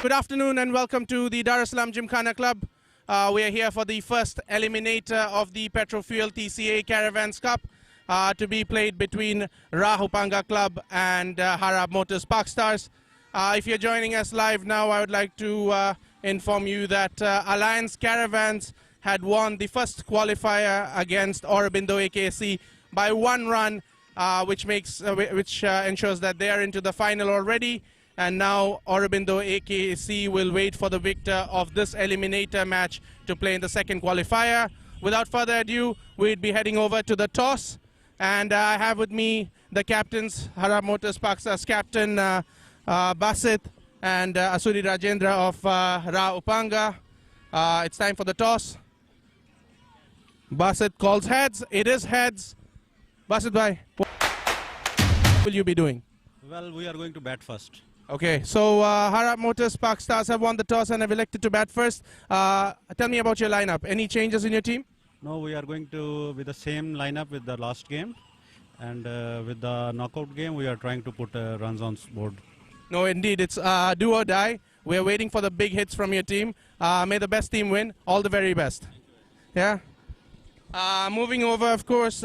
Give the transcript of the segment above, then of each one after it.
Good afternoon and welcome to the Dar es Salaam Gymkhana Club. We are here for the first eliminator of the Petrofuel TCA Caravans Cup to be played between Rahupanga Club and Harab Motors Park Stars. If you're joining us live now, I would like to inform you that Alliance Caravans had won the first qualifier against Aurobindo AKC by 1 run, which ensures that they are into the final already. And now Aurobindo AKC will wait for the victor of this eliminator match to play in the second qualifier. Without further ado, we'd be heading over to the toss. And I have with me the captains, Harab Motors Park Stars captain Basit and Asuri Rajendra of Rahupanga. It's time for the toss. Basit calls heads. It is heads. Basit bhai, what will you be doing? Well, we are going to bat first. Okay, so Harab Motors Park Stars have won the toss and have elected to bat first. Tell me about your lineup. Any changes in your team? No, we are going to with the same lineup with the last game, and with the knockout game, we are trying to put runs on board. No, indeed, it's do or die. We're waiting for the big hits from your team. May the best team win. All the very best. Yeah. Moving over, of course,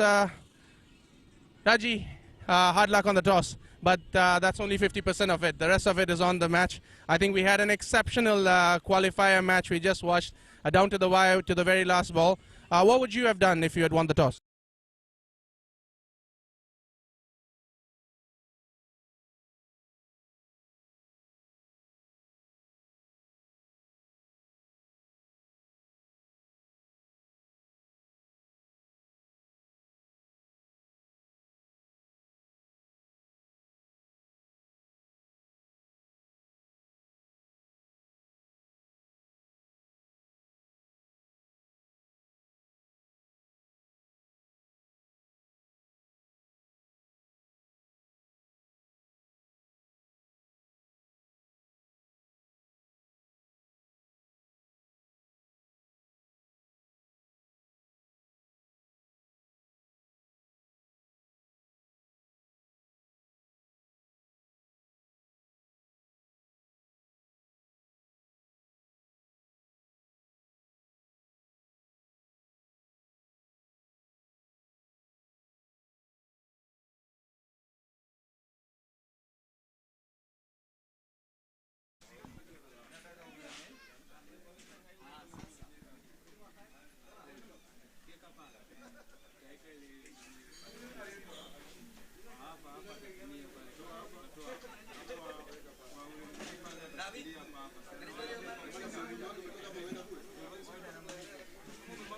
Raji, hard luck on the toss. But that's only 50% of it. The rest of it is on the match. I think we had an exceptional qualifier match we just watched, down to the wire, to the very last ball. What would you have done if you had won the toss?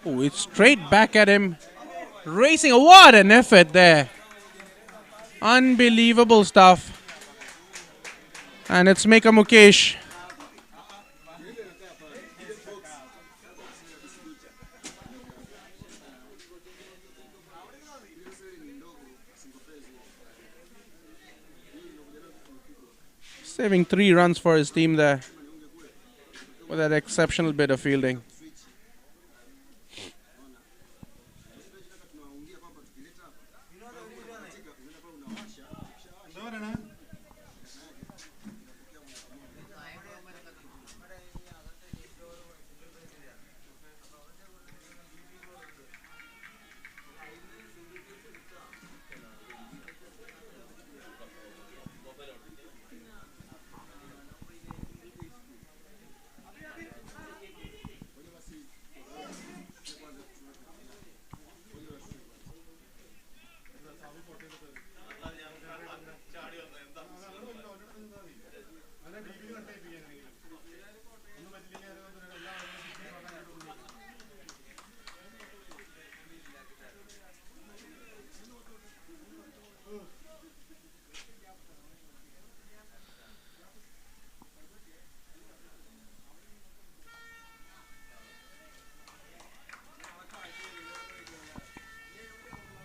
Oh, it's straight back at him. Racing. What an effort there. Unbelievable stuff. And it's Meka Mukesh. Saving 3 runs for his team there with that exceptional bit of fielding.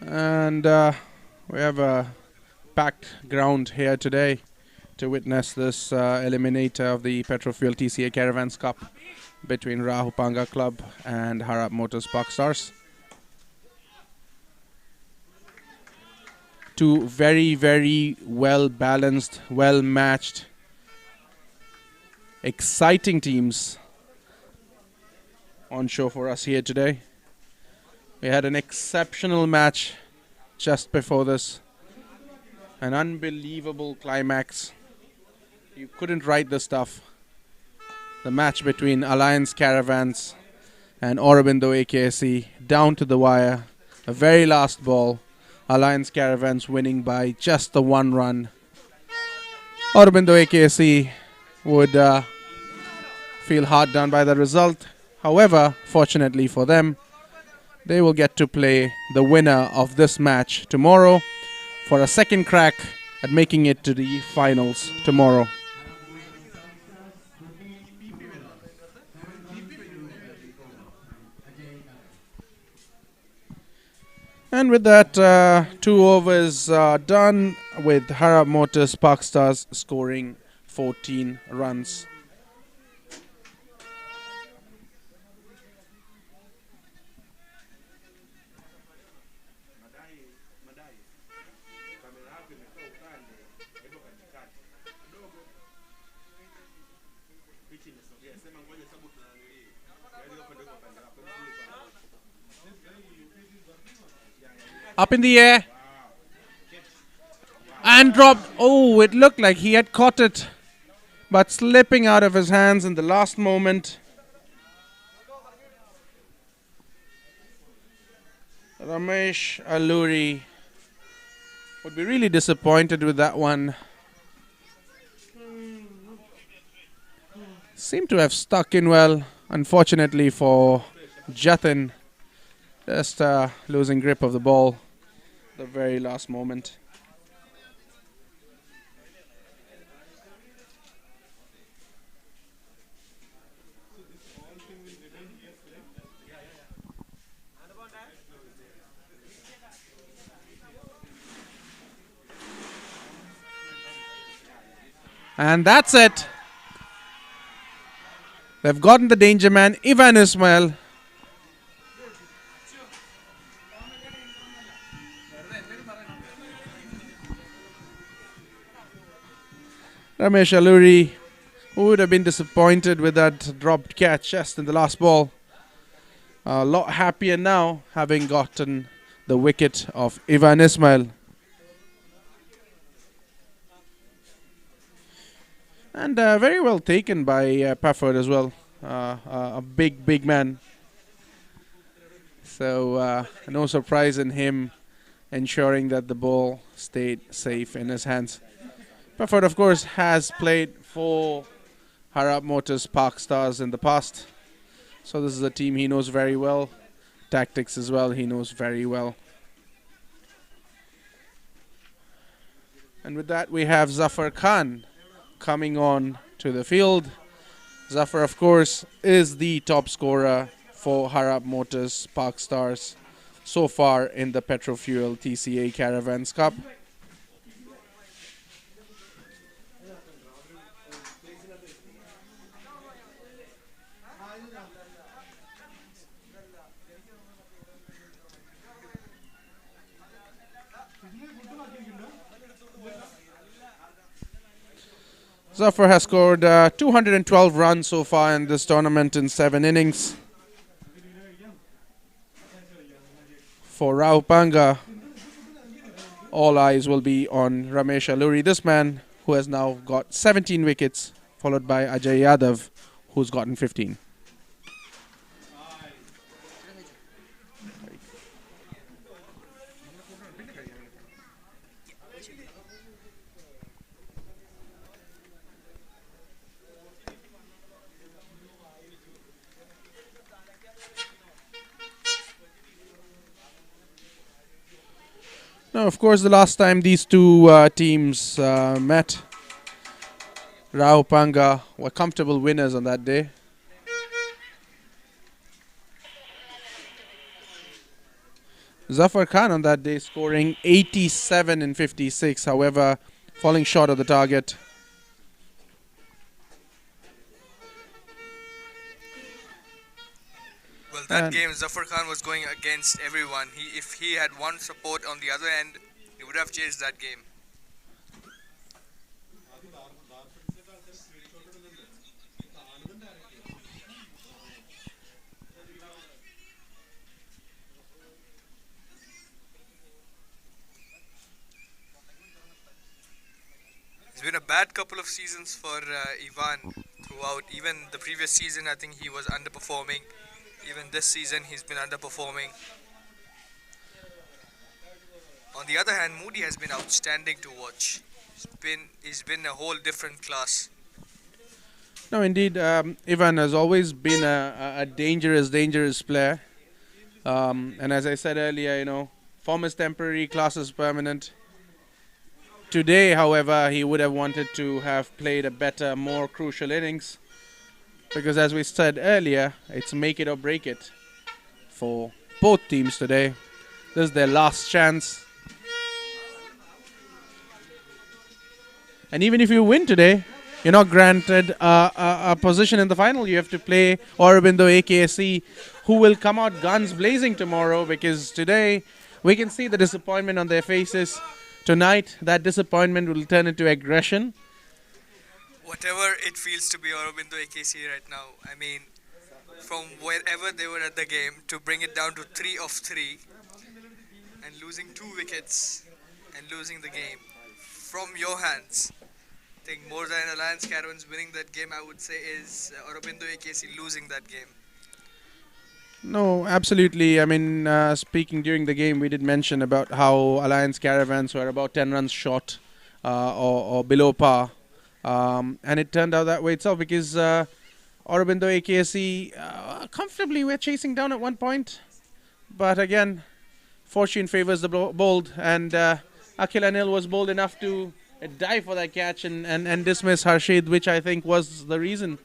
And we have a packed ground here today to witness this eliminator of the Petrofuel TCA Caravans Cup between Rahupanga Club and Harab Motors Park Stars. Two very, very well balanced, well matched exciting teams on show for us here today. We had an exceptional match just before this. An unbelievable climax. You couldn't write the stuff. The match between Alliance Caravans and Aurobindo Aksc down to the wire. The very last ball. Alliance Caravans winning by just the 1 run. Aurobindo Aksc would feel hard done by the result. However, fortunately for them, they will get to play the winner of this match tomorrow for a second crack at making it to the finals tomorrow. And with that, 2 overs done with Harab Motors Park Stars scoring 14 runs. Up in the air and dropped. Oh, it looked like he had caught it, but slipping out of his hands in the last moment. Ramesh Alluri would be really disappointed with that one. Seemed to have stuck in well, unfortunately for Jatin. Just losing grip of the ball the very last moment. And that's it. They've gotten the danger man, Ivan Ismail. Ramesh Alluri, who would have been disappointed with that dropped catch just in the last ball. A lot happier now, having gotten the wicket of Ivan Ismail. And very well taken by Pafford as well. A big man. So no surprise in him ensuring that the ball stayed safe in his hands. Pafford, of course, has played for Harab Motors Park Stars in the past. So this is a team he knows very well. Tactics as well, he knows very well. And with that, we have Zafar Khan coming on to the field. Zafar, of course, is the top scorer for Harab Motors Park Stars so far in the Petrofuel TCA Caravans Cup. Zafar has scored 212 runs so far in this tournament in 7 innings. For Rahupanga, all eyes will be on Ramesh Alluri, this man who has now got 17 wickets, followed by Ajay Yadav, who's gotten 15. Now, of course, the last time these two teams met, Rahupanga were comfortable winners on that day. Zafar Khan on that day scoring 87 in 56, however, falling short of the target. Well, that game, Zafar Khan was going against everyone. If he had one support on the other end, he would have chased that game. bad couple of seasons for Ivan throughout. Even the previous season, I think he was underperforming. Even this season, he's been underperforming. On the other hand, Moody has been outstanding to watch. He's been a whole different class. No, indeed, Ivan has always been a dangerous player. And as I said earlier, form is temporary, class is permanent. Today, however, he would have wanted to have played a better, more crucial innings. Because as we said earlier, it's make it or break it for both teams today. This is their last chance. And even if you win today, you're not granted a position in the final. You have to play Aurobindo AKSC, who will come out guns blazing tomorrow, because today we can see the disappointment on their faces. Tonight, that disappointment will turn into aggression. Whatever it feels to be Aurobindo AKC right now, I mean, from wherever they were at the game to bring it down to 3 of 3 and losing 2 wickets and losing the game from your hands. I think more than Alliance Caravans winning that game, I would say, is Aurobindo AKC losing that game. No, absolutely. I mean, speaking during the game, we did mention about how Alliance Caravans were about 10 runs short or below par. And it turned out that way itself, because Aurobindo AKSC comfortably were chasing down at one point. But again, fortune favors the bold, and Akhil Anil was bold enough to dive for that catch and dismiss Harshid, which I think was the reason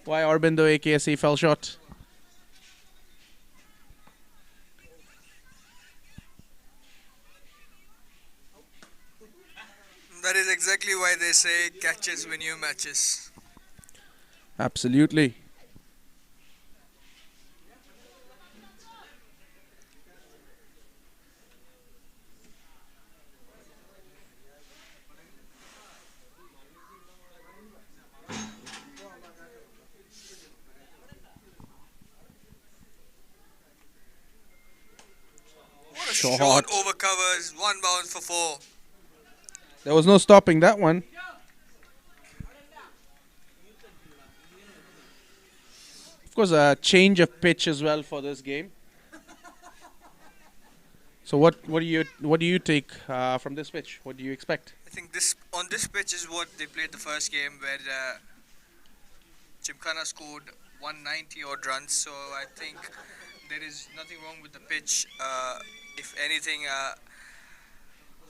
why Aurobindo AKSC fell short. That is exactly why they say catches win you matches. Absolutely. What a Short. shot over covers, 1 bounce for 4. There was no stopping that one. Of course, a change of pitch as well for this game. So what do you take from this pitch? What do you expect? I think on this pitch is what they played the first game, where Gymkhana scored 190 odd runs. So I think there is nothing wrong with the pitch. If anything,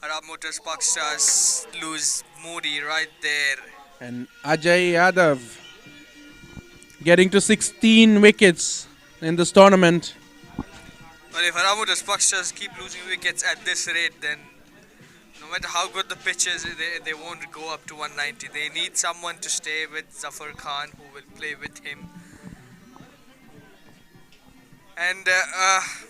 Arab Motors Park Stars lose Moody right there. And Ajay Yadav getting to 16 wickets in this tournament. But if Arab Motors Park Stars keep losing wickets at this rate, then no matter how good the pitch is, they won't go up to 190. They need someone to stay with Zafar Khan, who will play with him. And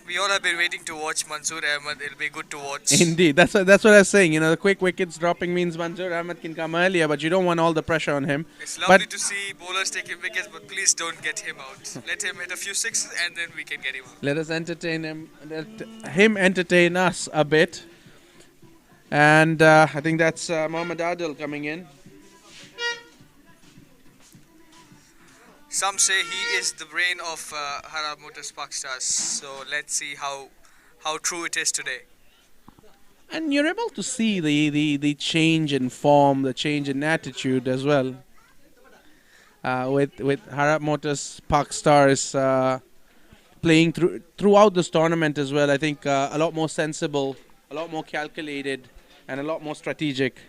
we all have been waiting to watch Mansoor Ahmed. It'll be good to watch. Indeed, that's what I was saying. The quick wickets dropping means Mansoor Ahmed can come earlier, but you don't want all the pressure on him. It's lovely to see bowlers taking wickets, but please don't get him out. Let him hit a few sixes and then we can get him out. Let us entertain him. Let him entertain us a bit. And I think that's Mohammad Adil coming in. Some say he is the brain of Arab Motors Park Stars. So let's see how true it is today. And you're able to see the change in form, the change in attitude as well. With Arab Motors Park Stars playing throughout this tournament as well. I think a lot more sensible, a lot more calculated, and a lot more strategic.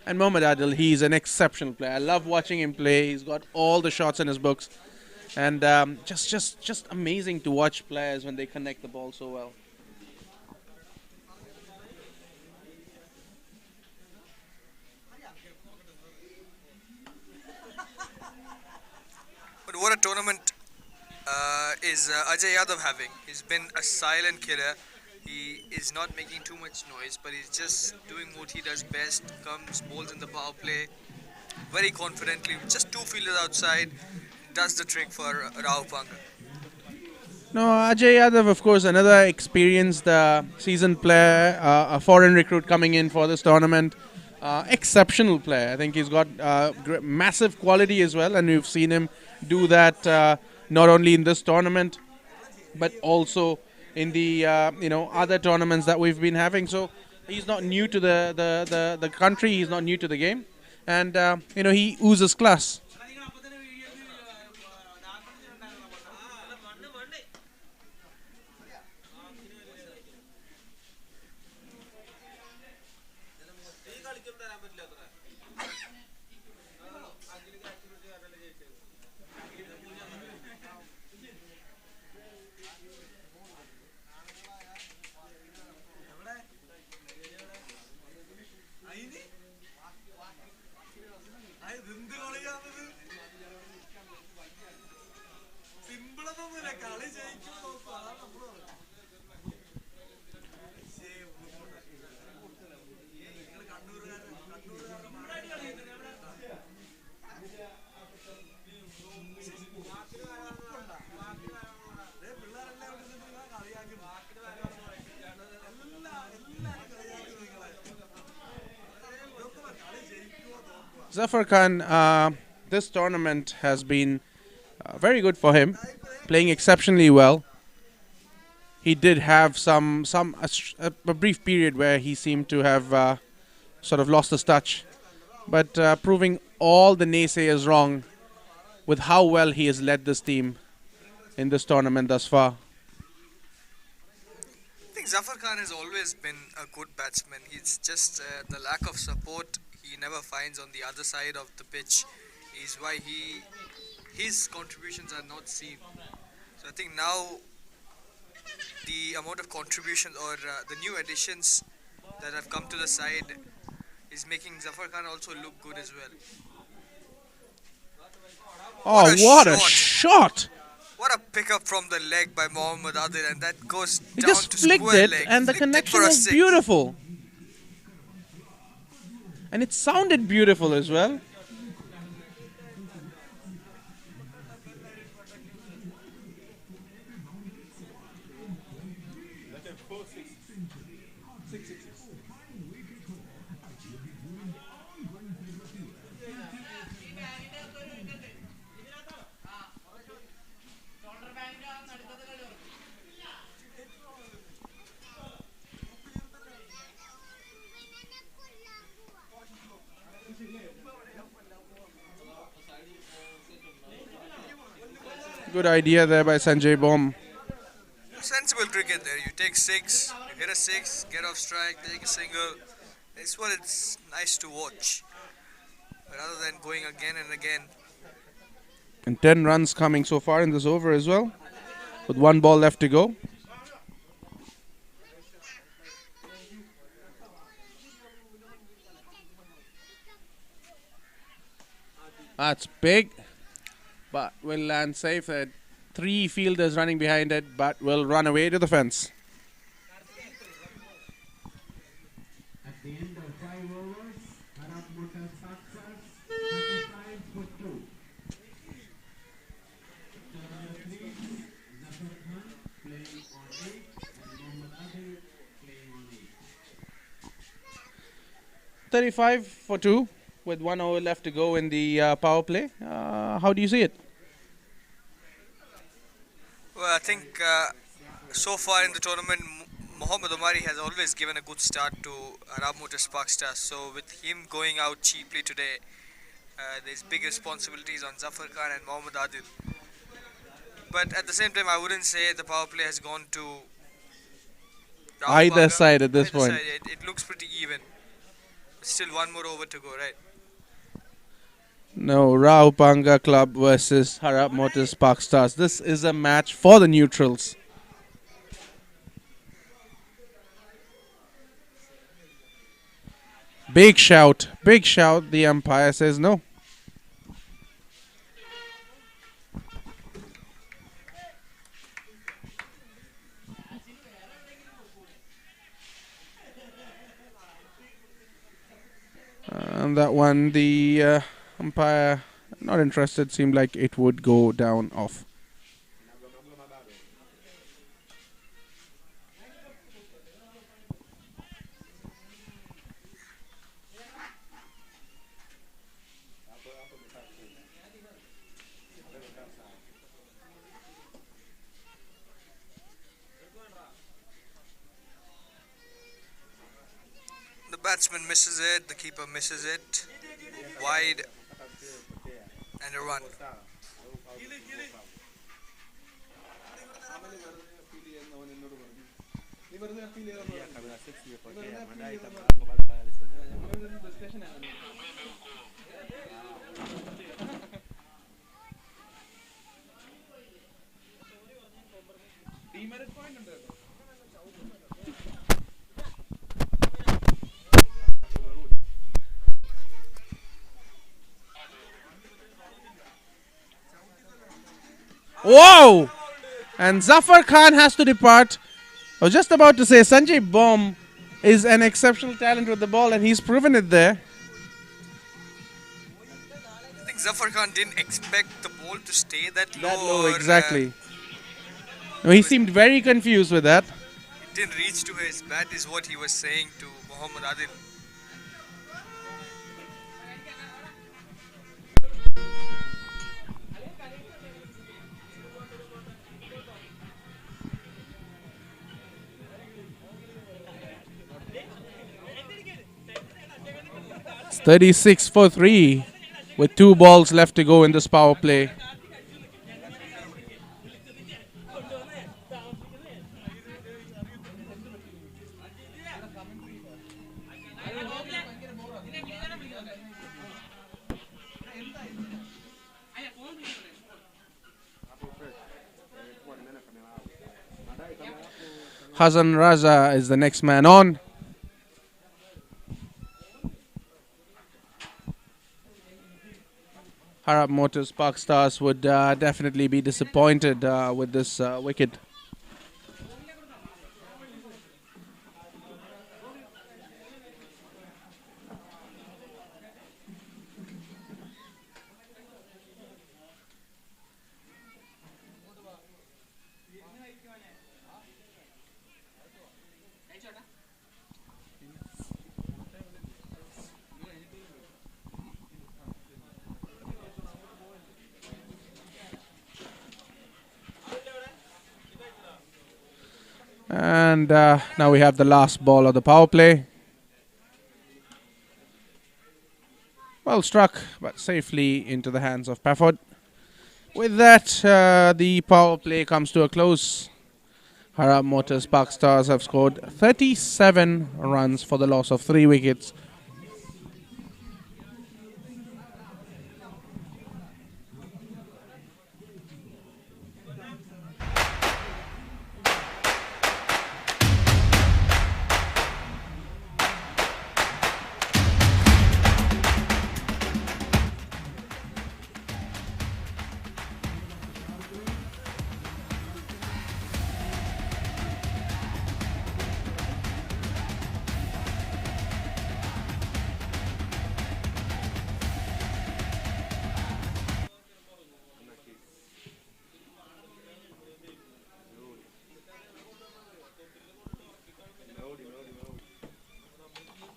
And Mohammad Adil, he's an exceptional player. I love watching him play. He's got all the shots in his books. And just amazing to watch players when they connect the ball so well. But what a tournament is Ajay Yadav having. He's been a silent killer. He is not making too much noise, but he's just doing what he does best. Comes, bowls in the power play very confidently. Just 2 fielders outside. Does the trick for Rao Panga. No, Ajay Yadav, of course, another experienced seasoned player, a foreign recruit coming in for this tournament. Exceptional player. I think he's got massive quality as well, and we've seen him do that not only in this tournament, but also in the other tournaments that we've been having. So he's not new to the country. He's not new to the game, and he oozes class. Zafar Khan, this tournament has been very good for him, playing exceptionally well. He did have a brief period where he seemed to have sort of lost his touch, but proving all the naysayers wrong with how well he has led this team in this tournament thus far. I think Zafar Khan has always been a good batsman. It's just the lack of support he never finds on the other side of the pitch is why his contributions are not seen. So I think now the amount of contributions or the new additions that have come to the side is making Zafar Khan also look good as well. Oh, what a shot! What a pickup from the leg by Mohammad Adil, and that goes He down just to flicked square it, leg. and the Flicked it connection for a was six. beautiful. And it sounded beautiful as well. Good idea there by Sanjay Baum. Sensible cricket there. You take six, you hit a six, get off strike, take a single. It's what it's nice to watch. Rather than going again and again. And 10 runs coming so far in this over as well, with one ball left to go. That's big, but will land safe. Three fielders running behind it, but will run away to the fence. At the end of 5 overs, Arab Motors success 35 for 2. Tournament leads Zafar Khan playing on 8 and Mohammad Adil playing on 8. 35 for 2 with 1 over left to go in the power play. How do you see it? Well, I think so far in the tournament, Mohammad Omari has always given a good start to Arab Motors Spark Stars. So with him going out cheaply today, there's big responsibilities on Zafar Khan and Mohammad Adil. But at the same time, I wouldn't say the power play has gone to Either side at this point. It looks pretty even. Still one more over to go, right? No, Rahupanga Club versus Arab Motors Spark Stars. This is a match for the neutrals. Big shout, big shout. The umpire says no. And that one, the umpire not interested, seemed like it would go down off. batsman misses it, the keeper misses it. Wide and a run. Whoa! And Zafar Khan has to depart. I was just about to say Sanjay Bomb is an exceptional talent with the ball, and he's proven it there. I think Zafar Khan didn't expect the ball to stay that low. That low, or, exactly. No, he seemed very confused with that. it didn't reach to his bat, is what he was saying to Muhammad Adil. It's 36 for 3 with 2 balls left to go in this power play. Hazan Raza is the next man on. Harab Motors Park Stars would definitely be disappointed with this wicket. And now we have the last ball of the power play. Well struck, but safely into the hands of Pafford. With that, the power play comes to a close. Harab Motors Park Stars have scored 37 runs for the loss of 3 wickets.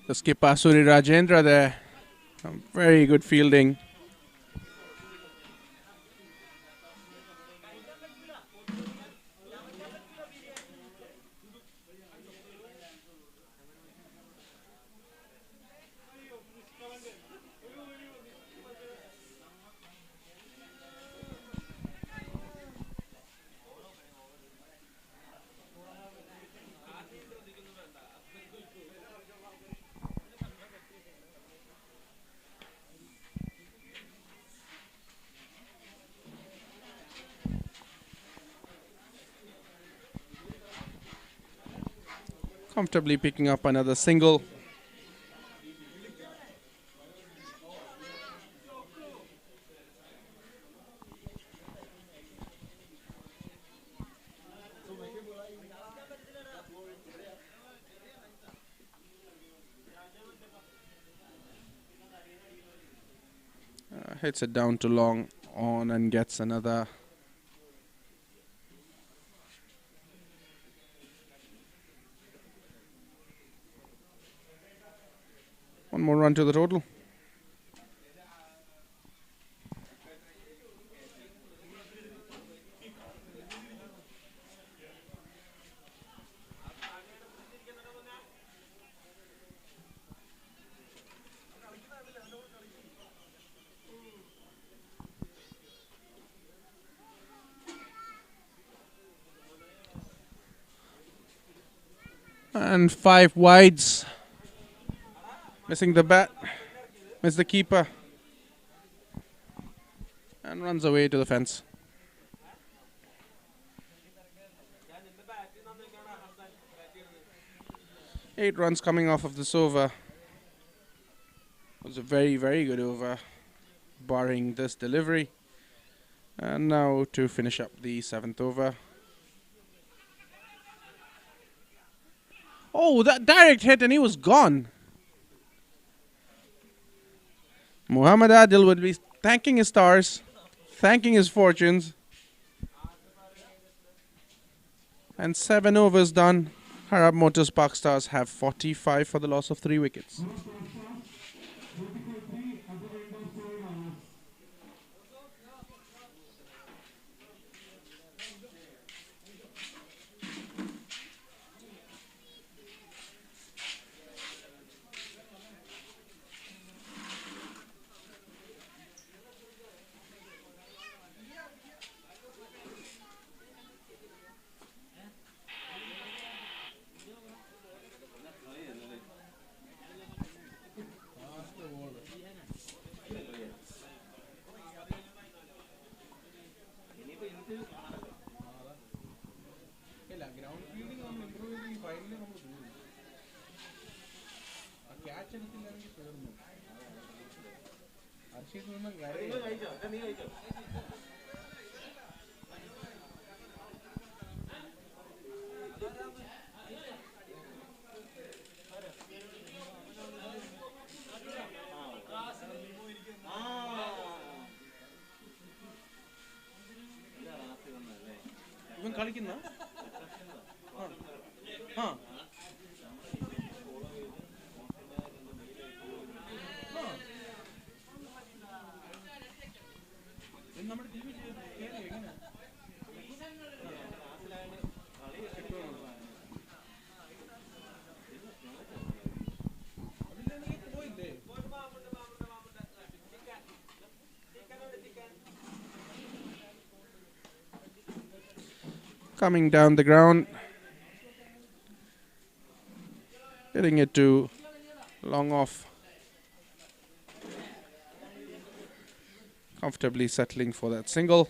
The skipper Suri Rajendra there. Very good fielding. Comfortably picking up another single. Hits it down to long on and gets another. One more run to the total. And 5 wides. Missing the bat. Missed the keeper. And runs away to the fence. 8 runs coming off of this over. It was a very, very good over, barring this delivery. And now to finish up the 7th over. Oh, that direct hit and he was gone. Muhammad Adil would be thanking his stars, thanking his fortunes. And 7 overs done. Harab Motors Park Stars have 45 for the loss of 3 wickets. Coming down the ground, getting it to long off, comfortably settling for that single.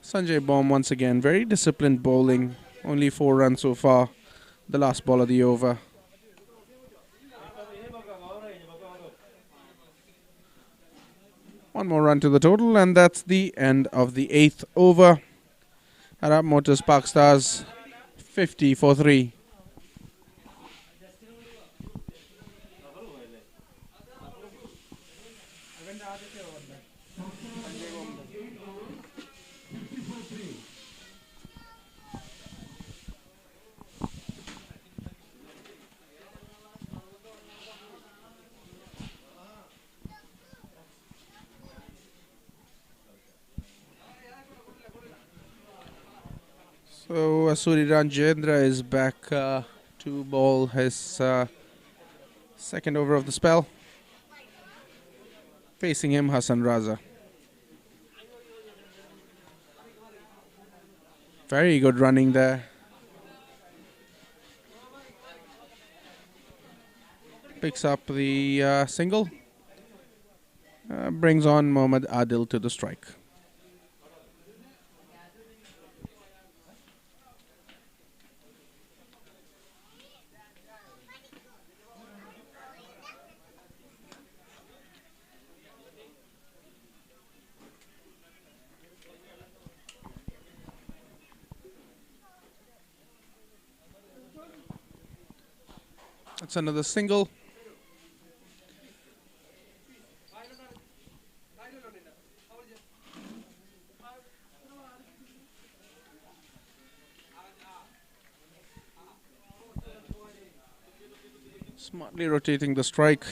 Sanjay Baum once again, very disciplined bowling, only 4 runs so far, the last ball of the over. One more run to the total, and that's the end of the 8th over. Harab Motors Park Stars 50 for 3. So Suriran Jendra is back to bowl his second over of the spell. Facing him, Hassan Raza. Very good running there. Picks up the single. Brings on Mohammad Adil to the strike. That's another single. Smartly rotating the strike.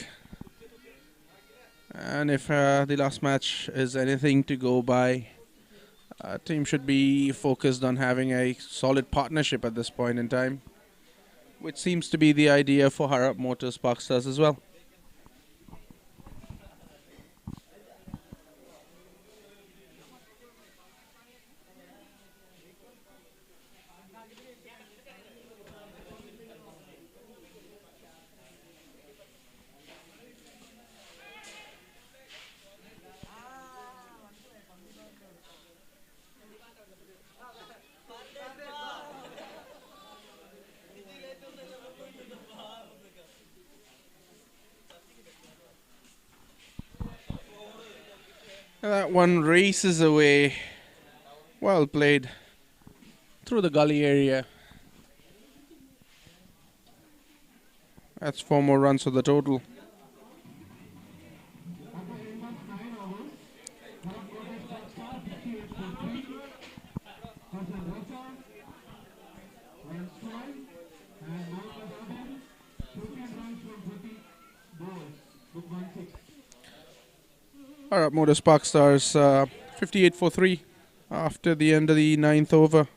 And if the last match is anything to go by, team should be focused on having a solid partnership at this point in time, which seems to be the idea for Harab Motors Park Stars as well. That one races away. Well played. Through the gully area. That's 4 more runs for the total. Alright, Motor Spark Stars 58 for 3 after the end of the 9th over.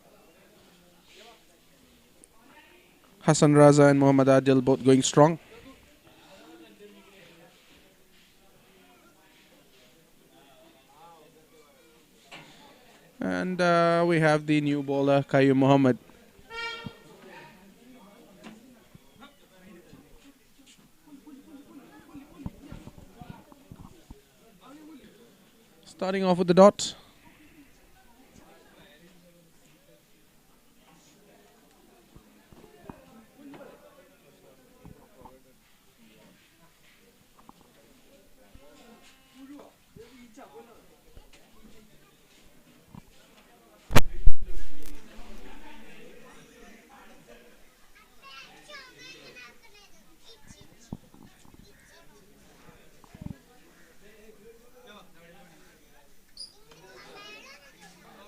Hassan Raza and Muhammad Adil both going strong. And we have the new bowler, Qayyum Muhammad. Starting off with the dot.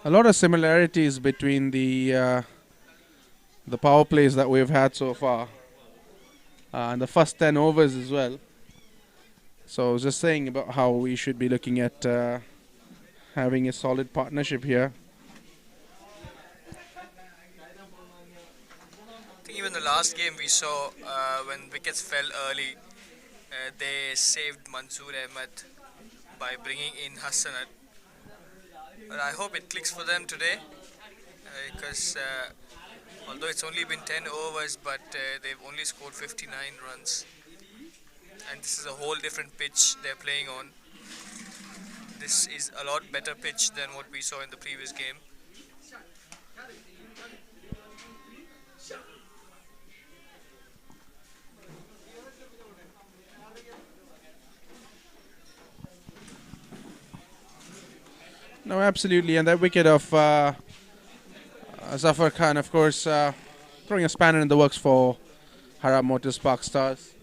A lot of similarities between the power plays that we've had so far and the first 10 overs as well. So I was just saying about how we should be looking at having a solid partnership here. I think even the last game we saw when wickets fell early, they saved Mansoor Ahmed by bringing in Hassanat. But I hope it clicks for them today because although it's only been 10 overs, but they've only scored 59 runs. And this is a whole different pitch they're playing on. This is a lot better pitch than what we saw in the previous game. No, absolutely. And that wicket of Zafar Khan, of course, throwing a spanner in the works for Harab Motor Spark Stars.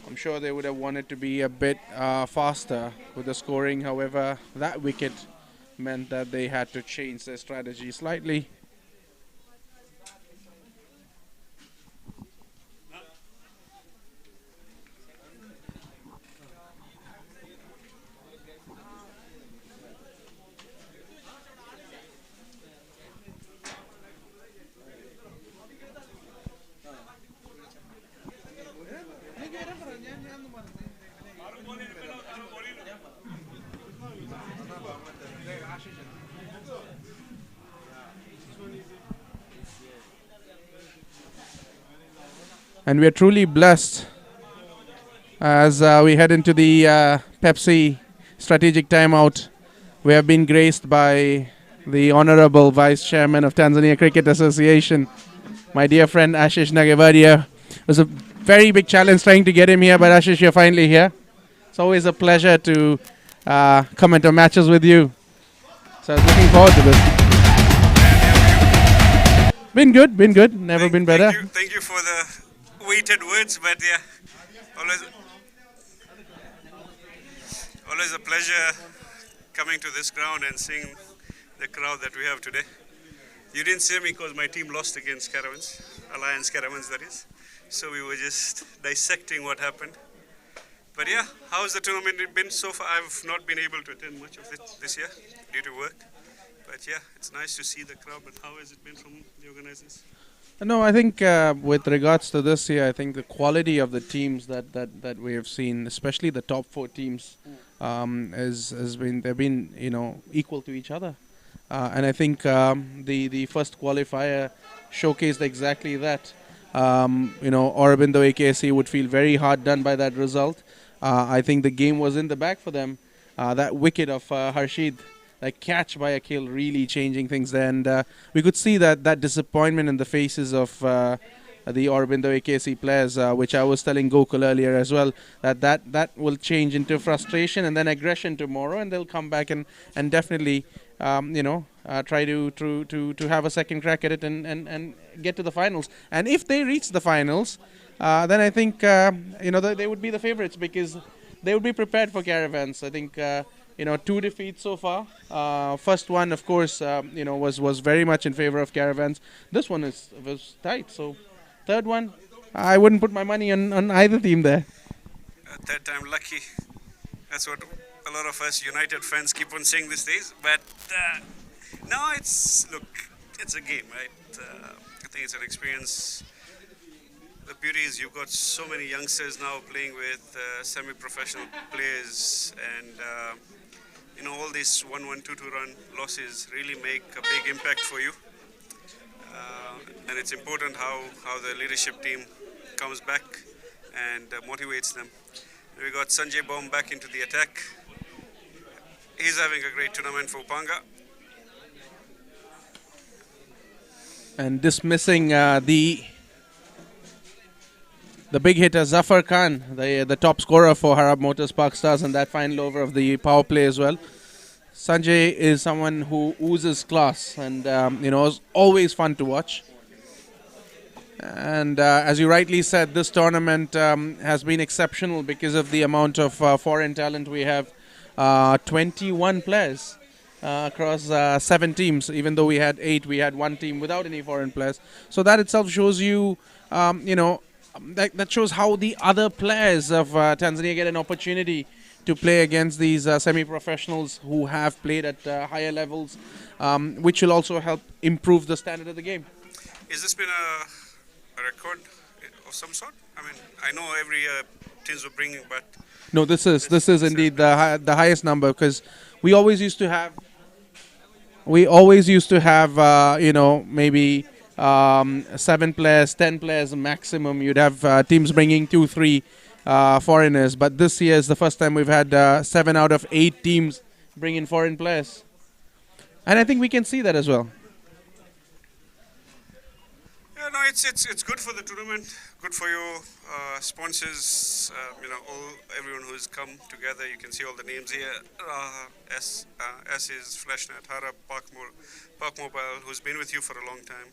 I'm sure they would have wanted to be a bit faster with the scoring. However, that wicket meant that they had to change their strategy slightly. And we are truly blessed as we head into the Pepsi strategic timeout. We have been graced by the Honorable Vice Chairman of Tanzania Cricket Association, my dear friend Ashish Nagevadia. It was a very big challenge trying to get him here, but Ashish, you're finally here. It's always a pleasure to comment on matches with you. So I was looking forward to this. Been good. Never been better. Thank you for the weighted words, but yeah, always a pleasure coming to this ground and seeing the crowd that we have today. You didn't see me because my team lost against Caravans, Alliance Caravans that is. So we were just dissecting what happened. But yeah, how's the tournament been so far? I've not been able to attend much of it this year due to work. But yeah, it's nice to see the crowd. But how has it been from the organizers? No, I think with regards to this year, I think the quality of the teams that we have seen, especially the top 4 teams, they've been equal to each other, and I think the first qualifier showcased exactly that. Aurobindo AKC would feel very hard done by that result. I think the game was in the bag for them. That wicket of Harshid, like catch by Akhil, really changing things there, and we could see that disappointment in the faces of the Aurobindo AKC players, which I was telling Gokul earlier as well, that will change into frustration and then aggression tomorrow, and they'll come back and definitely try to have a second crack at it and get to the finals. And if they reach the finals, then I think they would be the favorites, because they would be prepared for Caravans. I think 2 defeats so far. First one, of course, was very much in favor of Caravans. This one was tight. So third one, I wouldn't put my money on either team there. Third time lucky. That's what a lot of us United fans keep on saying these days. But no, it's a game, right? I think it's an experience. The beauty is you've got so many youngsters now playing with semi-professional players, and all these 1-1, 2-2 run losses really make a big impact for you. And it's important how the leadership team comes back and motivates them. We got Sanjay Baum back into the attack. He's having a great tournament for Upanga. And dismissing the big hitter Zafar Khan, the top scorer for Harab Motors Park Stars in that final over of the power play as well. Sanjay is someone who oozes class, and is always fun to watch. And as you rightly said, this tournament has been exceptional because of the amount of foreign talent we have. 21 players across 7 teams. Even though we had 8, we had 1 team without any foreign players. So that itself shows you, that shows how the other players of Tanzania get an opportunity to play against these semi-professionals who have played at higher levels, which will also help improve the standard of the game. Has this been a record of some sort? I mean, I know every year teams were bringing, but no, this is indeed the highest number, because we always used to have maybe 7 players, 10 players maximum. You'd have teams bringing 2-3 foreigners, but this year is the first time we've had 7 out of 8 teams bring in foreign players, and I think we can see that as well. Yeah, no, it's good for the tournament, good for your sponsors. Everyone who's come together. You can see all the names here. S is Flashnet, Harab, Park Mobile, who's been with you for a long time.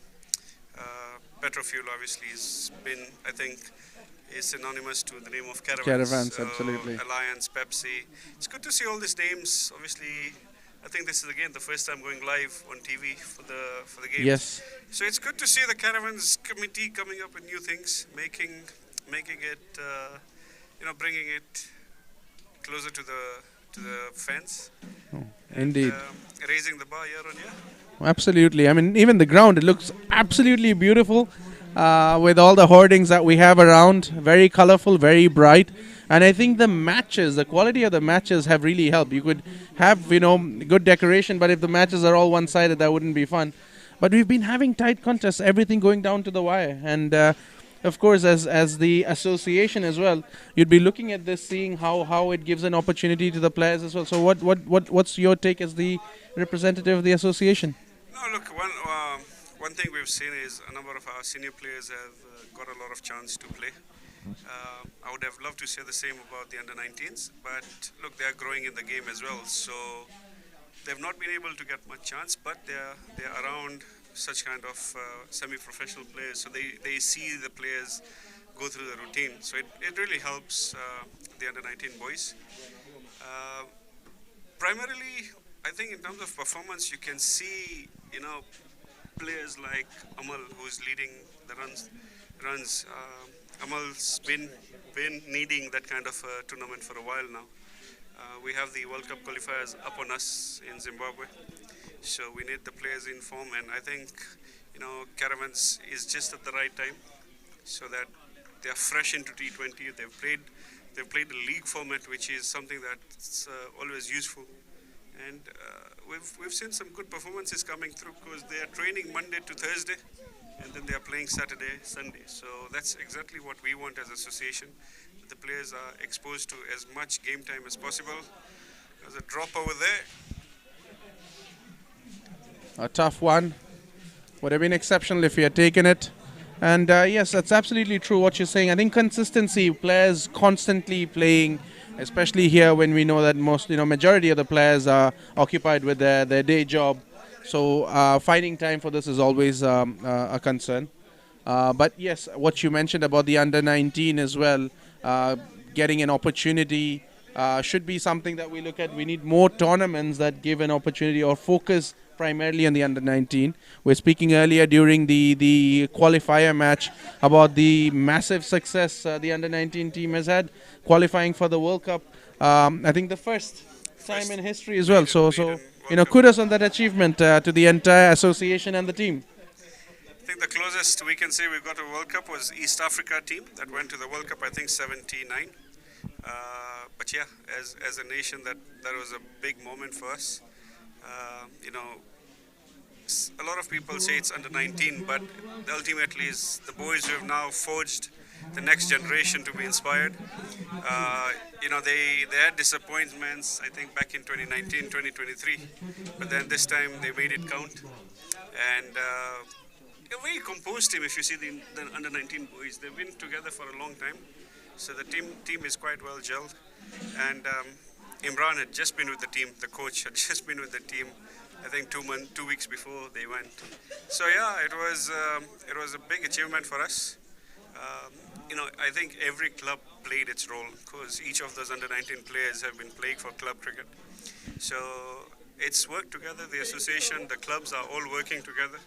Petrofuel obviously has been, I think, is synonymous to the name of Caravans. Caravans, absolutely. Alliance, Pepsi. It's good to see all these names. Obviously, I think this is again the first time going live on TV for the game. Yes. So it's good to see the Caravans committee coming up with new things, making it, bringing it closer to the fans. Indeed. Raising the bar year on year. Absolutely. I mean, even the ground, it looks absolutely beautiful with all the hoardings that we have around. Very colorful, very bright. And I think the quality of the matches have really helped. You could have, good decoration, but if the matches are all one-sided, that wouldn't be fun. But we've been having tight contests, everything going down to the wire. And, of course, as the association as well, you'd be looking at this, seeing how it gives an opportunity to the players as well. So what's your take as the representative of the association? No, look, one thing we've seen is a number of our senior players have got a lot of chance to play. I would have loved to say the same about the under-19s, but look, they are growing in the game as well. So they've not been able to get much chance, but they're around such kind of semi-professional players. So they see the players go through the routine. So it really helps the under-19 boys. Primarily, I think in terms of performance, you can see, players like Amal, who's leading the runs. Amal's been needing that kind of tournament for a while now. We have the World Cup qualifiers up on us in Zimbabwe, so we need the players in form, and I think Caravans is just at the right time, so that they are fresh into T20. They've played the league format, which is something that's always useful, and we've seen some good performances coming through, because they are training Monday to Thursday, and then they are playing Saturday, Sunday. So that's exactly what we want as association. The players are exposed to as much game time as possible. There's a drop over there. A tough one. Would have been exceptional if he had taken it. And yes, that's absolutely true what you're saying. I think consistency, players constantly playing, especially here when we know that most, majority of the players are occupied with their day job. So finding time for this is always a concern. But yes, what you mentioned about the under 19 as well, uh, getting an opportunity should be something that we look at. We need more tournaments that give an opportunity or focus primarily on the under 19. We're speaking earlier during the qualifier match about the massive success the under 19 team has had qualifying for the World Cup. I think the first time in history as well. So World Cup. kudos on that achievement to the entire association and the team. I think the closest we can say we got a World Cup was East Africa team that went to the World Cup, I think 79. But yeah, as a nation, that was a big moment for us. A lot of people say it's under 19, but ultimately is the boys who have now forged the next generation to be inspired. They had disappointments, I think, back in 2019, 2023, but then this time they made it count. And a very composed team. If you see the under 19 boys, they've been together for a long time, so the team is quite well gelled. And Imran had just been with the team. The coach had just been with the team. I think 2 weeks before they went. So yeah, it was a big achievement for us. I think every club played its role because each of those under 19 players have been playing for club cricket. So it's worked together. The association, the clubs are all working together.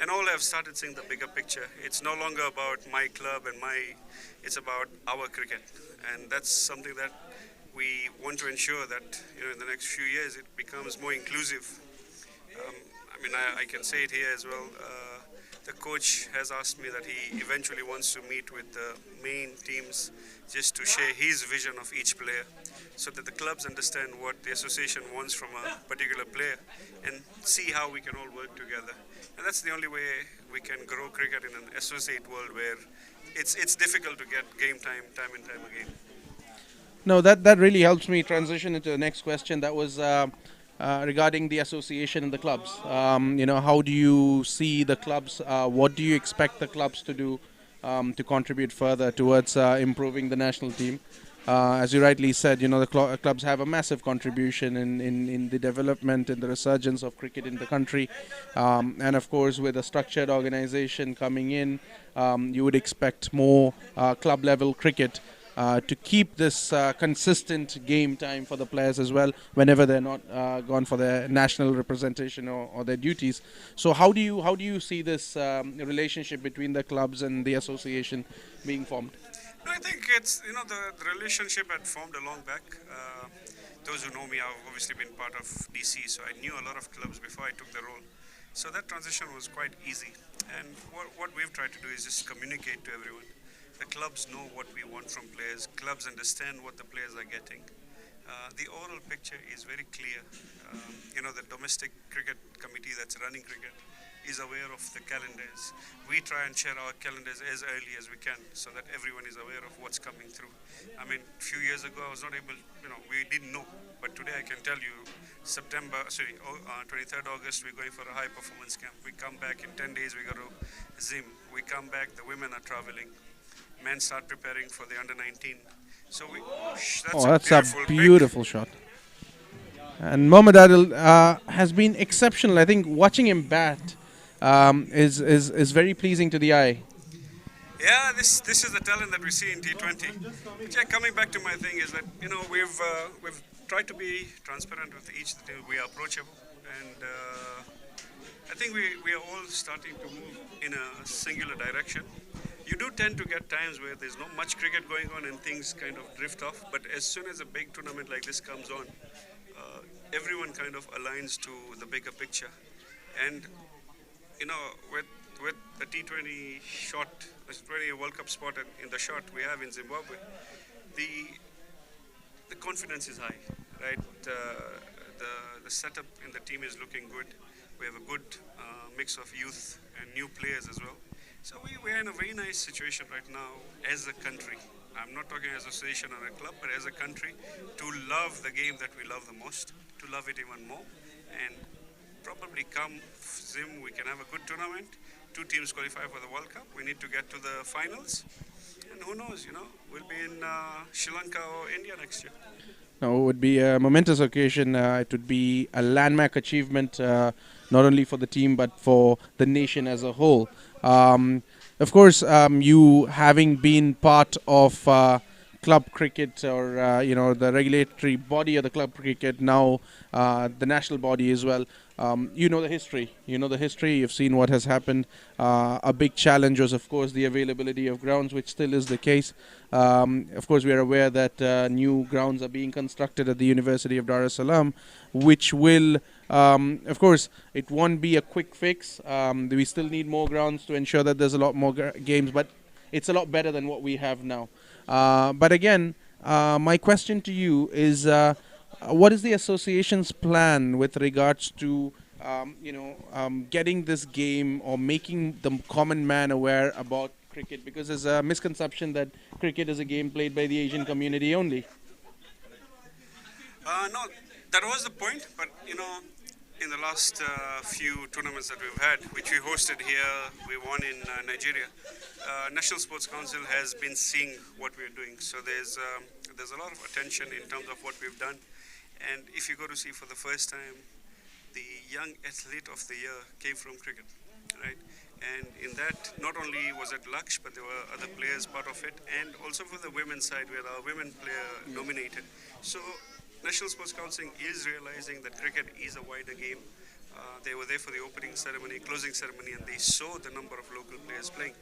And all have started seeing the bigger picture. It's no longer about my club and it's about our cricket. And that's something that we want to ensure that in the next few years it becomes more inclusive. I can say it here as well. The coach has asked me that he eventually wants to meet with the main teams just to share his vision of each player so that the clubs understand what the association wants from a particular player and see how we can all work together. And that's the only way we can grow cricket in an associate world where it's difficult to get game time and time again. No, that really helps me transition into the next question. That was regarding the association and the clubs. How do you see the clubs? What do you expect the clubs to do to contribute further towards improving the national team? As you rightly said, the clubs have a massive contribution in the development and the resurgence of cricket in the country. And of course, with a structured organization coming in, you would expect more club level cricket to keep this consistent game time for the players as well whenever they're not gone for their national representation or their duties. So how do you see this relationship between the clubs and the association being formed? I think it's the relationship had formed a long back. Those who know me, I've obviously been part of DC, so I knew a lot of clubs before I took the role. So that transition was quite easy. And what we've tried to do is just communicate to everyone. The clubs know what we want from players. Clubs understand what the players are getting. The overall picture is very clear. The domestic cricket committee that's running cricket is aware of the calendars. We try and share our calendars as early as we can so that everyone is aware of what's coming through. A few years ago I was not able, we didn't know. But today I can tell you, 23rd August we're going for a high performance camp. We come back in 10 days, we go to Zim. We come back, the women are traveling. Men start preparing for the under 19. So that's a beautiful shot. And Mohammad Adil has been exceptional. I think watching him bat is very pleasing to the eye. Yeah, this is the talent that we see in T20. But yeah, coming back to my thing is that we've tried to be transparent with each team. We are approachable, and I think we are all starting to move in a singular direction. You do tend to get times where there's not much cricket going on and things kind of drift off. But as soon as a big tournament like this comes on, everyone kind of aligns to the bigger picture. And with the T20 shot, the T20 World Cup spot in the shot we have in Zimbabwe, the confidence is high, right? The setup in the team is looking good. We have a good mix of youth and new players as well. So we're in a very nice situation right now as a country. I'm not talking as an association or a club, but as a country, to love the game that we love the most, to love it even more, and probably come Zim, we can have a good tournament. 2 teams qualify for the World Cup. We need to get to the finals. And who knows, we'll be in Sri Lanka or India next year. No, it would be a momentous occasion. It would be a landmark achievement, not only for the team but for the nation as a whole. Of course, you having been part of club cricket, or the regulatory body of the club cricket, now the national body as well. You know the history. You know the history. You've seen what has happened. A big challenge was, of course, the availability of grounds, which still is the case. Of course, we are aware that new grounds are being constructed at the University of Dar es Salaam, which will, of course, it won't be a quick fix. We still need more grounds to ensure that there's a lot more games, but it's a lot better than what we have now. But again, my question to you is, what is the association's plan with regards to getting this game, or making the common man aware about cricket? Because there's a misconception that cricket is a game played by the Asian community only. No, that was the point, but in the last few tournaments that we've had, which we hosted here, we won in Nigeria. National Sports Council has been seeing what we're doing, so there's a lot of attention in terms of what we've done. And if you go to see for the first time, the Young Athlete of the Year came from cricket, right? And in that, not only was it Laksh, but there were other players part of it, and also for the women's side, where our women player nominated. So National Sports Council is realizing that cricket is a wider game. They were there for the opening ceremony, closing ceremony, and they saw the number of local players playing.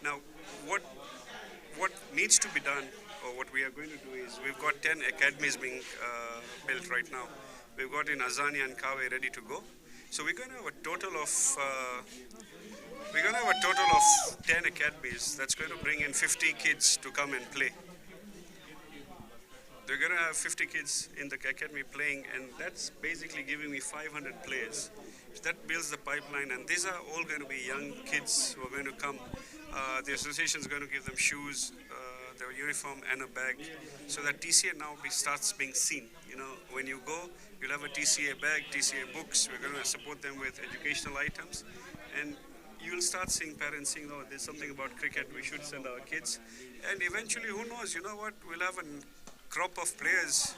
Now, what needs to be done, or what we are going to do, is we've got 10 academies being built right now. We've got in Azania and Kawe ready to go. So we're going to have a total of 10 academies. That's going to bring in 50 kids to come and play. They're going to have 50 kids in the academy playing, and that's basically giving me 500 players. So that builds the pipeline, and these are all going to be young kids who are going to come. The association is going to give them shoes, their uniform, and a bag, so that TCA now starts being seen. When you go, you'll have a TCA bag, TCA books. We're going to support them with educational items, and you'll start seeing parents saying, "Oh, there's something about cricket. We should send our kids." And eventually, who knows? You know what? We'll have a crop of players.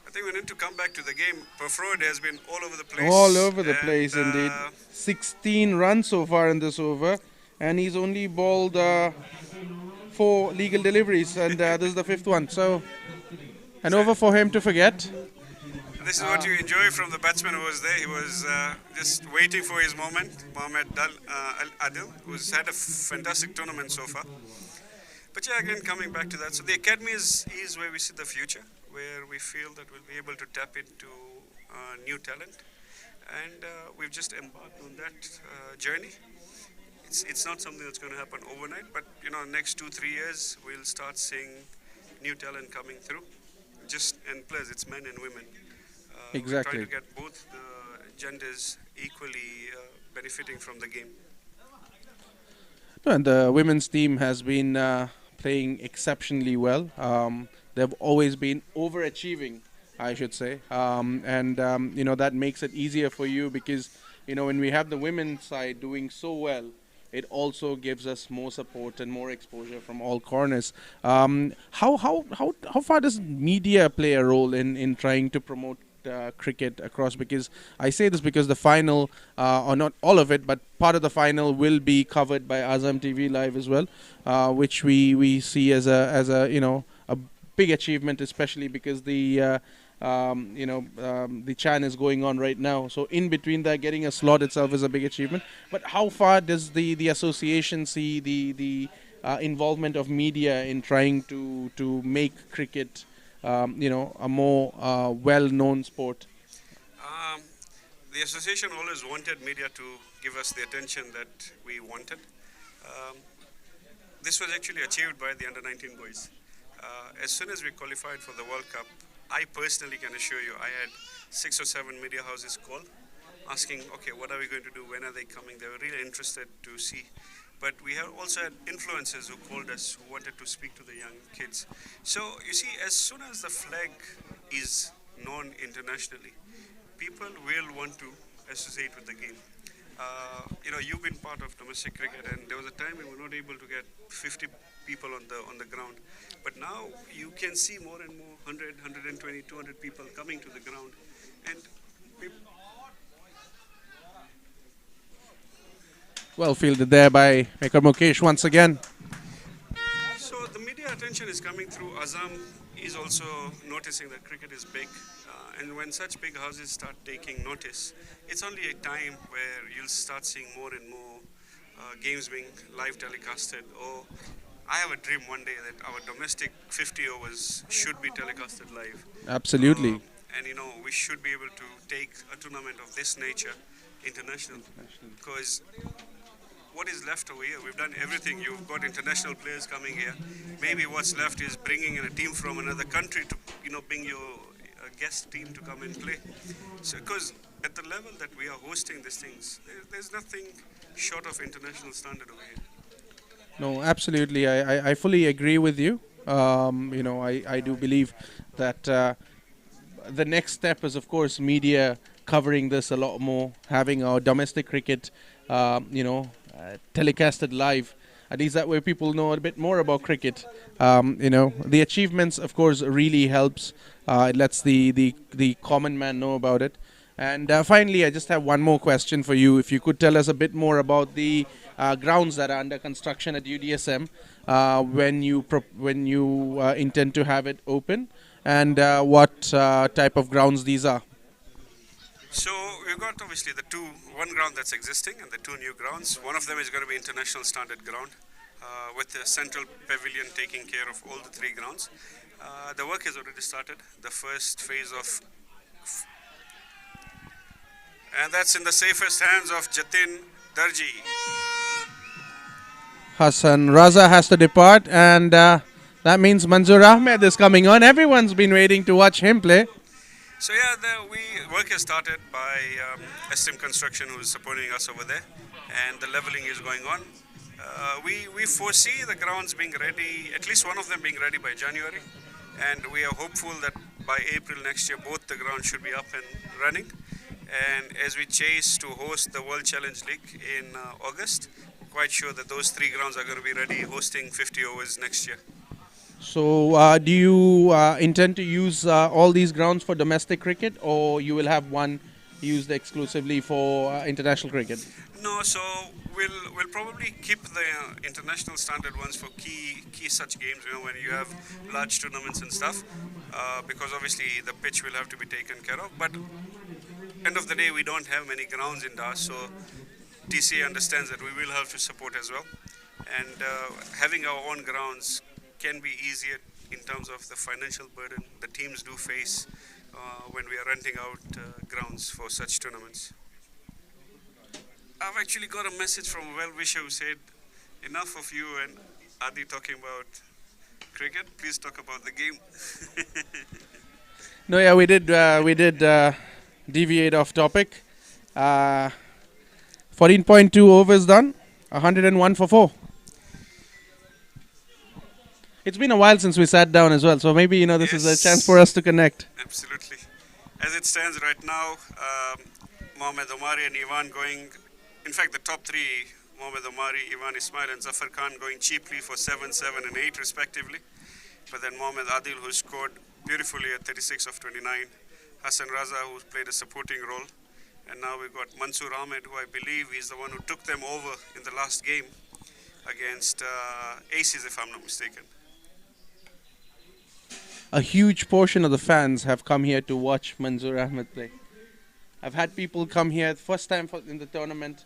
I think we need to come back to the game. Perfroid has been all over the place. All over the place, indeed. 16 runs so far in this over, and he's only bowled 4 legal deliveries, and this is the 5th one. So, an over for him to forget. This is what you enjoy from the batsman who was there. He was just waiting for his moment. Mohammad Adil, who's had a fantastic tournament so far. But yeah, again, coming back to that, so the academy is where we see the future, where we feel that we'll be able to tap into new talent, and we've just embarked on that journey. It's not something that's going to happen overnight, but next 2-3 years we'll start seeing new talent coming through. And plus, it's men and women. Exactly. We're trying to get both the genders equally benefiting from the game. And the women's team has been playing exceptionally well. They've always been overachieving, I should say, and that makes it easier for you, because when we have the women's side doing so well, it also gives us more support and more exposure from all corners. How far does media play a role in trying to promote cricket across? Because I say this because the final, or not all of it, but part of the final will be covered by Azam TV Live as well, which we see as a big achievement, especially because the Chan is going on right now. So in between that, getting a slot itself is a big achievement. But how far does the association see the involvement of media in trying to make cricket a more well-known sport? The association always wanted media to give us the attention that we wanted. This was actually achieved by the under-19 boys. As soon as we qualified for the World Cup, I personally can assure you, I had 6 or 7 media houses call, asking, okay, what are we going to do? When are they coming? They were really interested to see. But we have also had influencers who called us, who wanted to speak to the young kids. So you see, as soon as the flag is known internationally, people will want to associate with the game. You've been part of domestic cricket, and there was a time we were not able to get 50 people on the ground. But now you can see more and more 100, 120, 200 people coming to the ground, and Well fielded there by Maker Mukesh once again. so the media attention is coming through. Azam is also noticing that cricket is big, and when such big houses start taking notice, it's only a time where you'll start seeing more and more games being live telecasted. Or I have a dream one day that our domestic 50 overs should be telecasted live. Absolutely. And we should be able to take a tournament of this nature international, because what is left over here? We've done everything. You've got international players coming here. Maybe what's left is bringing in a team from another country to, bring your guest team to come and play. So, because at the level that we are hosting these things, there's nothing short of international standard over here. No, absolutely. I fully agree with you. I do believe that the next step is, of course, media covering this a lot more, having our domestic cricket, telecasted live. At least that way people know a bit more about cricket. The achievements, of course, really helps. It lets the common man know about it. And finally, I just have one more question for you. If you could tell us a bit more about the grounds that are under construction at UDSM, when you intend to have it open, and what type of grounds these are. So we've got obviously one ground that's existing and the two new grounds. One of them is going to be international standard ground, with the central pavilion taking care of all the three grounds. The work has already started. The first phase of, and that's in the safest hands of Jatin Darji. Hassan Raza has to depart, and that means Manzoor Ahmed is coming on. Everyone's been waiting to watch him play. So yeah, work has started by SM Construction, who is supporting us over there, and the leveling is going on. We foresee the grounds being ready, at least one of them being ready by January, and we are hopeful that by April next year both the grounds should be up and running. And as we chase to host the World Challenge League in August, we're quite sure that those three grounds are going to be ready hosting 50 overs next year. So do you intend to use all these grounds for domestic cricket, or you will have one used exclusively for international cricket? No, so we'll probably keep the international standard ones for key such games, when you have large tournaments and stuff, because obviously the pitch will have to be taken care of. But end of the day, we don't have many grounds in DAS, so TCA understands that we will have to support as well. And having our own grounds can be easier in terms of the financial burden the teams do face when we are renting out grounds for such tournaments. I've actually got a message from a well-wisher who said, enough of you and Adi talking about cricket, please talk about the game. No, yeah, we did deviate off topic. 14.2 overs done, 101 for 4. It's been a while since we sat down as well, so maybe this is a chance for us to connect. Absolutely. As it stands right now, Mohammad Omari and Ivan going, in fact the top three, Mohammad Omari, Ivan Ismail and Zafar Khan going cheaply for 7, 7 and 8 respectively. But then Mohammad Adil, who scored beautifully at 36 of 29, Hassan Raza, who played a supporting role, and now we've got Mansoor Ahmed, who I believe is the one who took them over in the last game against Aces, if I'm not mistaken. A huge portion of the fans have come here to watch Manzoor Ahmed play. I've had people come here first time in the tournament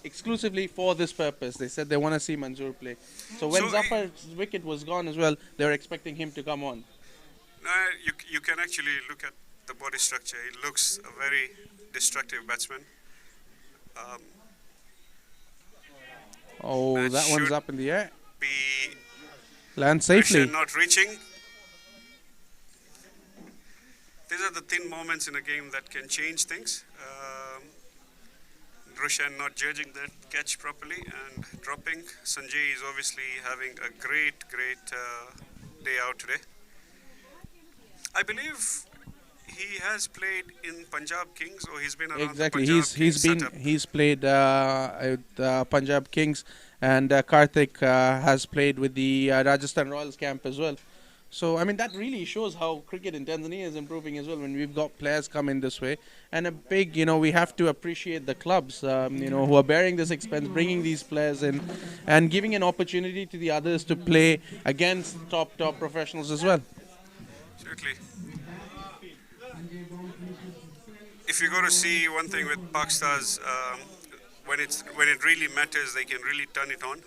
exclusively for this purpose. They said they want to see Manzoor play. So when Zafar's wicket was gone as well, they were expecting him to come on. You can actually look at the body structure. He looks a very destructive batsman. That one's up in the air. Land Safely. safely. Not reaching. These are the thin moments in a game that can change things. Roshan not judging that catch properly and dropping. Sanjay is obviously having a great day out today. I believe he has played in Punjab Kings, or he's been around Exactly. the Punjab Kings setup. He's played with Punjab Kings, and Karthik has played with the Rajasthan Royals camp as well. So I mean that really shows how cricket in Tanzania is improving as well when we've got players come in this way. And a big, we have to appreciate the clubs, who are bearing this expense, bringing these players in, and giving an opportunity to the others to play against top professionals as well. Absolutely. If you go to see one thing with Park Stars, when it really matters, they can really turn it on.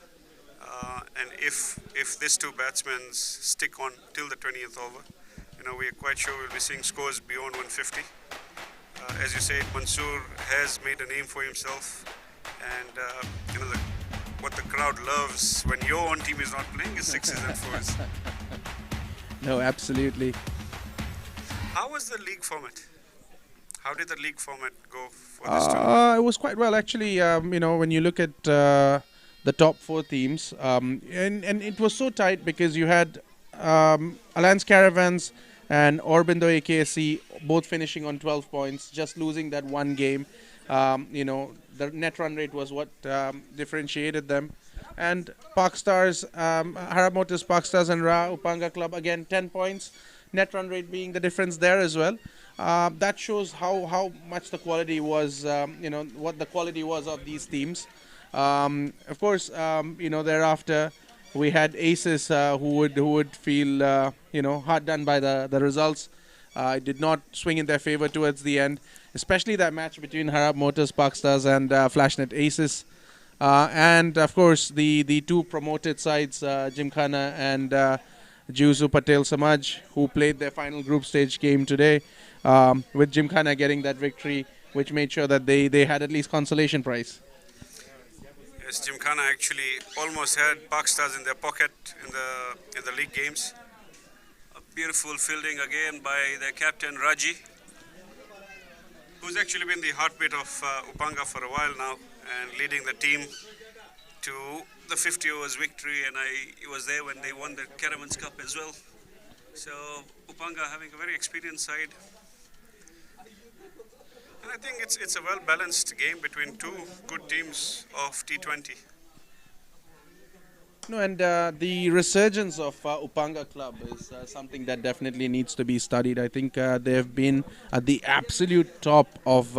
And if these two batsmen stick on till the 20th over, we are quite sure we'll be seeing scores beyond 150. As you said, Mansoor has made a name for himself, and what the crowd loves when your own team is not playing is sixes and fours. No, absolutely. How was the league format? How did the league format go for this tournament? It was quite well actually. When you look at the top four teams, and it was so tight because you had Alliance Caravans and Aurobindo AKSC both finishing on 12 points, just losing that one game. The net run rate was what differentiated them. And Park Stars, Harab Motors, Park Stars and Ra Upanga Club, again 10 points. Net run rate being the difference there as well. That shows how much the quality was, what the quality was of these teams. Of course, thereafter we had aces who would feel, hard done by the results. It did not swing in their favor towards the end, especially that match between Harab Motors, Park Stars and Flashnet Aces. And of course, the two promoted sides, Gymkhana and Juzu Patel Samaj, who played their final group stage game today, with Gymkhana getting that victory, which made sure that they had at least consolation prize. Yes, Gymkhana actually almost had Park Stars in their pocket in the league games. A beautiful fielding again by their captain Raji, who's actually been the heartbeat of Upanga for a while now and leading the team to the 50 overs victory, and I was there when they won the Caravans Cup as well. So Upanga having a very experienced side. And I think it's a well-balanced game between two good teams of T20. No, and the resurgence of Upanga Club is something that definitely needs to be studied. I think they have been at the absolute top of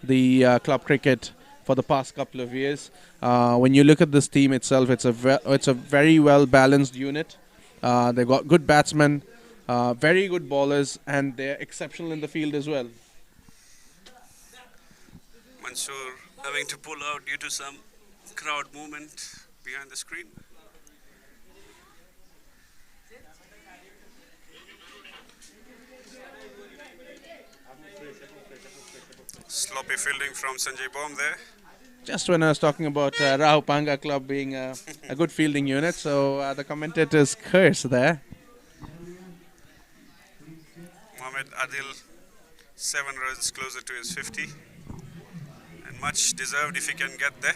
the club cricket for the past couple of years. When you look at this team itself, it's a very well-balanced unit. They've got good batsmen, very good bowlers, and they're exceptional in the field as well. Mansoor having to pull out due to some crowd movement behind the screen. Sloppy fielding from Sanjay Baum there. Just when I was talking about Rahu Panga Club being a good fielding unit, so the commentator's curse there. Mohamed Adil, 7 runs closer to his 50. And much deserved if he can get there.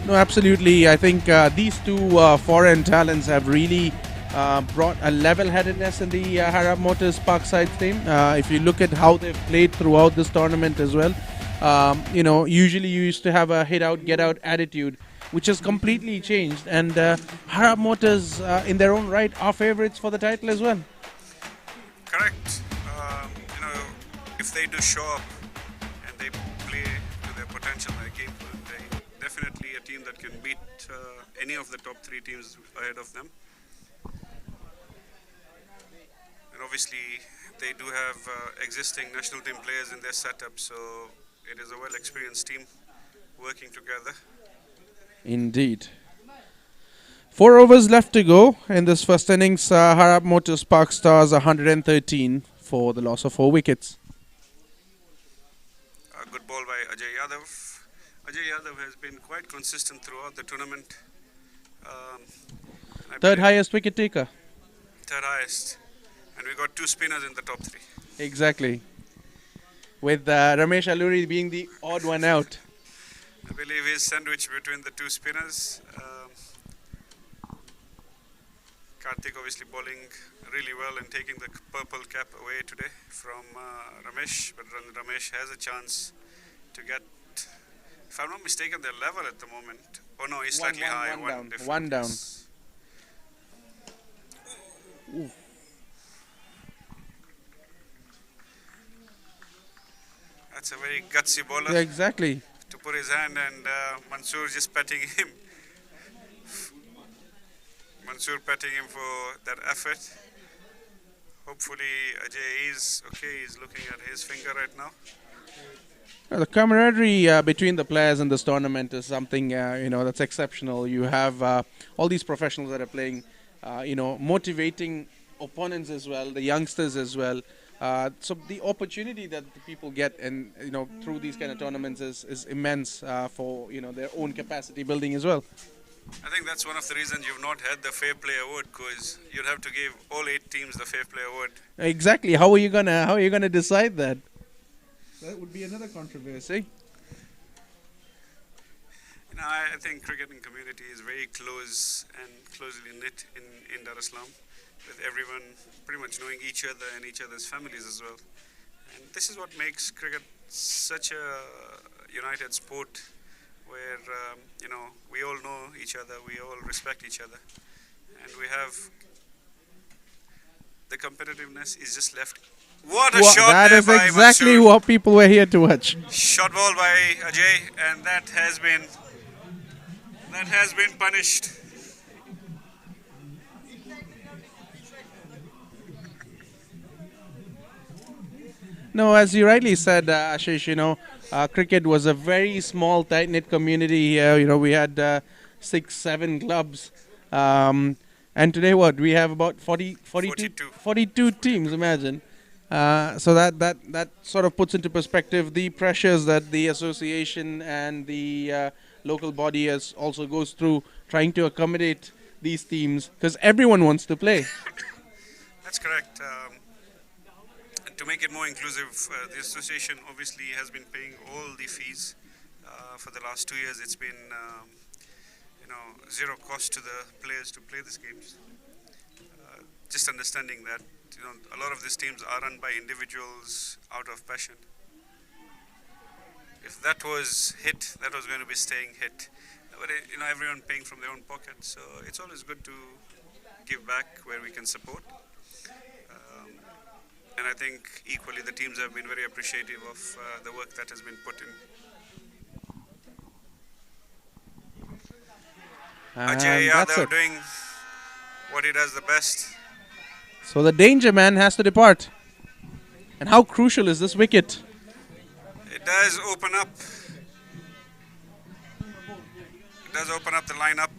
No, absolutely. I think these two foreign talents have really brought a level-headedness in the Harab Motors Parkside team. If you look at how they've played throughout this tournament as well, usually you used to have a hit-out, get-out attitude, which has completely changed. And Harab Motors, in their own right, are favourites for the title as well. Correct. If they do show up and they play to their potential, their game plan, they definitely a team that can beat any of the top 3 teams ahead of them. And obviously, they do have existing national team players in their setup, so it is a well-experienced team working together. Indeed. 4 overs left to go in this first innings. Harab Motors Park Stars 113 for the loss of 4 wickets. A good ball by Ajay Yadav. Ajay Yadav has been quite consistent throughout the tournament. Third highest wicket taker. Third highest. And we got 2 spinners in the top 3. Exactly. With Ramesh Alluri being the odd one out. I believe he's sandwiched between the 2 spinners. Karthik obviously bowling really well and taking the purple cap away today from Ramesh. But Ramesh has a chance to get, if I'm not mistaken, they're level at the moment. Oh no, he's slightly high. One down. Difference. One down. Yes. That's a very gutsy bowler. Yeah, exactly. To put his hand, and Mansoor just petting him. Mansoor petting him for that effort. Hopefully Ajay is okay. He's looking at his finger right now. The camaraderie between the players in this tournament is something that's exceptional. You have all these professionals that are playing, motivating opponents as well, the youngsters as well. So the opportunity that the people get, and through these kind of tournaments is immense for their own capacity building as well. I think that's one of the reasons you've not had the Fair Play Award, because you'd have to give all 8 teams the Fair Play Award. Exactly. How are you gonna decide that? That would be another controversy. I think cricketing community is very close and closely knit in Dar es Salaam, with everyone pretty much knowing each other and each other's families as well. And this is what makes cricket such a united sport, where we all know each other, we all respect each other, and we have the competitiveness is just left. What a shot that there is by exactly Mansoor. what people were here to watch. Shot ball by Ajay, and that has been punished. No, as you rightly said, Ashish, cricket was a very small, tight-knit community here. We had 6, 7 clubs. And today, we have about 42 teams, imagine. So that sort of puts into perspective the pressures that the association and the local body also goes through trying to accommodate these teams, because everyone wants to play. That's correct. And to make it more inclusive, the association obviously has been paying all the fees. For the last 2 years, it's been zero cost to the players to play these games. Just understanding that a lot of these teams are run by individuals out of passion. If that was hit, that was going to be staying hit. But everyone paying from their own pocket, so it's always good to give back where we can support. And I think equally the teams have been very appreciative of the work that has been put in. Ajay Yadav doing what he does the best. So the danger man has to depart. And how crucial is this wicket? It does open up. It does open up the lineup.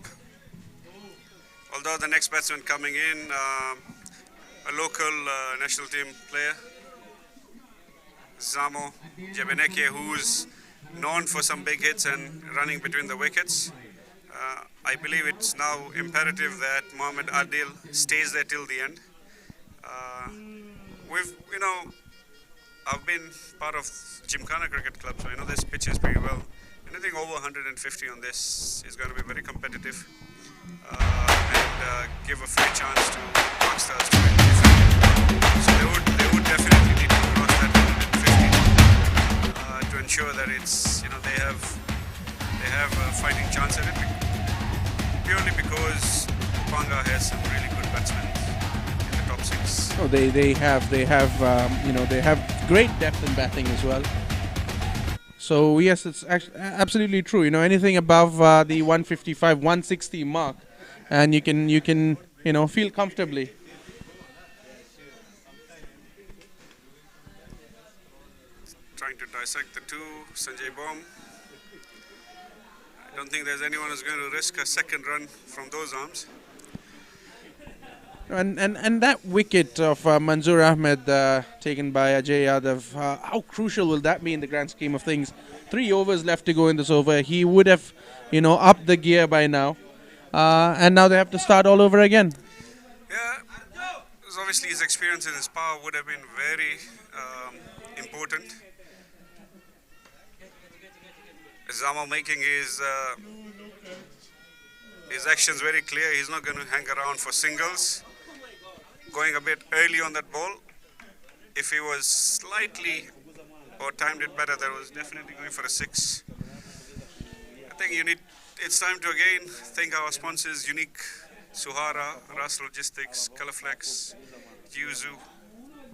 Although the next batsman coming in, a local national team player, Zamo Jebeneke, who's known for some big hits and running between the wickets. I believe it's now imperative that Mohammad Adil stays there till the end. I've been part of Gymkhana Cricket Club, so I know this pitch is pretty well. Anything over 150 on this is going to be very competitive and give a fair chance to Rockstars to win. So they would definitely need to cross that 150 to ensure that it's they have a fighting chance at it. Purely because Panga has some really good batsmen in the top 6. Oh, they have great depth in batting as well. So yes, it's actually absolutely true. Anything above the 155, 160 mark, and you can feel comfortably. Trying to dissect the two, Sanjay Baum. I don't think there's anyone who's going to risk a second run from those arms. And that wicket of Manzoor Ahmed taken by Ajay Yadav, how crucial will that be in the grand scheme of things? 3 overs left to go in this over. He would have, upped the gear by now. And now they have to start all over again. Yeah, because obviously his experience and his power would have been very important. Zamo making his His action's very clear. He's not going to hang around for singles. Going a bit early on that ball. If he was slightly or timed it better, that was definitely going for a 6. I think it's time to again thank our sponsors, Unique, Suhara, Ras Logistics, Colorflex, Yuzu,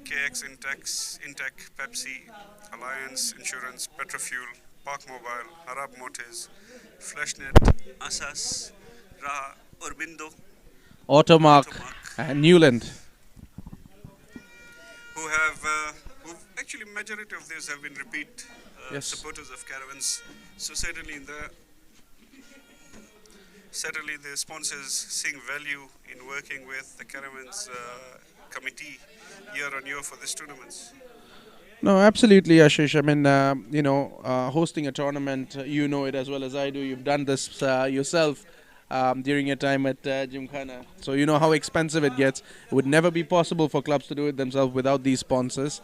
KX Intec, Pepsi, Alliance Insurance, Petrofuel, Park Mobile, Arab Motors, Fleshnet, Asas, Aurobindo, Automark and Newland. Who actually majority of these have been repeat Yes. supporters of Caravans. So certainly the sponsors seeing value in working with the Caravans committee year on year for these tournaments. No, absolutely, Ashish. I mean, hosting a tournament, you know it as well as I do. You've done this yourself during your time at Gymkhana. So you know how expensive it gets. It would never be possible for clubs to do it themselves without these sponsors.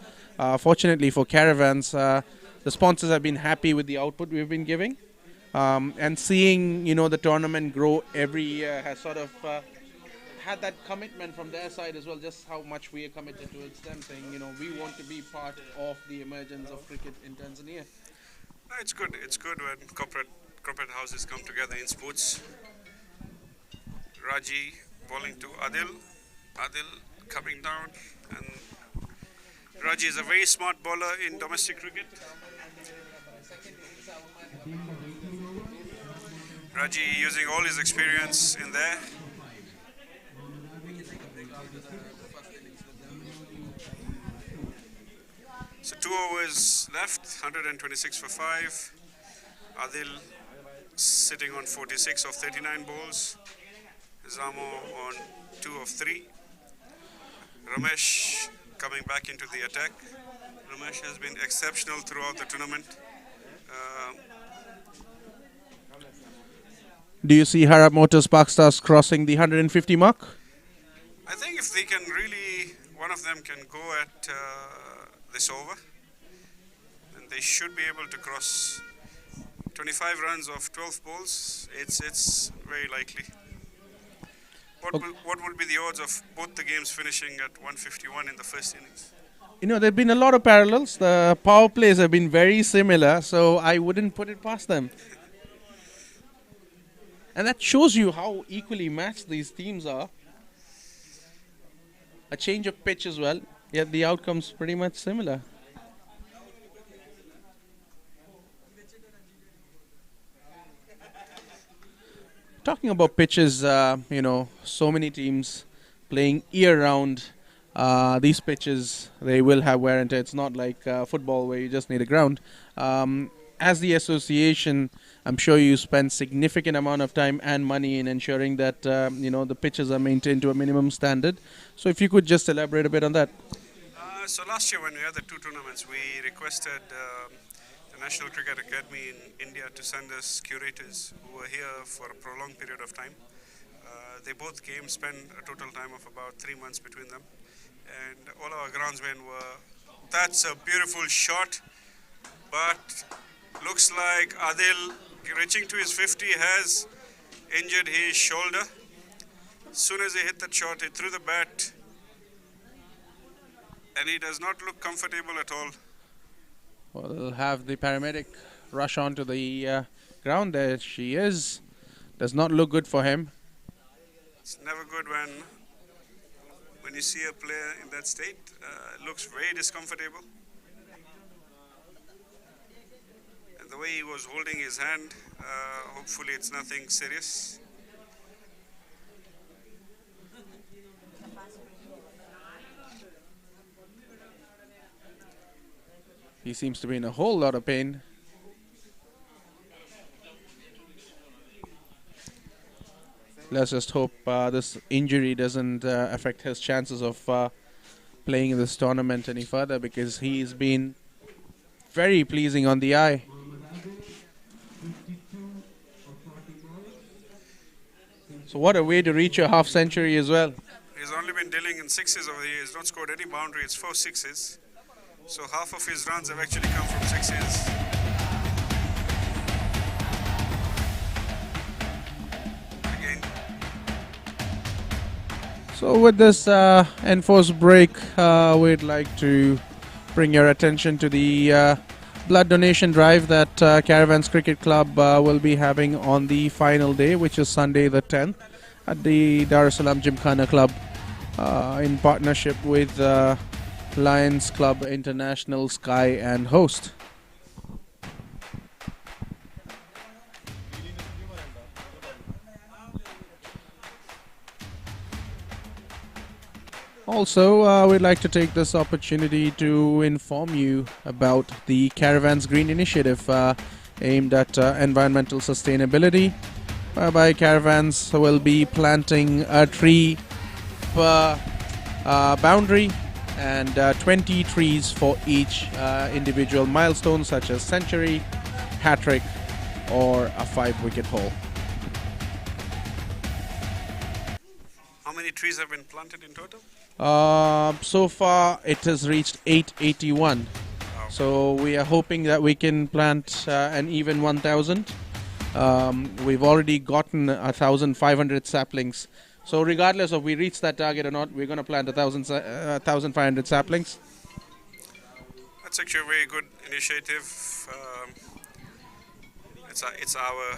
Fortunately for Caravans, the sponsors have been happy with the output we've been giving. And seeing, the tournament grow every year has sort of had that commitment from their side as well, just how much we are committed towards them, saying, we want to be part of the emergence of cricket in Tanzania. It's good. It's good when corporate houses come together in sports. Raji bowling to Adil. Adil coming down, and Raji is a very smart bowler in domestic cricket. Raji using all his experience in there. So 2 overs left, 126 for 5. Adil sitting on 46 of 39 balls. Zamo on 2 of 3. Ramesh coming back into the attack. Ramesh has been exceptional throughout the tournament. Do you see Arab Motors Park Stars crossing the 150 mark? I think if they can really, one of them can go at this over, then they should be able to cross 25 runs of 12 balls. It's very likely. What will be the odds of both the games finishing at 151 in the first innings? There have been a lot of parallels. The power plays have been very similar, so I wouldn't put it past them. And that shows you how equally matched these teams are. A change of pitch as well, yet the outcome's pretty much similar. Talking about pitches, so many teams playing year-round. These pitches, they will have wear and tear. It's not like football where you just need a ground. As the association, I'm sure you spend significant amount of time and money in ensuring that the pitches are maintained to a minimum standard. So if you could just elaborate a bit on that. So last year when we had the 2 tournaments, we requested the National Cricket Academy in India to send us curators who were here for a prolonged period of time. They both came, spent a total time of about 3 months between them. And all our groundsmen were, that's a beautiful shot, but looks like Adil, reaching to his 50, has injured his shoulder. As soon as he hit that shot, he threw the bat, and he does not look comfortable at all. Well, they'll have the paramedic rush onto the ground. There she is. Does not look good for him. It's never good when you see a player in that state. Looks very discomfortable. And the way he was holding his hand, hopefully it's nothing serious. He seems to be in a whole lot of pain. Let's just hope this injury doesn't affect his chances of playing in this tournament any further, because he's been very pleasing on the eye. So what a way to reach a half century as well. He's only been dealing in 6s over the years. He's not scored any boundary. It's 4 6s. So half of his runs have actually come from 6s. Again, So with this enforced break, we'd like to bring your attention to the blood donation drive that Caravans Cricket Club will be having on the final day, which is Sunday the 10th at the Dar es Salaam Gymkhana Club in partnership with Lions Club International, Sky and Host. Also, we'd like to take this opportunity to inform you about the Caravans Green Initiative aimed at environmental sustainability, whereby Caravans will be planting a tree per boundary and 20 trees for each individual milestone, such as century, hat-trick or a 5-wicket haul. How many trees have been planted in total? So far it has reached 881. So we are hoping that we can plant an even 1,000. We've already gotten 1,500 saplings. So regardless of we reach that target or not, we're going to plant 1,500 saplings. That's actually a very good initiative. It's our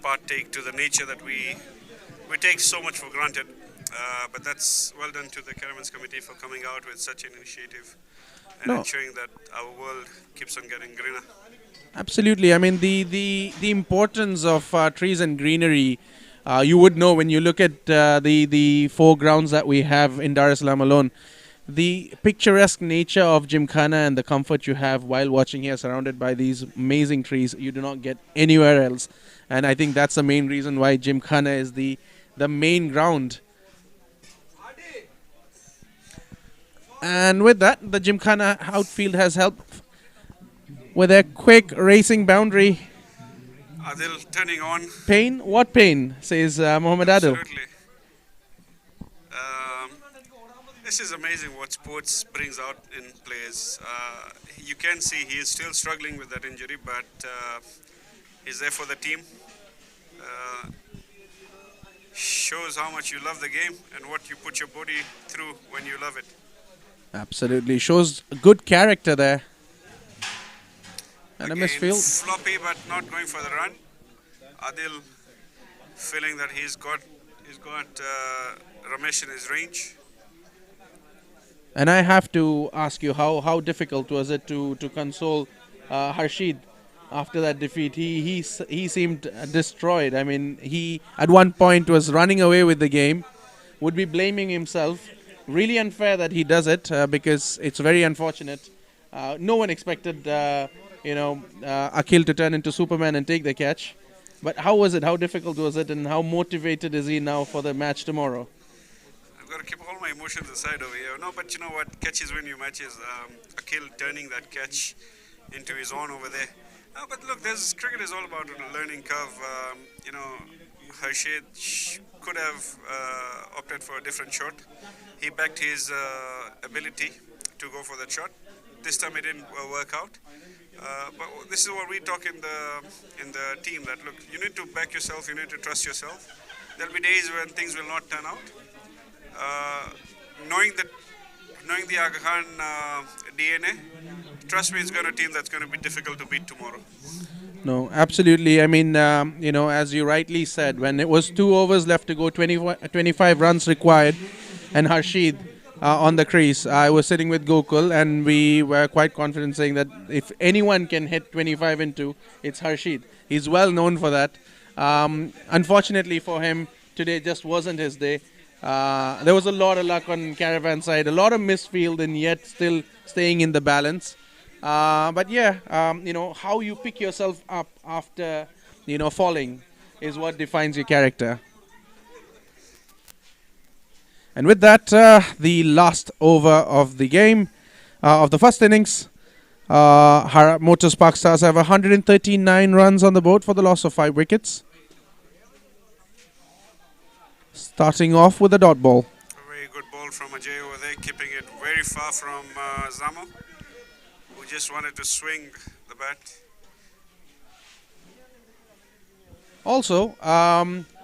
partake to the nature that we take so much for granted. But that's well done to the Caravans Committee for coming out with such an initiative and ensuring that our world keeps on getting greener. Absolutely. I mean, the importance of trees and greenery, you would know when you look at the foregrounds that we have in Dar es Salaam alone. The picturesque nature of Gymkhana and the comfort you have while watching here surrounded by these amazing trees, you do not get anywhere else. And I think that's the main reason why Gymkhana is the main ground. And with that, the Gymkhana outfield has helped with a quick racing boundary. Adil turning on. Pain? What pain? Says Mohammad Adil. Absolutely. This is amazing what sports brings out in players. You can see he is still struggling with that injury, but he's there for the team. Shows how much you love the game and what you put your body through when you love it. Absolutely. Shows good character there. And Again, a misfield. Floppy but not going for the run. Adil feeling that he's got Ramesh in his range. And I have to ask you, how difficult was it to console Harshid after that defeat? He seemed destroyed. I mean, he at one point was running away with the game, would be blaming himself. Really unfair that he does it because it's very unfortunate. No one expected, Akhil to turn into Superman and take the catch. But how was it? How difficult was it? And how motivated is he now for the match tomorrow? I've got to keep all my emotions aside over here. No, but you know what? Catches win you matches. Akhil turning that catch into his own over there. But look, cricket is all about a learning curve. Harshid could have opted for a different shot. He backed his ability to go for that shot. This time it didn't work out. But this is what we talk in the team, that look, you need to back yourself, you need to trust yourself. There'll be days when things will not turn out. Knowing the Aga Khan DNA, trust me, it's going to be a team that's going to be difficult to beat tomorrow. No, absolutely. I mean, as you rightly said, when it was 2 overs left to go, 25 runs required, and Harshid on the crease, I was sitting with Gokul, and we were quite confident saying that if anyone can hit 25 into, it's Harshid. He's well known for that. Unfortunately for him, today just wasn't his day. There was a lot of luck on Caravan side, a lot of misfield, and yet still staying in the balance. But yeah, how you pick yourself up after, falling is what defines your character. And with that, the last over of the game, of the first innings, Motors Park Stars have 139 runs on the board for the loss of 5 wickets. Starting off with a dot ball. A very good ball from Ajay over there, keeping it very far from Zamo, who just wanted to swing the bat. Also,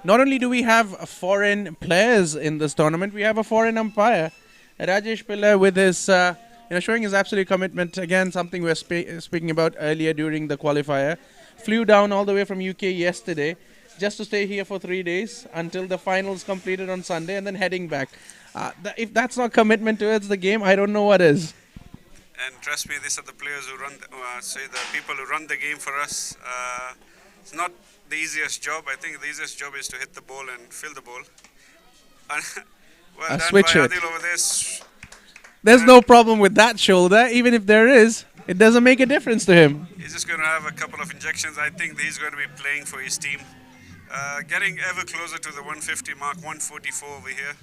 not only do we have foreign players in this tournament, we have a foreign umpire, Rajesh Pillai, with his showing his absolute commitment. Again, something we were speaking about earlier during the qualifier. Flew down all the way from UK yesterday just to stay here for 3 days until the finals completed on Sunday, and then heading back. If that's not commitment towards the game, I don't know what is. And trust me, these are the players who run, the people who run the game for us. It's not the easiest job. I think the easiest job is to hit the ball and fill the ball. Well done switch by it. Adil over this. There's no problem with that shoulder. Even if there is, it doesn't make a difference to him. He's just going to have a couple of injections. I think he's going to be playing for his team. Getting ever closer to the 150 mark, 144 over here.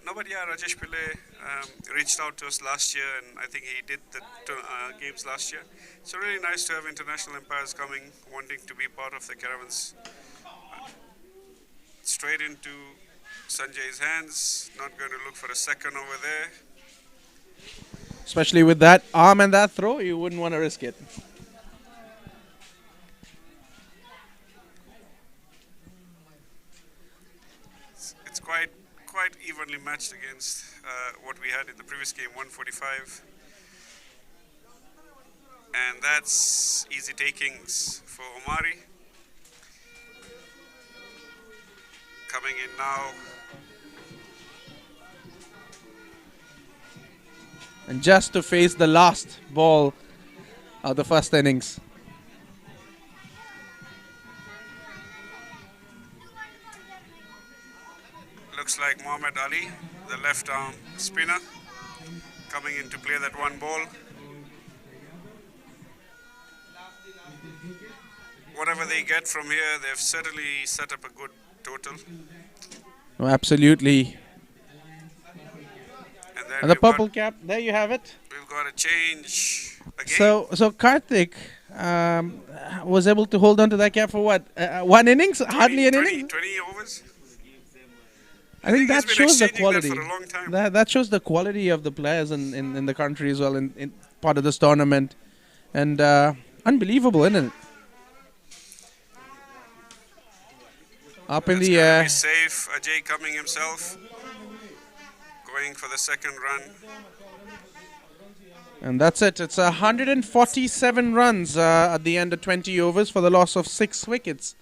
No, but yeah, Rajesh Pillai reached out to us last year, and I think he did the games last year. So really nice to have international umpires coming, wanting to be part of the Caravans. Straight into Sanjay's hands, not going to look for a second over there. Especially with that arm and that throw, you wouldn't want to risk it. It's quite evenly matched against what we had in the previous game, 145. And that's easy takings for Omari. Coming in now. And just to face the last ball of the first innings. Looks like Mohammad Ali, the left arm spinner, coming in to play that one ball. Whatever they get from here, they've certainly set up a good total. Oh, absolutely. And the purple cap, there you have it. We've got a change again. So Karthik was able to hold on to that cap for what? One innings? 20, Hardly an 20, inning? 20 overs. I think that he's been shows the exchanging that quality. for a long time. That shows the quality of the players in the country as well, in part of this tournament. And unbelievable, isn't it? Up in the air. Safe. Ajay coming himself, going for the second run. And that's it. It's 147 runs at the end of 20 overs for the loss of 6 wickets.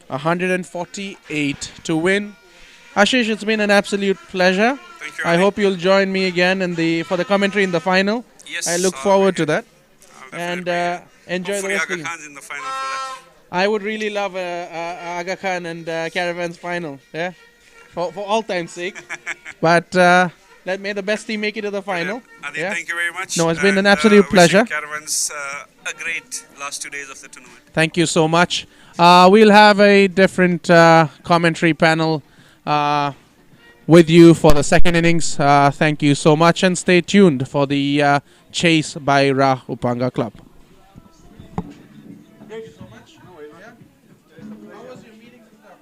148 to win. Ashish, it's been an absolute pleasure. Thank you, I hope you'll join me again for the commentary in the final. Yes, I look forward to that. I'll And enjoy hopefully the rest of Aga the Khan's in the final for that. I would really love Aga Khan and Caravans final, yeah, for all time's sake. But may the best team make it to the final. Adi, Yeah. thank you very much. No, it's been an And, absolute pleasure. wishing Caravans a great last 2 days of the tournament. Thank you so much. We'll have a different commentary panel with you for the second innings. Thank you so much, and stay tuned for the chase by Ra Upanga Club. Thank you so much. How was your meeting and stuff?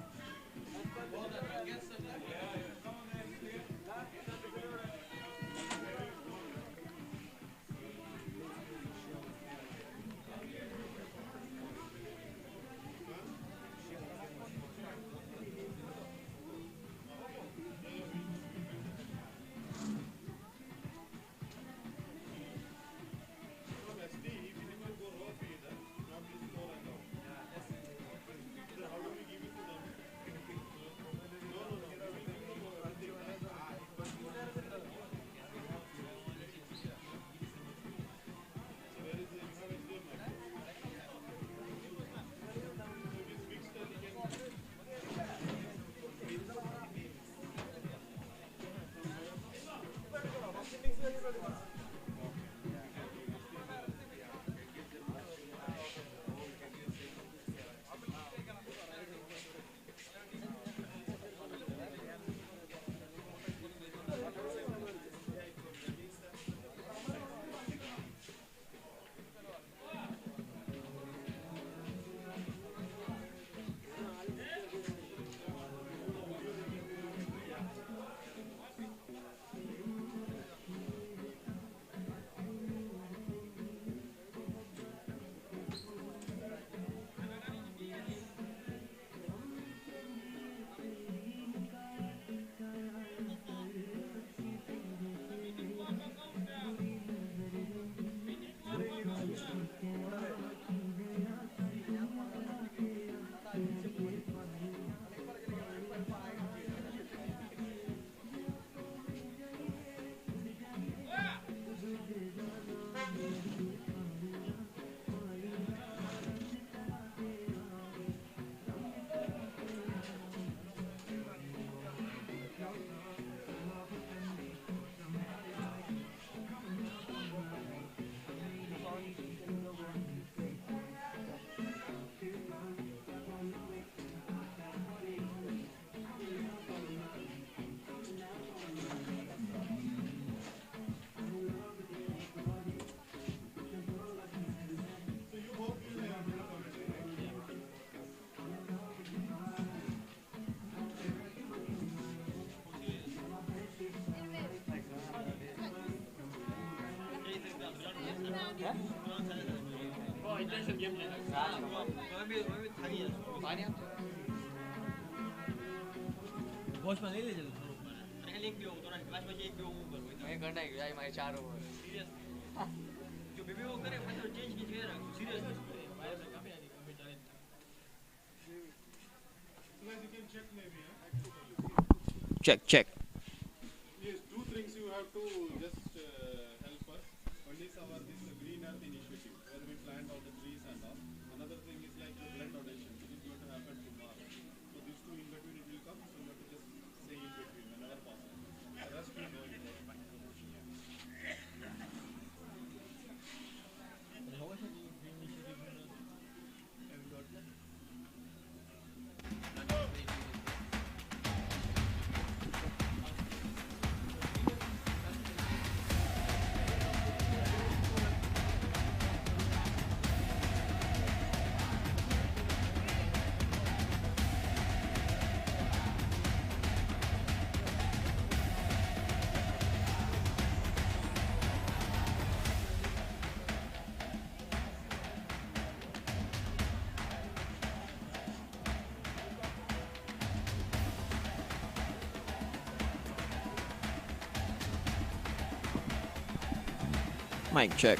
Check, check. Yes, two things you have to just help us. One is our this green earth initiative where we plant all the trees and all. Another thing is like the blood donation, which is going to happen tomorrow. So these two in between it will come. So you have to just say in between whenever possible. The rest will go in there. Mic check.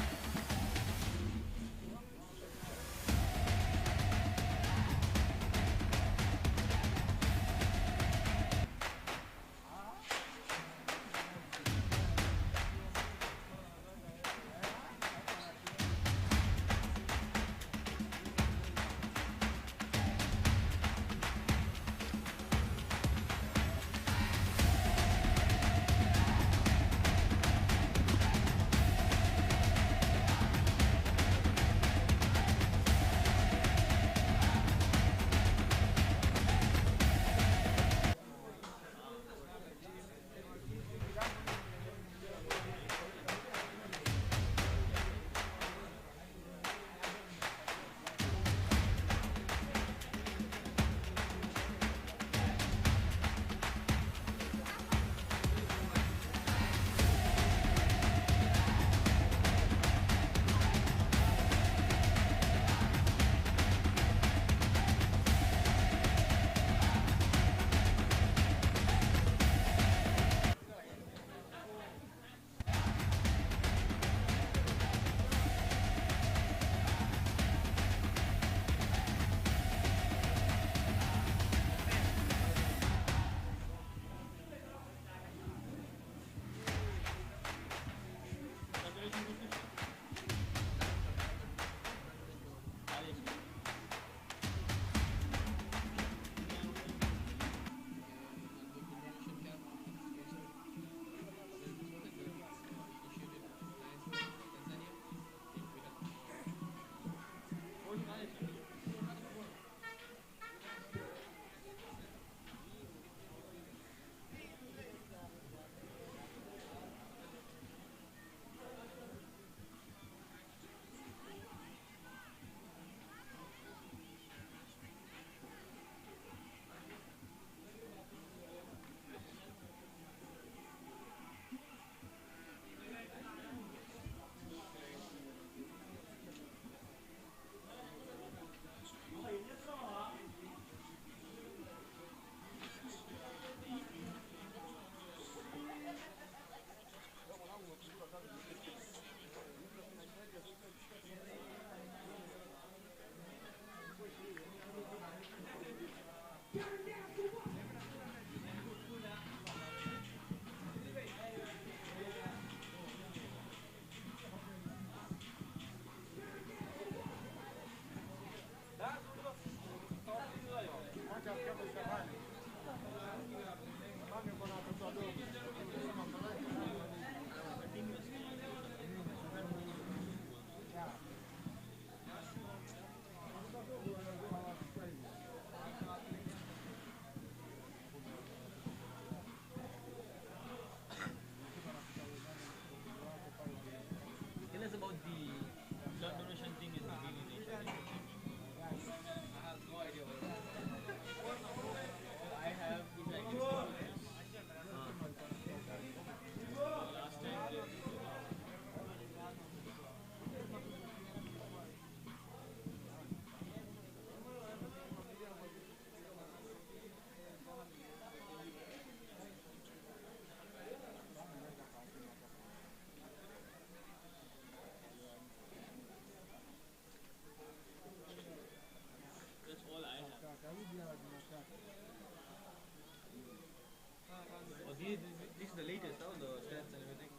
This is the latest, now the stats and everything.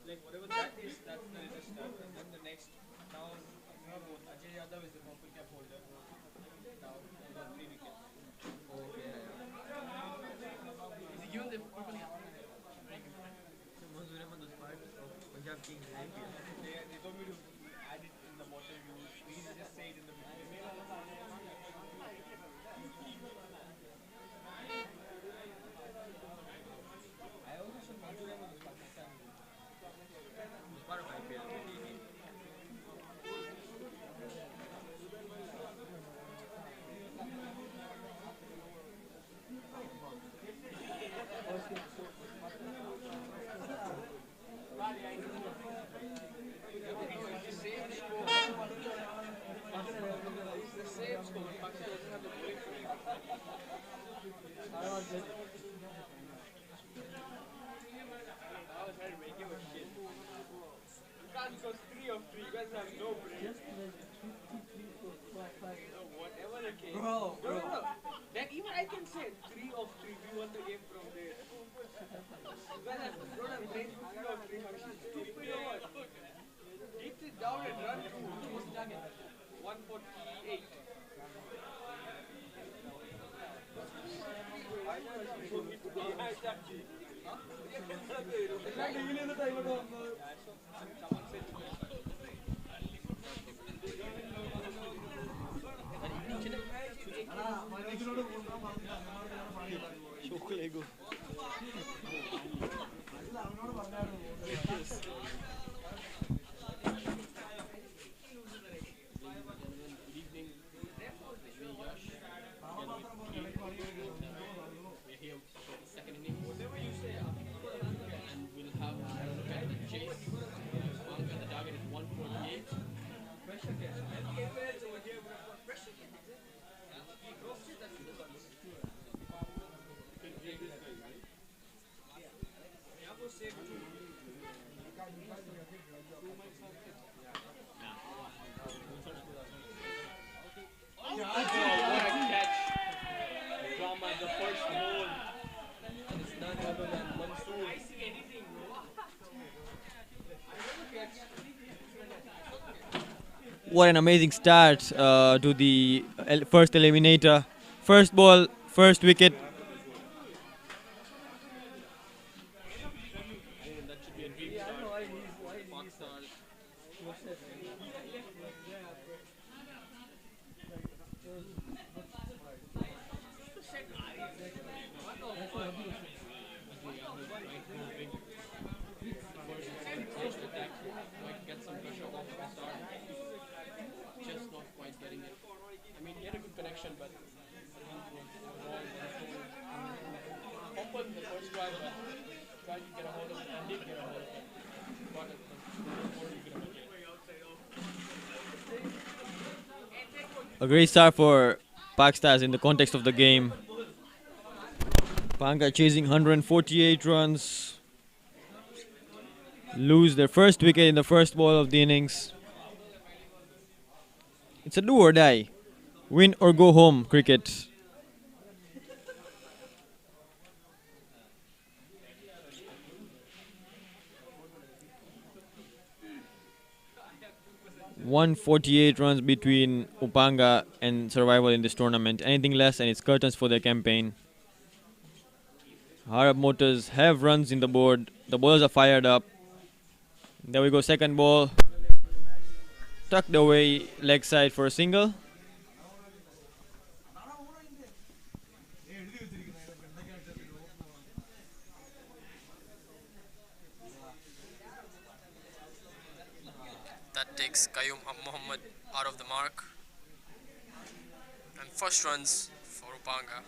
Like whatever that is, that's the latest stat. And then the next, now Ajay Yadav is the purple cap holder. Now he got 3 wickets. Okay. Is he given the purple cap? So most of them on the spot of Punjab Kings in IPL. They told me to add it in the bottom. We need to just say it in the beginning. I also saw most of them on the Pakistan. It's part of IPL. Because 3 of 3, you guys have no brain. Whatever the case. Bro. Then even I can say 3 of 3, we won the game from there. You guys don't have brain for 3 of 3 functions. Stupid or what? Hit it down and run through. What's the target? 148. What an amazing start to the first eliminator. First ball, first wicket. A great start for Pak Stars in the context of the game. Panga chasing 148 runs. Lose their first wicket in the first ball of the innings. It's a do or die. Win or go home cricket. .148 runs between Upanga and survival in this tournament. Anything less and it's curtains for their campaign. Harab Motors have runs in the board. The bowlers are fired up. There we go, second ball. Tucked away, leg side for a single. That takes Qayyum Mohammed out of the mark. And first runs for Upanga.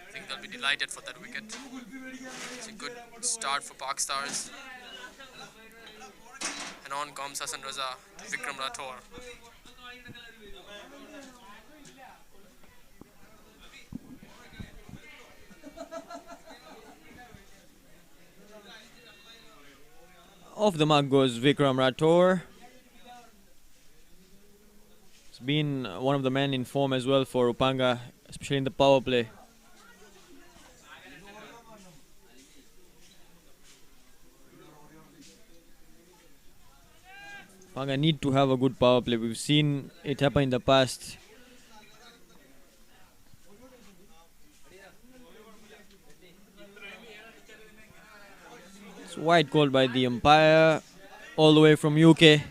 I think they'll be delighted for that wicket. It's a good start for Pak Stars. And on comes Hassan Raza to Vikram Rathore. Off the mark goes Vikram Rathore. He's been one of the men in form as well for Upanga, especially in the power play. Upanga need to have a good power play. We've seen it happen in the past. It's wide called by the umpire, all the way from UK,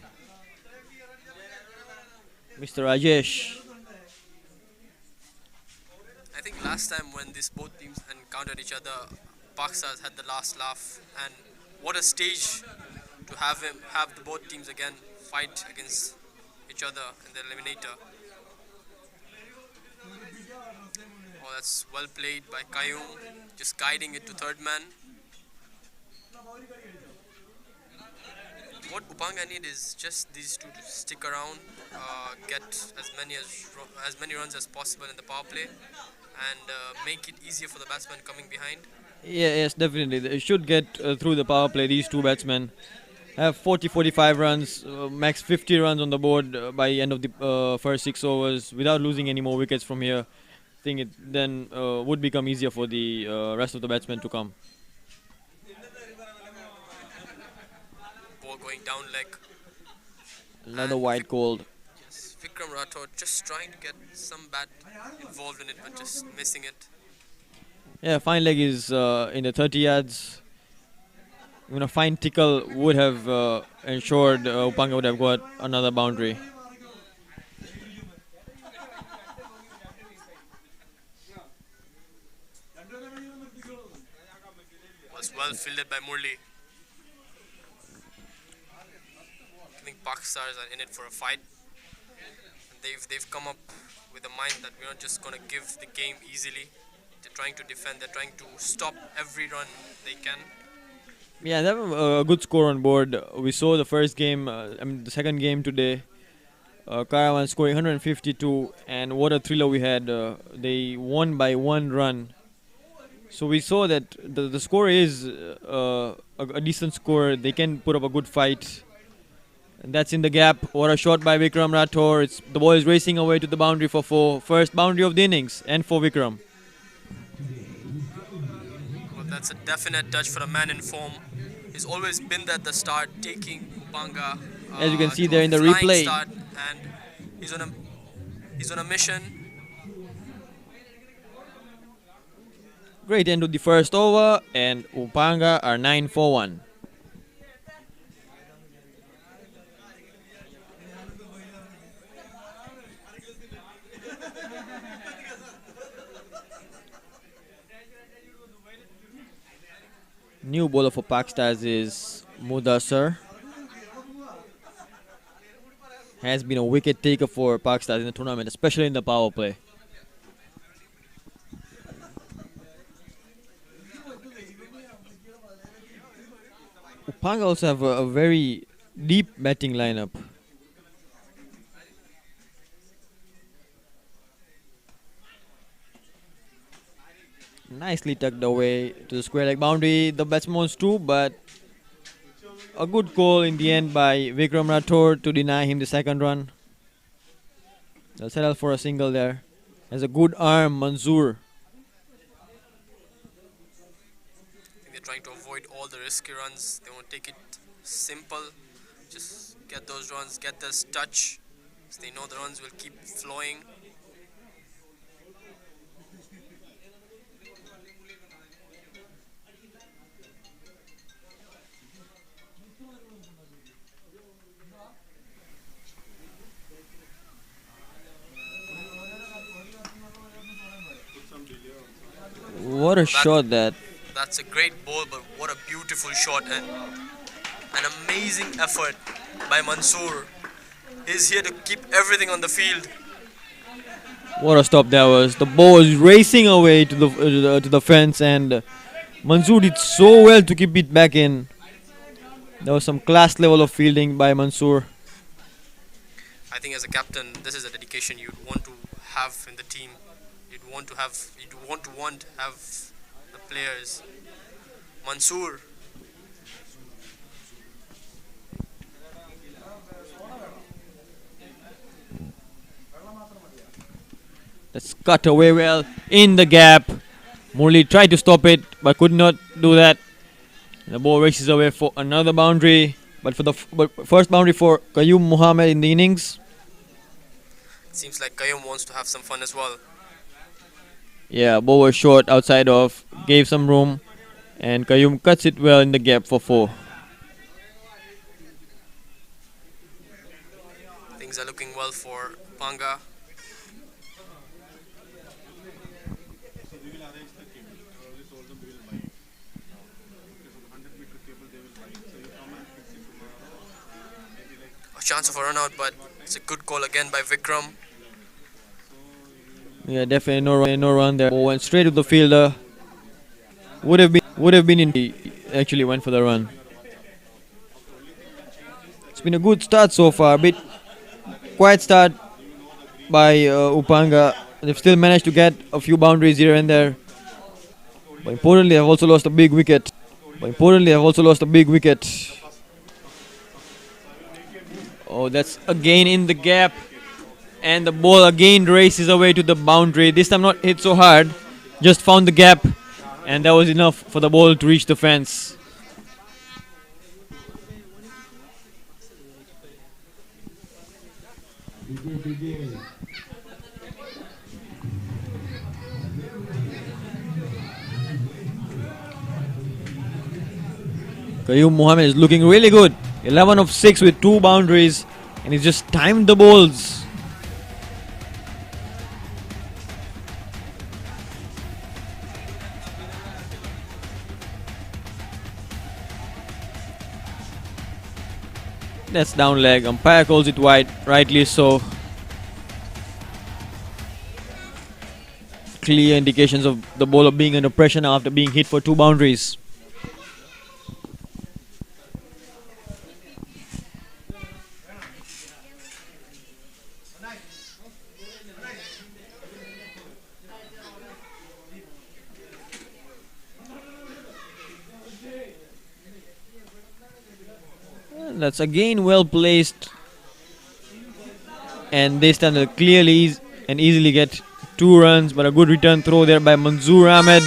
Mr. Rajesh. I think last time when these both teams encountered each other, Pak Stars had the last laugh, and what a stage to have the both teams again fight against each other in the eliminator. Oh, that's well played by Kayum, just guiding it to third man. What Upanga need is just these two to stick around, get as many runs as possible in the power play, and make it easier for the batsman coming behind. Yeah, yes, definitely. They should get through the power play. These two batsmen have 40-45 runs, max 50 runs on the board by the end of the first 6 overs without losing any more wickets from here. I think it then would become easier for the rest of the batsmen to come. Ball going down leg. Another wide called. Yes, Vikram Rathore just trying to get some bat involved in it, but just missing it. Yeah, fine leg is in the 30 yards. A fine tickle would have ensured Upanga would have got another boundary. Was well fielded by Murli. I think Pak Stars are in it for a fight. They've come up with a mind that we're not just going to give the game easily. They're trying to defend. They're trying to stop every run they can. Yeah, they have a good score on board. We saw the first game, the second game today. Caravans scoring 152, and what a thriller we had. They won by 1 run. So we saw that the score is a decent score. They can put up a good fight. And that's in the gap. What a shot by Vikram Rathore. The ball is racing away to the boundary for 4. First boundary of the innings, and for Vikram. Well, that's a definite touch for a man in form. He's always been there at the start, taking Upanga. As you can see to there a in the flying replay. Start, and he's on a mission. Great end to the first over, and Upanga are 9 for 1. New bowler for Pak Stars is Mudassar. Has been a wicket taker for Pak Stars in the tournament, especially in the power play. Upanga also have a very deep batting lineup. Nicely tucked away to the square leg boundary. The batsman wants 2, but a good call in the end by Vikram Rathore to deny him the second run. They'll settle for a single there. Has a good arm, Manzoor. I think they're trying to avoid all the risky runs. They want to take it simple. Just get those runs, get this touch. So they know the runs will keep flowing. What a shot that. That's a great ball, but what a beautiful shot and an amazing effort by Mansoor. He's here to keep everything on the field. What a stop that was. The ball is racing away to the fence, and Mansoor did so well to keep it back in. There was some class level of fielding by Mansoor. I think as a captain, this is a dedication you'd want to have in the team. You'd want to have the players. Mansoor. That's cut away well in the gap. Murli tried to stop it but could not do that. The ball races away for another boundary. But for the first boundary for Qayyum Muhammad in the innings. Seems like Qayyum wants to have some fun as well. Yeah, ball was short outside off, gave some room, and Qayyum cuts it well in the gap for 4. Things are looking well for Panga. So we will arrange the cable. I already told them we will buy it. Because on the 100-meter cable they will buy it. So you come and fix it tomorrow. Maybe like A chance of a run out, but it's a good call again by Vikram. Yeah, definitely no run there. Ball went straight to the fielder. Would have been in. He actually went for the run. It's been a good start so far. A bit quiet start by Upanga. They've still managed to get a few boundaries here and there. But importantly, they've also lost a big wicket. Oh, that's again in the gap. And the ball again races away to the boundary. This time not hit so hard. Just found the gap. And that was enough for the ball to reach the fence. Qayyum Muhammad is looking really good. 11 of 6 with 2 boundaries. And he's just timed the balls. That's down leg. Umpire calls it wide, rightly so. Clear indications of the bowler being under pressure now after being hit for 2 boundaries. That's again well placed, and this time they'll clearly and easily get 2 runs, but a good return throw there by Manzoor Ahmed.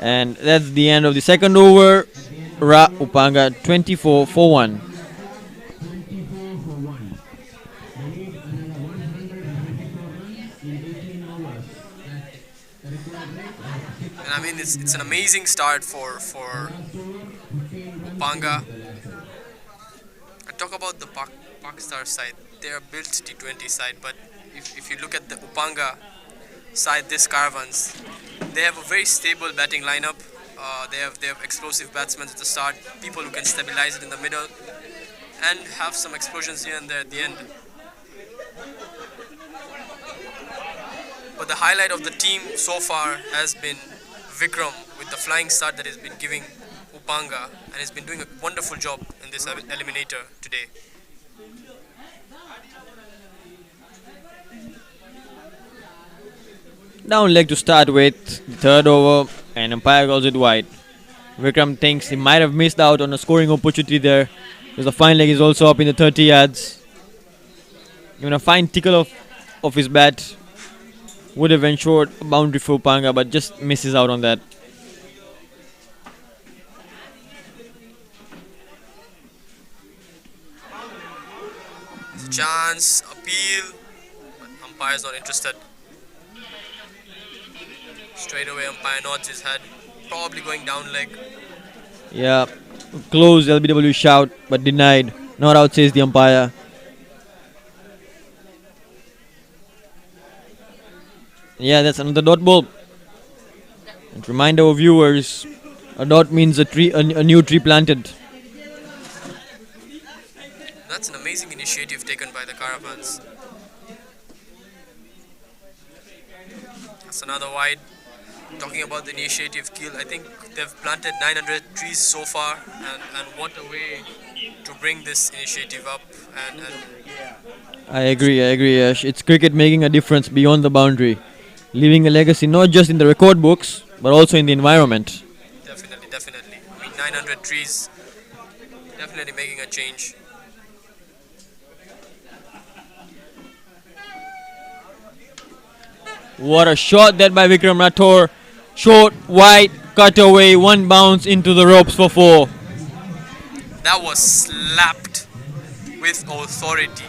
And that's the end of the second over. Upanga 24 for 1. And I mean, it's an amazing start for Upanga. Talk about the Pakistan side. They are built T20 side, but if you look at the Upanga side, this Caravans, they have a very stable batting lineup. They have explosive batsmen at the start, people who can stabilize it in the middle, and have some explosions here and there at the end. But the highlight of the team so far has been Vikram with the flying start that he's been giving Upanga, and he's been doing a wonderful job in this eliminator today. Down leg to start with, the third over, and umpire calls it wide. Vikram thinks he might have missed out on a scoring opportunity there, because the fine leg is also up in the 30 yards. Even a fine tickle of his bat would have ensured a boundary for Upanga, but just misses out on that. Chance, appeal, but umpire's not interested. Straight away umpire nods his head, probably going down leg. Yeah, close LBW shout, but denied. Not out, says the umpire. Yeah, that's another dot ball. And reminder of viewers, a dot means a new tree planted. That's an amazing initiative taken by the Caravans. That's another wide. Talking about the initiative, Keel, I think they've planted 900 trees so far, and what a way to bring this initiative up. And I agree, Yash. It's cricket making a difference beyond the boundary, leaving a legacy not just in the record books, but also in the environment. Definitely. I mean, 900 trees, definitely making a change. What a shot that by Vikram Rathore. Short, wide, cut away, one bounce into the ropes for 4. That was slapped with authority.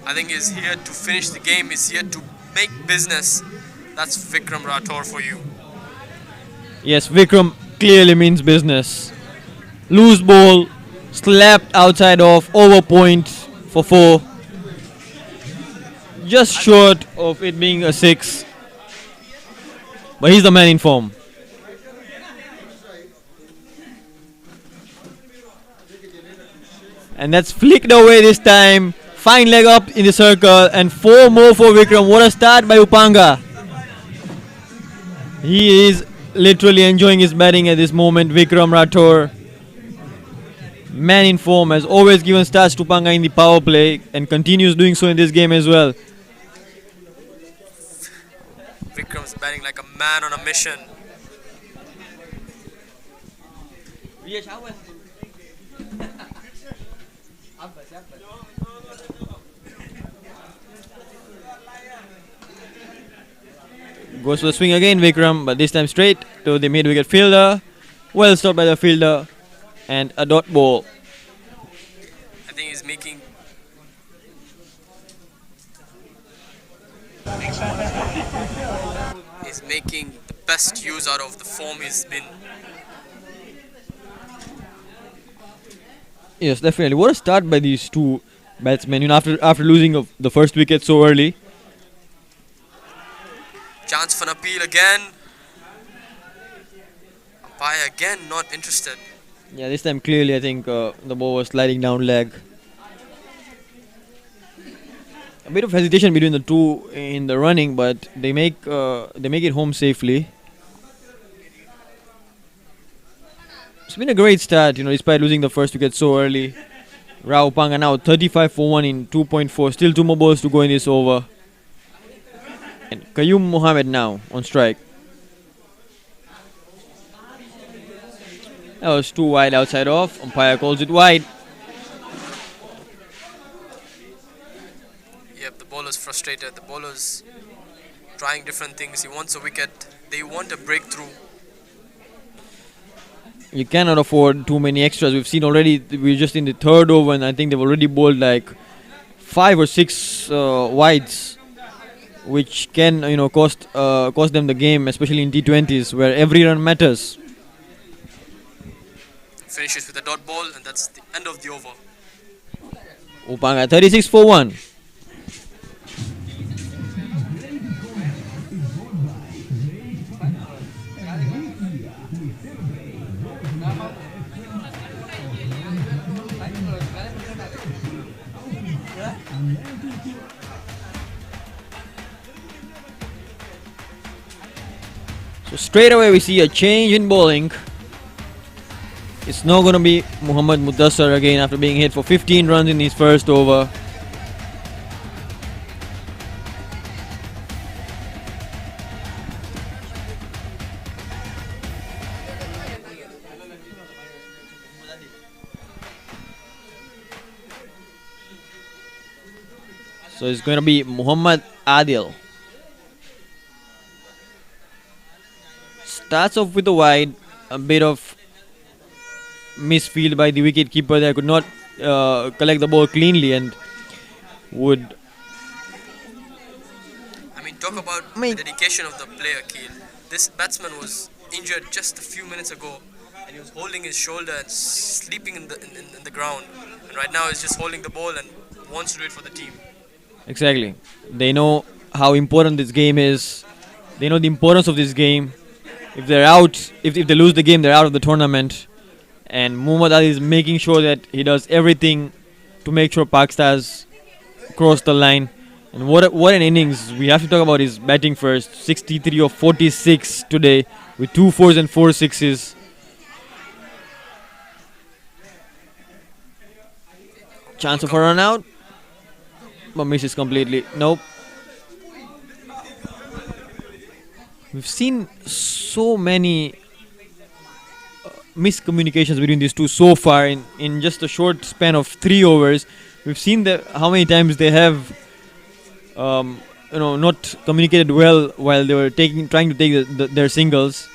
I think he's here to finish the game. He's here to make business. That's Vikram Rathore for you. Yes, Vikram clearly means business. Loose ball, slapped outside of, over point for 4. Just short of it being a 6. But he's the man in form. And that's flicked away this time. Fine leg up in the circle and 4 more for Vikram. What a start by Upanga. He is literally enjoying his batting at this moment. Vikram Rathore, man in form, has always given starts to Upanga in the power play and continues doing so in this game as well. Vikram's batting like a man on a mission. Goes for the swing again, Vikram, but this time straight to the mid-wicket fielder. Well stopped by the fielder and a dot ball. I think he's making the best use out of the form he's been. Yes, definitely. What a start by these two batsmen. You know, after losing of the first wicket so early. Chance for an appeal again. Umpire again not interested. Yeah, this time clearly I think the ball was sliding down leg. A bit of hesitation between the two in the running, but they make it home safely. It's been a great start, you know, despite losing the first wicket so early. Rao Upanga now 35 for 1 in 2.4. Still 2 more balls to go in this over. And Qayyum Mohammed now on strike. That was too wide outside off. Umpire calls it wide. Yep, the bowler's frustrated. The bowler's trying different things. He wants a wicket. They want a breakthrough. You cannot afford too many extras. We've seen already, we're just in the third over and I think they've already bowled like 5 or 6 wides, which can, you know, cost them the game, especially in T20s where every run matters. Finishes with a dot ball, and that's the end of the over. Upanga 36 for 1. So straight away we see a change in bowling. It's not going to be Muhammad Mudassar again after being hit for 15 runs in his first over. So it's going to be Muhammad Adil. Starts off with a wide, a bit of misfield by the wicket keeper there, could not collect the ball cleanly and would... I mean, talk about the dedication of the player, Keel. This batsman was injured just a few minutes ago and he was holding his shoulder and sleeping in the ground. And right now he's just holding the ball and wants to do it for the team. Exactly. They know how important this game is. They know the importance of this game. If they're out, if they lose the game, they're out of the tournament. And Muhammad Ali is making sure that he does everything to make sure Pak Stars cross the line. And what an innings. We have to talk about his batting first. 63 of 46 today with 2 4s and 4 6s. Chance of a run out, but misses completely. Nope. We've seen so many miscommunications between these two so far in just a short span of 3 overs. We've seen how many times they have not communicated well while they were trying to take their singles.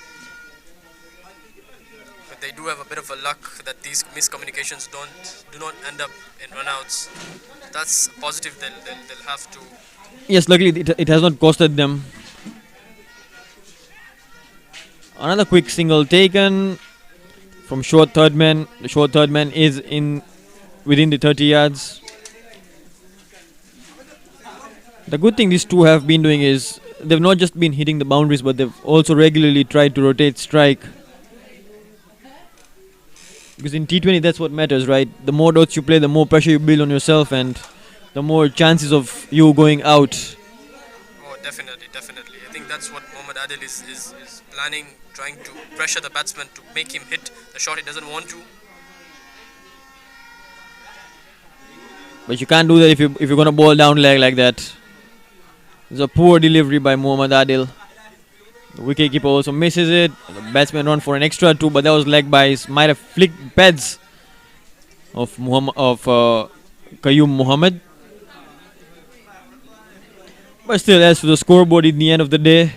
But they do have a bit of a luck that these miscommunications do not end up in runouts. That's a positive they'll have to. Yes, luckily it has not costed them. Another quick single taken from short third man. The short third man is within the 30 yards. The good thing these two have been doing is they've not just been hitting the boundaries, but they've also regularly tried to rotate strike. Because in T20 that's what matters, right? The more dots you play, the more pressure you build on yourself, and the more chances of you going out. Oh, definitely. I think that's what Mohammad Adil is planning, trying to pressure the batsman to make him hit the shot he doesn't want to. But you can't do that if you're gonna ball down leg like that. It's a poor delivery by Mohammad Adil. The wicketkeeper also misses it. The batsman run for an extra 2, but that was leg bias. Might have flicked pads of Qayyum Muhammad. But still, as for the scoreboard in the end of the day,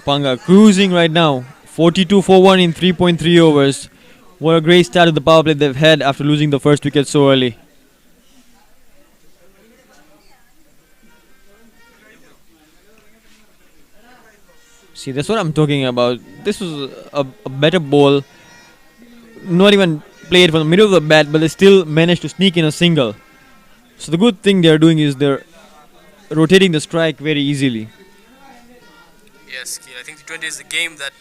Panga cruising right now. 42 for 1 in 3.3 overs. What a great start of the power play they've had after losing the first wicket so early. See, that's what I'm talking about. This was a better ball. Not even played from the middle of the bat, but they still managed to sneak in a single. So the good thing they're doing is they're rotating the strike very easily. Yes, Keel, I think T20 is the game that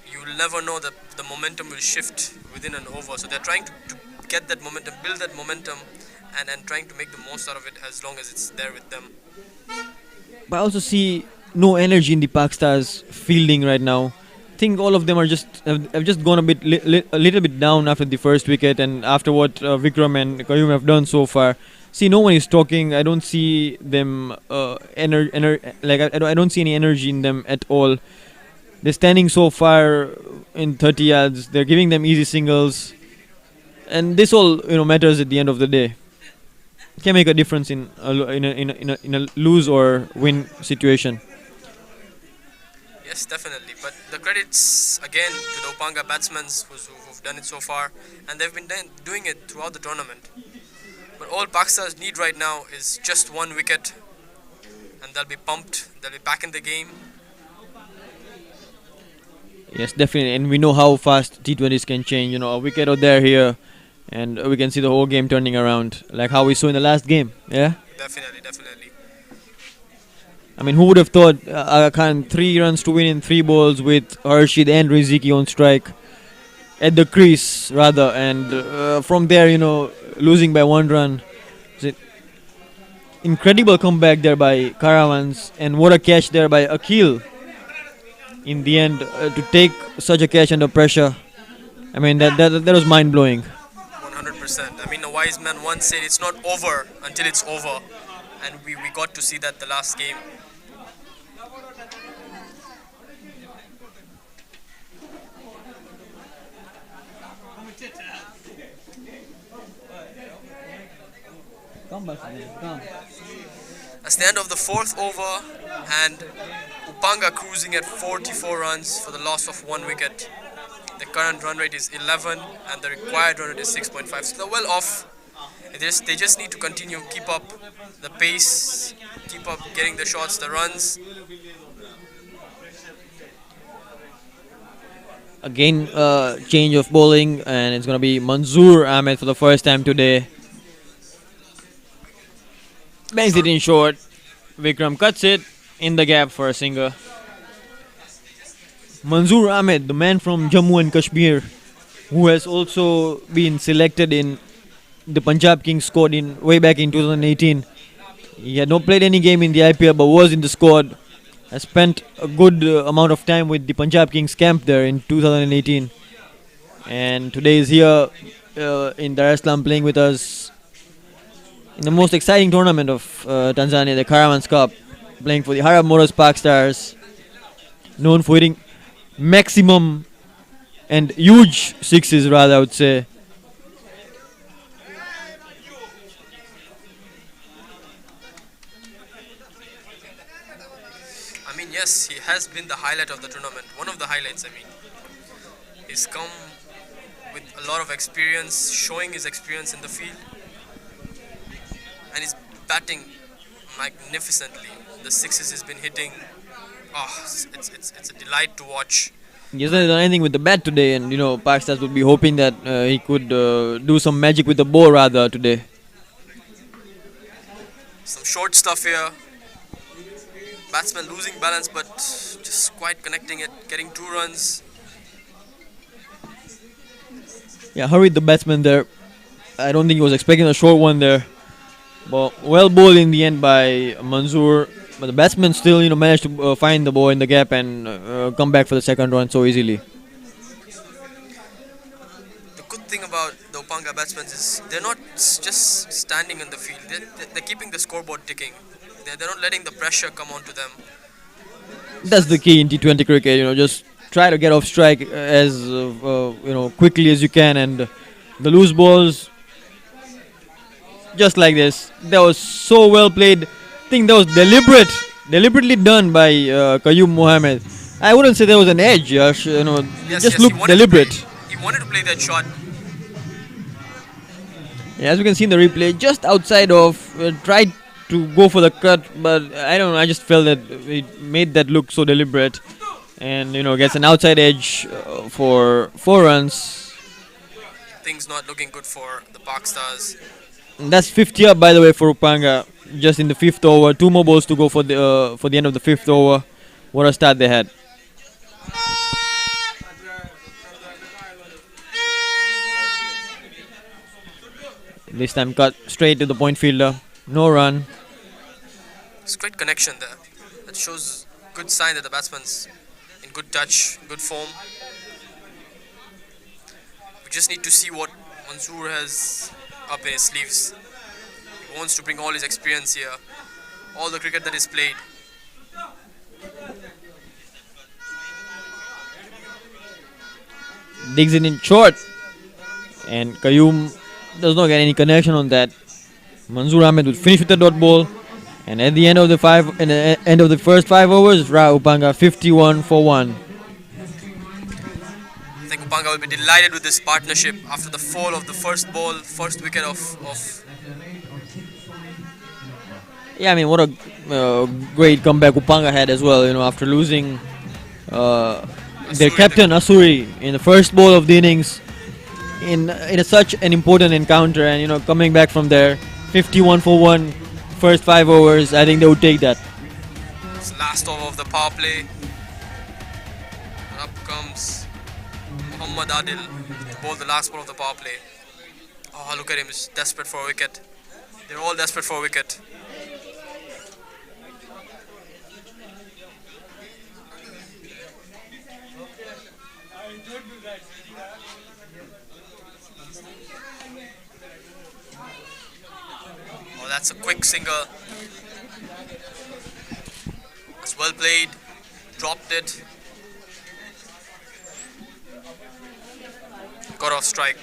you will never know that the momentum will shift within an over. So they're trying to get that momentum, build that momentum, and trying to make the most out of it as long as it's there with them. But I also see no energy in the Pak Stars fielding right now. I think all of them are have just gone a little bit down after the first wicket and after what Vikram and Qayyum have done so far. See, no one is talking. I don't see them I don't see any energy in them at all. They're standing so far in 30 yards. They're giving them easy singles, and this all matters at the end of the day. It can make a difference in a lose or win situation. Yes, definitely. But the credits again to the Upanga batsmen who've done it so far, and they've been doing it throughout the tournament. But all Pak Stars need right now is just one wicket, and they'll be pumped. They'll be back in the game. Yes, definitely. And we know how fast T20s can change. A wicket out there here, and we can see the whole game turning around, like how we saw in the last game. Yeah. Definitely. I mean, who would have thought Aga Khan 3 runs to win in 3 balls with Harshid and Riziki on strike at the crease, rather, and from there, losing by 1 run. Incredible comeback there by Caravans, and what a catch there by Akil in the end to take such a catch under pressure. I mean, that was mind-blowing. 100%. I mean, a wise man once said it's not over until it's over, and we got to see that the last game. That's the end of the 4th over, and Upanga cruising at 44 runs for the loss of 1 wicket. The current run rate is 11 and the required run rate is 6.5. So they're well off. They just need to continue, keep up the pace, keep up getting the shots, the runs. Again, change of bowling, and it's going to be Manzoor Ahmed for the first time today. Bangs it in short. Vikram cuts it in the gap for a single. Manzoor Ahmed, the man from Jammu and Kashmir, who has also been selected in the Punjab Kings squad way back in 2018. He had not played any game in the IPL but was in the squad. Has spent a good amount of time with the Punjab Kings camp there in 2018. And today is here in Dar es Salaam playing with us in the most exciting tournament of Tanzania, the Caravans Cup, playing for the Harab Motors Pak Stars, known for hitting maximum and huge sixes, rather, I would say. I mean, yes, he has been the highlight of the tournament. One of the highlights, I mean. He's come with a lot of experience, showing his experience in the field. And he's batting magnificently. The sixes he's been hitting. Oh, it's a delight to watch. He hasn't done anything with the bat today, and Park Stars would be hoping that he could do some magic with the ball rather today. Some short stuff here. Batsman losing balance, but just quite connecting it, getting 2 runs. Yeah, hurried the batsman there. I don't think he was expecting a short one there. But well bowled in the end by Manzoor. But the batsman still, managed to find the ball in the gap and come back for the second run so easily. The good thing about the Upanga batsmen is they're not just standing in the field. They're keeping the scoreboard ticking. They're not letting the pressure come onto them. That's the key in T20 cricket. Just try to get off strike as quickly as you can, and the loose balls, just like this. That was so well played. I think that was deliberately done by Qayyum Mohammed. I wouldn't say there was an edge, Yash. Just looked deliberate. He wanted to play that shot. Yeah, as you can see in the replay, just outside of, tried to go for the cut, but I don't know, I just felt that it made that look so deliberate, and gets an outside edge for 4 runs. Things not looking good for the Park Stars. And that's 50 up, by the way, for Upanga, just in the 5th over. 2 more balls to go for the end of the 5th over. What a start they had. This time cut straight to the point fielder. No run. It's great connection there. That shows good sign that the batsman's in good touch, good form. We just need to see what Manzoor has up in his sleeves. He wants to bring all his experience here, all the cricket that is played. Digs it in short, and Qayyum does not get any connection on that. Manzoor Ahmed will finish with the dot ball, and at the end of the first 5 overs, Upanga 51 for 1. I think Upanga will be delighted with this partnership after the fall of the first wicket of Yeah, I mean, what a great comeback Upanga had as well, after losing their captain Asuri in the first ball of the innings in such an important encounter, and coming back from there, 51 for 1, first 5 overs, I think they would take that. It's last over of the power play. And up comes Muhammad Adil to bowl the last ball of the power play. Oh, look at him, he's desperate for a wicket. They're all desperate for a wicket. Oh, that's a quick single. It's well played. Dropped it. Got off strike.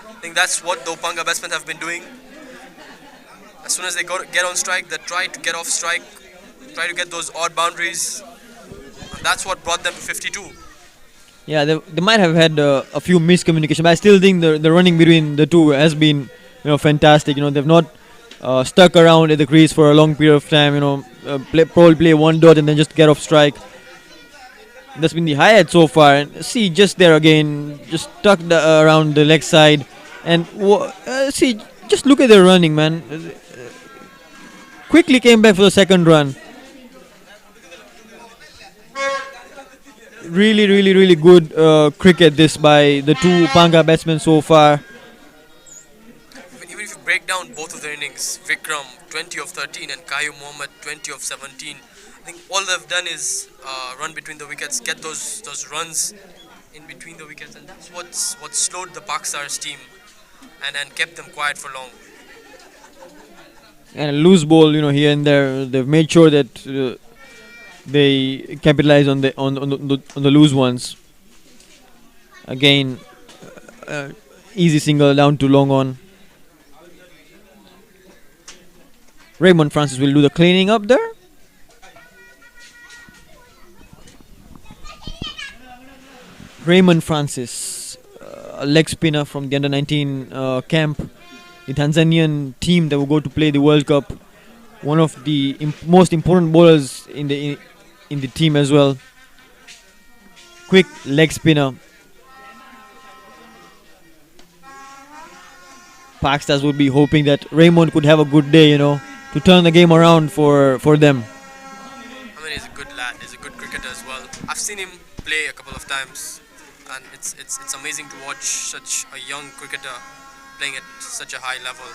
I think that's what the Upanga batsmen have been doing. As soon as they get on strike, they try to get off strike, try to get those odd boundaries. And that's what brought them to 52. Yeah, they might have had a few miscommunication, but I still think the running between the two has been fantastic. They've not stuck around at the crease for a long period of time. Probably play one dot and then just get off strike. That's been the highlight so far. And see, just there again, just tucked around the leg side, and see, just look at their running, man. Quickly came back for the second run. Really, really, really good cricket this by the two Upanga batsmen so far. Even if you break down both of their innings, Vikram 20 of 13 and Qayyum Mohammed 20 of 17, I think all they've done is run between the wickets, get those runs in between the wickets, and that's what slowed the Park Stars team and kept them quiet for long. And a loose ball, here and there. They've made sure that they capitalize on the loose ones. Again, easy single down to long on. Raymond Francis will do the cleaning up there. Raymond Francis, a leg spinner from the under 19 camp, the Tanzanian team that will go to play the World Cup. One of the most important bowlers in the team as well. Quick leg spinner. Park Stars would be hoping that Raymond could have a good day, to turn the game around for them. I mean, he's a good lad. He's a good cricketer as well. I've seen him play a couple of times, and it's amazing to watch such a young cricketer playing at such a high level.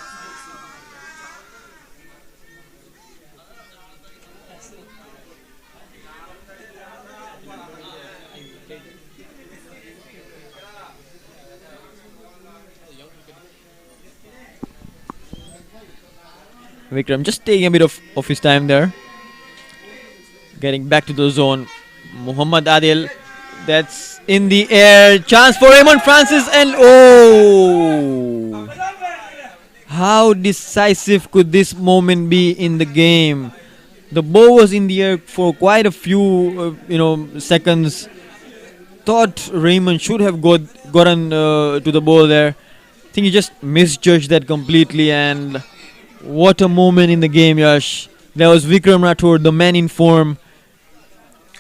Vikram just taking a bit of his time there. Getting back to the zone. Muhammad Adil. That's in the air. Chance for Raymond Francis, and oh! How decisive could this moment be in the game? The ball was in the air for quite a few, seconds. Thought Raymond should have gotten to the ball there. I think he just misjudged that completely, and what a moment in the game, Yash. That was Vikram Rathore, the man in form.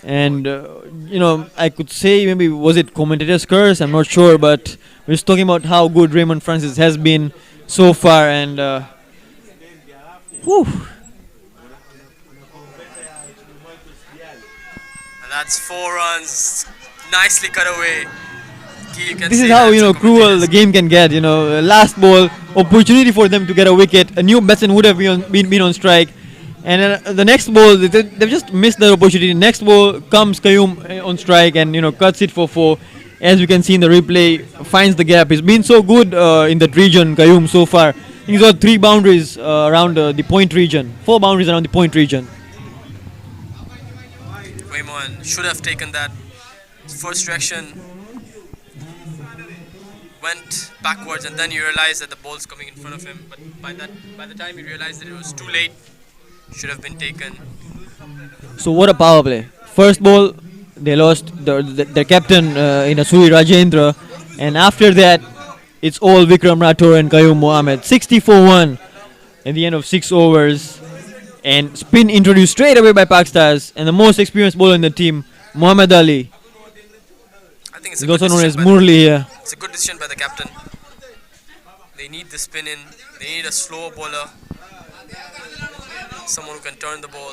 And, I could say maybe was it commentator's curse? I'm not sure, but we're just talking about how good Raymond Francis has been so far. And, whew. And that's 4 runs. Nicely cut away. This is how cruel the game can get. Last ball opportunity for them to get a wicket. A new batsman would have been on strike, and the next ball they've just missed the opportunity. Next ball comes Qayyum on strike and cuts it for 4. As you can see in the replay, finds the gap. He's been so good in that region, Qayyum, so far. He's got 3 boundaries around the point region, 4 boundaries around the point region. Raymond should have taken that first direction. Went backwards, and then you realize that the ball's coming in front of him. But by the time he realized that it was too late, should have been taken. So what a power play! First ball, they lost the captain in Asuri Rajendra, and after that, it's all Vikram Rathore and Qayyum Mohammed. 64-1 at the end of 6 overs, and spin introduced straight away by Park Stars, and the most experienced bowler in the team, Muhammad Ali. I think it's He's also known as Murli here. It's a good decision by the captain. They need the spin in. They need a slower bowler. Someone who can turn the ball.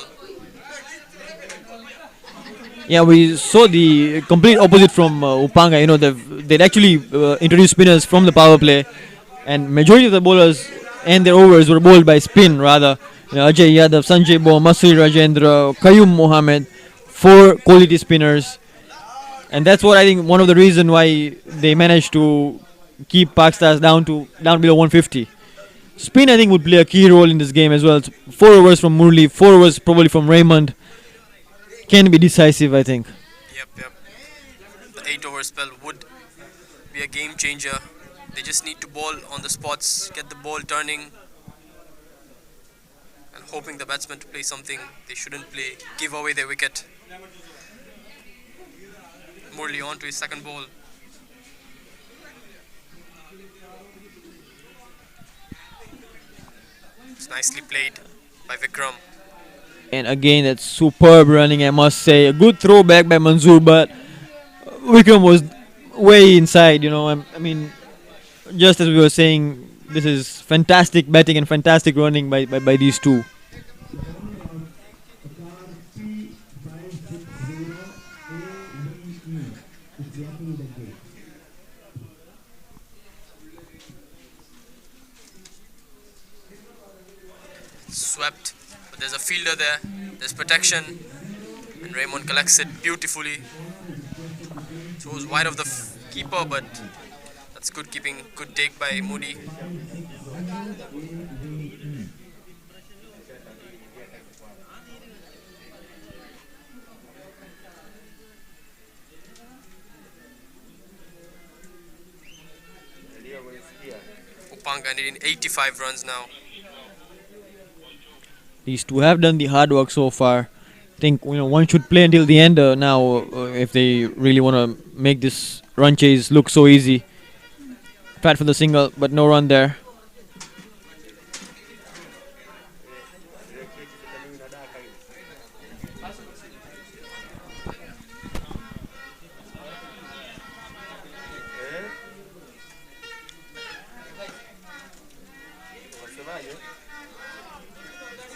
Yeah, we saw the complete opposite from Upanga. They'd actually introduced spinners from the power play, and majority of the bowlers and their overs were bowled by spin rather. Ajay Yadav, Sanjay Bo, Masuri Rajendra, Qayyum Mohammed, 4 quality spinners. And that's what I think one of the reasons why they managed to keep Park Stars down below 150. Spin, I think, would play a key role in this game as well. 4 overs from Murli, 4 overs probably from Raymond. Can be decisive, I think. Yep. The 8-over spell would be a game changer. They just need to bowl on the spots, get the ball turning, and hoping the batsman to play something they shouldn't play, give away their wicket. Murli on to his second ball. It's nicely played by Vikram. And again, that's superb running, I must say. A good throw back by Manzoor, but Vikram was way inside, I mean, just as we were saying, this is fantastic batting and fantastic running by these two. Swept, but there's a fielder there. There's protection, and Raymond collects it beautifully. So it was wide of the keeper, but that's good keeping, good take by Moody. Upanga needing 85 runs now. These two have done the hard work so far. I think one should play until the end now if they really want to make this run chase look so easy. Tried for the single, but no run there.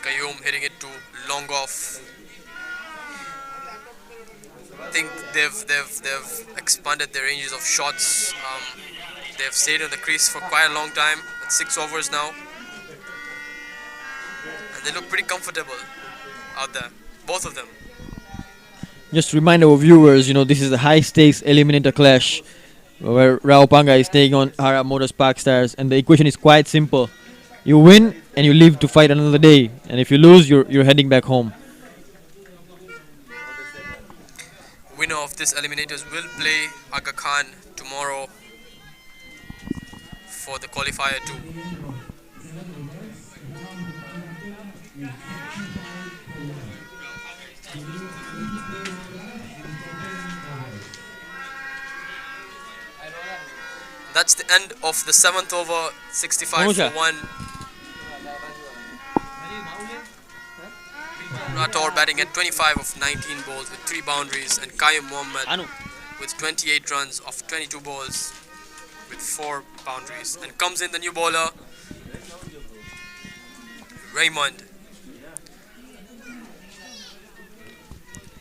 Qayyum hitting it to long off. I think they've expanded their ranges of shots. They've stayed on the crease for quite a long time. It's 6 overs now, and they look pretty comfortable out there, both of them. Just to remind our viewers, this is a high-stakes eliminator clash where Rahupanga is taking on Hara Motors Park Stars, and the equation is quite simple. You win and you live to fight another day, and if you lose, you're heading back home. Winner of this eliminators will play Aga Khan tomorrow for the qualifier 2. That's the end of the 7th over, 65 for 1. Rathore batting at 25 of 19 balls with 3 boundaries, and Qayyum Mohammad with 28 runs of 22 balls with 4 boundaries. And comes in the new bowler, Raymond.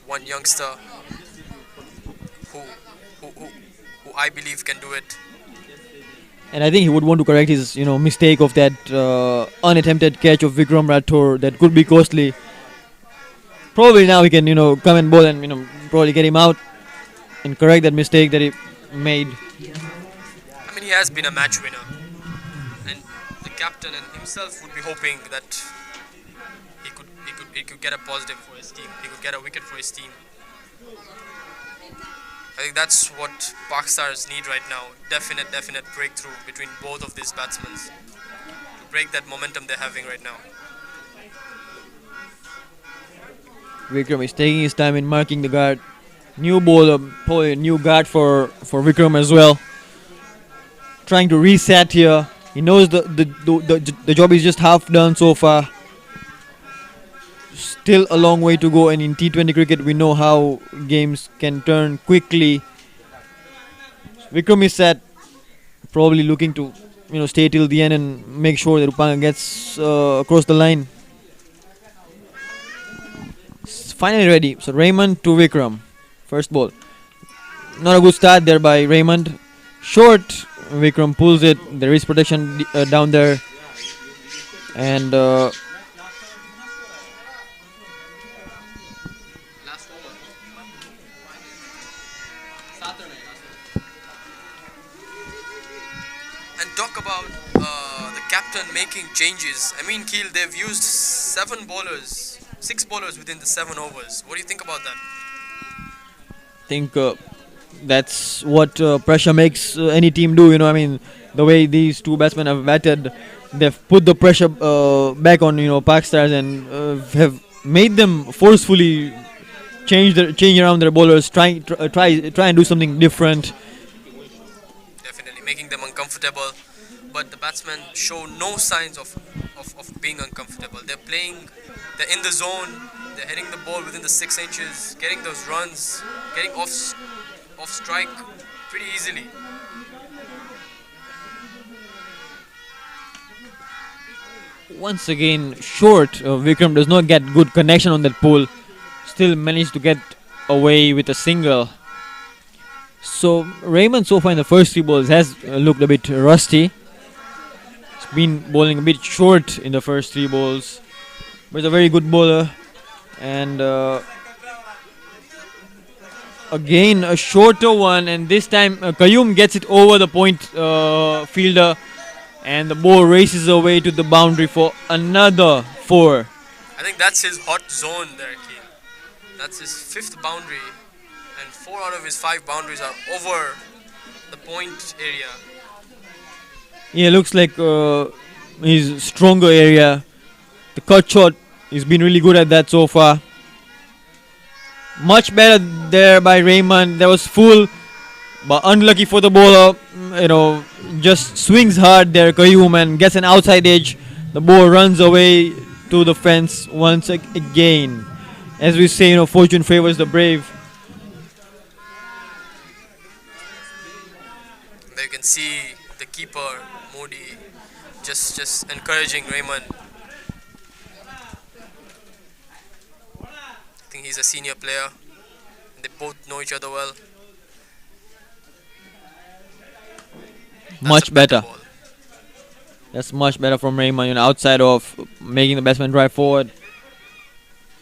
One youngster who I believe can do it. And I think he would want to correct his, mistake of that unattempted catch of Vikram Rathore that could be costly. Probably now he can, come and bowl and, probably get him out and correct that mistake that he made. I mean, he has been a match winner, and the captain and himself would be hoping that he could get a positive for his team. He could get a wicket for his team. I think that's what Park Stars need right now. Definite breakthrough between both of these batsmen to break that momentum they're having right now. Vikram is taking his time in marking the guard. New bowler, probably a new guard for Vikram as well. Trying to reset here. He knows the job is just half done so far. Still a long way to go, and in T20 cricket we know how games can turn quickly. Vikram is set, probably looking to stay till the end and make sure that Upanga gets across the line. Finally ready. So Raymond to Vikram. First ball. Not a good start there by Raymond. Short. Vikram pulls it. There is protection down there. And talk about the captain making changes. I mean, Keel, they've used 6 bowlers within the 7 overs. What do you think about that? I think that's what pressure makes any team do. The way these two batsmen have batted, they've put the pressure back on Park Stars and have made them forcefully change around their bowlers, try and do something different. Definitely making them uncomfortable, but the batsmen show no signs of being uncomfortable. They're in the zone, they're hitting the ball within the 6 inches, getting those runs, getting off strike pretty easily. Once again, short. Vikram does not get good connection on that pull. Still managed to get away with a single. So Raymond so far in the first 3 balls has looked a bit rusty. He's been bowling a bit short in the first 3 balls. But he's a very good bowler. And again a shorter one, and this time Qayyum gets it over the point fielder, and the ball races away to the boundary for another 4. I think that's his hot zone there, Keel. That's his 5th boundary, and 4 out of his 5 boundaries are over the point area. Yeah, looks like his stronger area. The cut shot, he's been really good at that so far. Much better there by Raymond. That was full. but unlucky for the bowler. Just swings hard there, Qayyum, and gets an outside edge. The ball runs away to the fence once again. As we say, fortune favors the brave. There you can see the keeper, Modi, just encouraging Raymond. I think he's a senior player. They both know each other well. Much better. Ball. That's much better from Raymond, outside of making the batsman drive forward.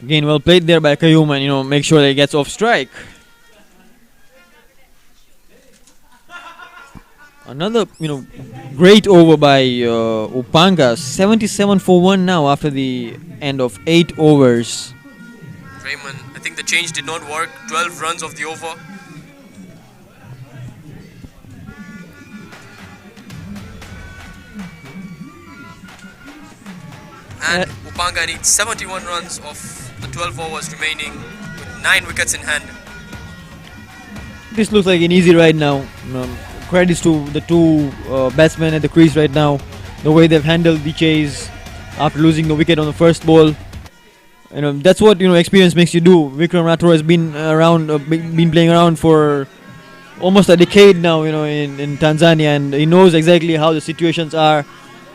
Again, well played there by Qayyum, and make sure that he gets off strike. Another, great over by Upanga. 77 for 1 now after the end of 8 overs. Raymond, I think the change did not work. 12 runs of the over. And Upanga needs 71 runs of the 12 overs remaining with 9 wickets in hand. This looks like an easy ride now. Credits to the two batsmen at the crease right now. The way they've handled the chase after losing the wicket on the first ball. That's what experience makes you do. Vikram Rathore has been around, been playing around for almost a decade now. In Tanzania, and he knows exactly how the situations are,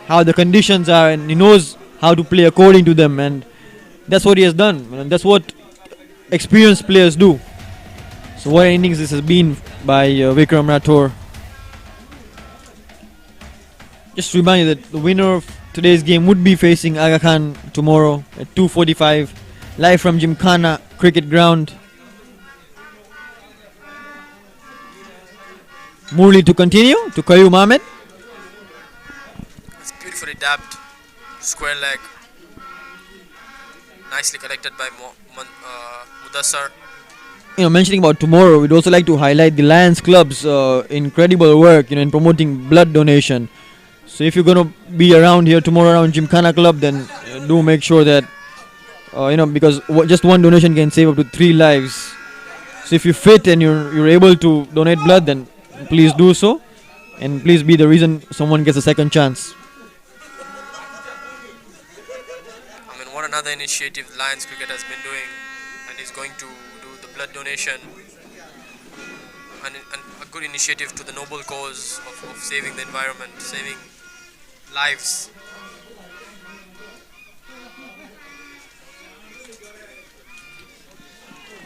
how the conditions are, and he knows how to play according to them. And that's what he has done. That's what experienced players do. So what an innings this has been by Vikram Rathore. Just to remind you that the winner of today's game would be facing Aga Khan tomorrow at 2:45, live from Gymkhana Cricket Ground. Murli to continue to Qayyum Ahmed. It's beautifully dabbed, square leg. Nicely collected by Mudassar. Mentioning about tomorrow, we'd also like to highlight the Lions Club's incredible work in promoting blood donation. So if you're going to be around here tomorrow around Gymkhana Club, then do make sure that, because just one donation can save up to 3 lives. So if you're fit and you're able to donate blood, then please do so. And please be the reason someone gets a second chance. What another initiative Lions Cricket has been doing, and is going to do the blood donation. And a good initiative to the noble cause of saving the environment, saving lives.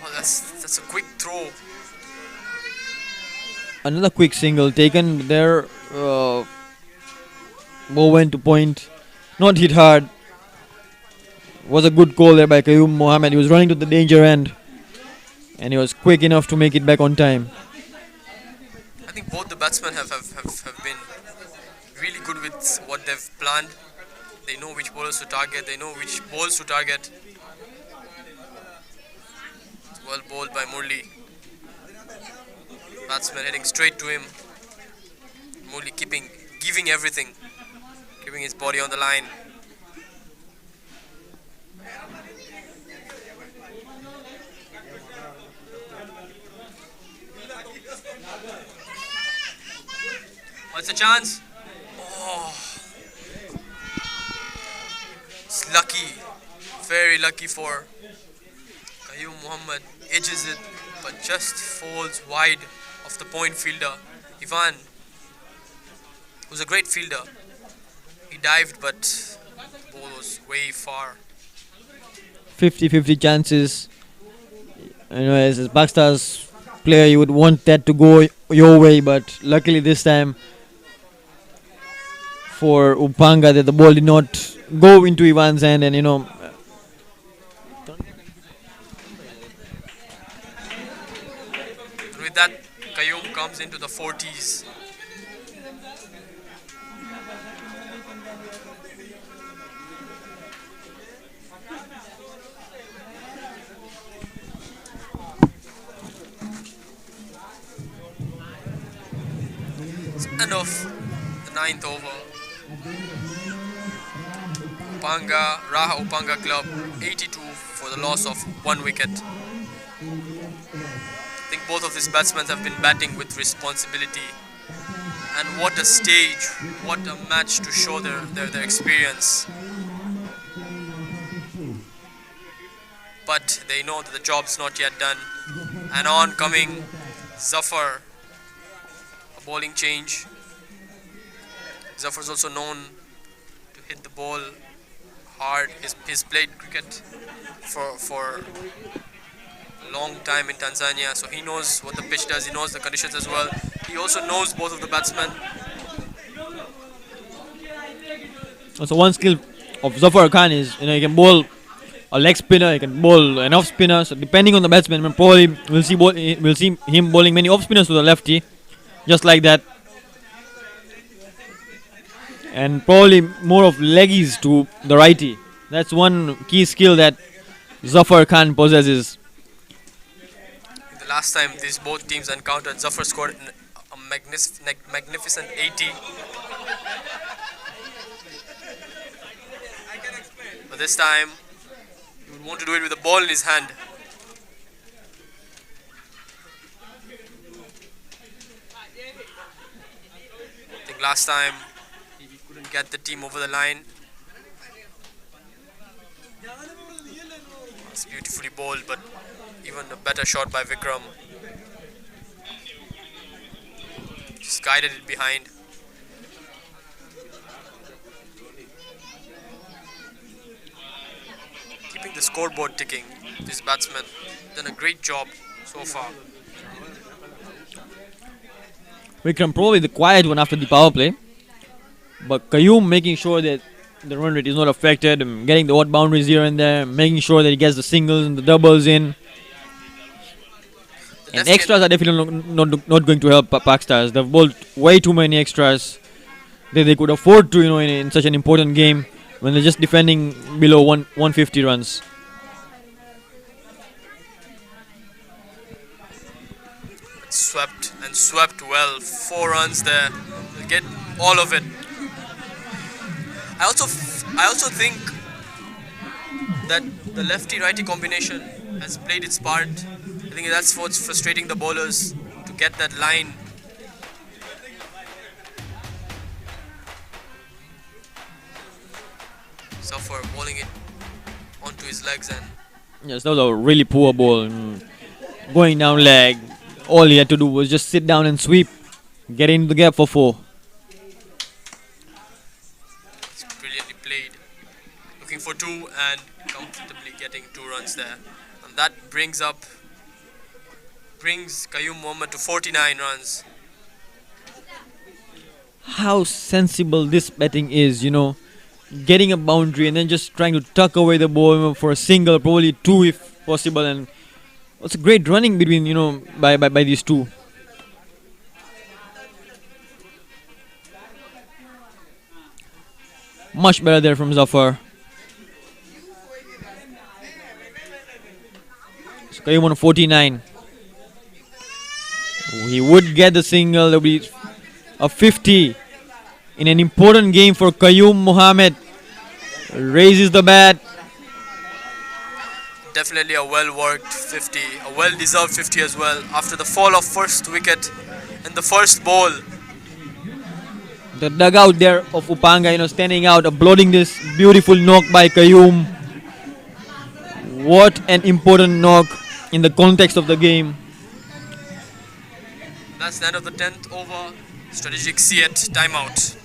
Oh, that's a quick throw. Another quick single taken there. Ball went to point, not hit hard. Was a good call there by Qayyum Mohammed. He was running to the danger end, and he was quick enough to make it back on time. I think both the batsmen have been really good with what they've planned. They know which bowlers to target. They know which balls to target. It's well bowled by Murli. Batsman heading straight to him. Murli giving everything, giving his body on the line. What's the chance? Oh, it's lucky, very lucky for Qayyum Mohammed. Edges it, but just falls wide of the point fielder. Ivan was a great fielder. He dived, but the ball was way far. 50-50 chances. As a Pakistan's player, you would want that to go your way, but luckily this time for Upanga that the ball did not go into Ivan's hand, and with that, Qayyum comes into the 40s. End of the 9th over. Raha Upanga Club 82 for the loss of 1 wicket. I think both of these batsmen have been batting with responsibility. And what a stage, what a match to show their experience. But they know that the job's not yet done. And on coming Zafar, a bowling change. Zafar's also known to hit the ball hard. He's played cricket for a long time in Tanzania, so he knows what the pitch does, he knows the conditions as well. He also knows both of the batsmen. So one skill of Zafar Khan is, he can bowl a leg spinner, he can bowl an off spinner. So depending on the batsman, probably we'll see him bowling many off spinners to the lefty, just like that, and probably more of leggies to the righty. That's one key skill that Zafar Khan possesses. The last time these both teams encountered, Zafar scored a magnificent 80. But this time, he would want to do it with the ball in his hand. I think last time he couldn't get the team over the line. It's beautifully bowled, but even a better shot by Vikram. Just guided it behind. Keeping the scoreboard ticking. This batsman done a great job so far. Vikram probably the quiet one after the power play, but Qayyum making sure that the run rate is not affected, getting the odd boundaries here and there, making sure that he gets the singles and the doubles in. And extras are definitely not going to help Pak Stars. They've bowled way too many extras. They could afford to, in such an important game when they're just defending below 150 runs. Swept and swept well. 4 runs there. They'll get all of it. I also think that the lefty-righty combination has played its part. I think that's what's frustrating the bowlers, to get that line. Zafar bowling it onto his legs, and yes, that was a really poor ball. Going down leg, all he had to do was just sit down and sweep, get into the gap for 4. It's brilliantly played. Looking for 2 and comfortably getting 2 runs there. And that brings Qayyum Mohammed to 49 runs. How sensible this batting is, getting a boundary and then just trying to tuck away the ball for a single, probably 2 if possible, and it's a great running between, by these two. Much better there from Zafar. So Qayyum on 49. He would get the single. There will be a 50 in an important game for Qayyum Mohammed. Raises the bat. Definitely a well-worked 50, a well-deserved 50 as well. After the fall of first wicket and the first ball. The dugout there of Upanga, standing out, applauding this beautiful knock by Qayyum. What an important knock in the context of the game. That's the end of the 10th over. Strategic Siet timeout.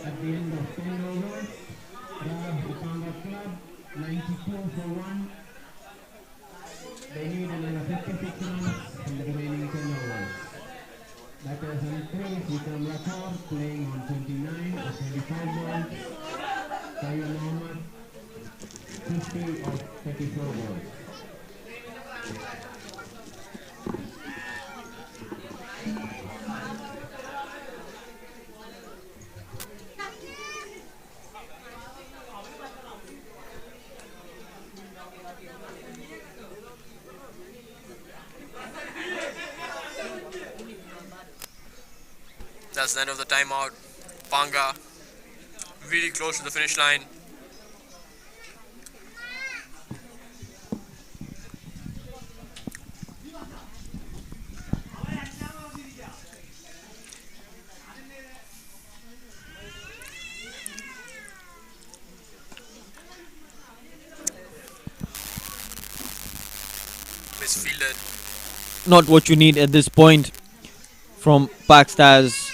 At the end of 10 overs, Upanga Club 92 for 1. They need another 56 runs in the remaining 10 overs. Batters on 3, Vikram Rathore playing on 29 of 25 balls. Tayyib Mohammed 50 of 34 balls. That's the end of the timeout. Panga really close to the finish line. Misfielded. Not what you need at this point from Pak Stars.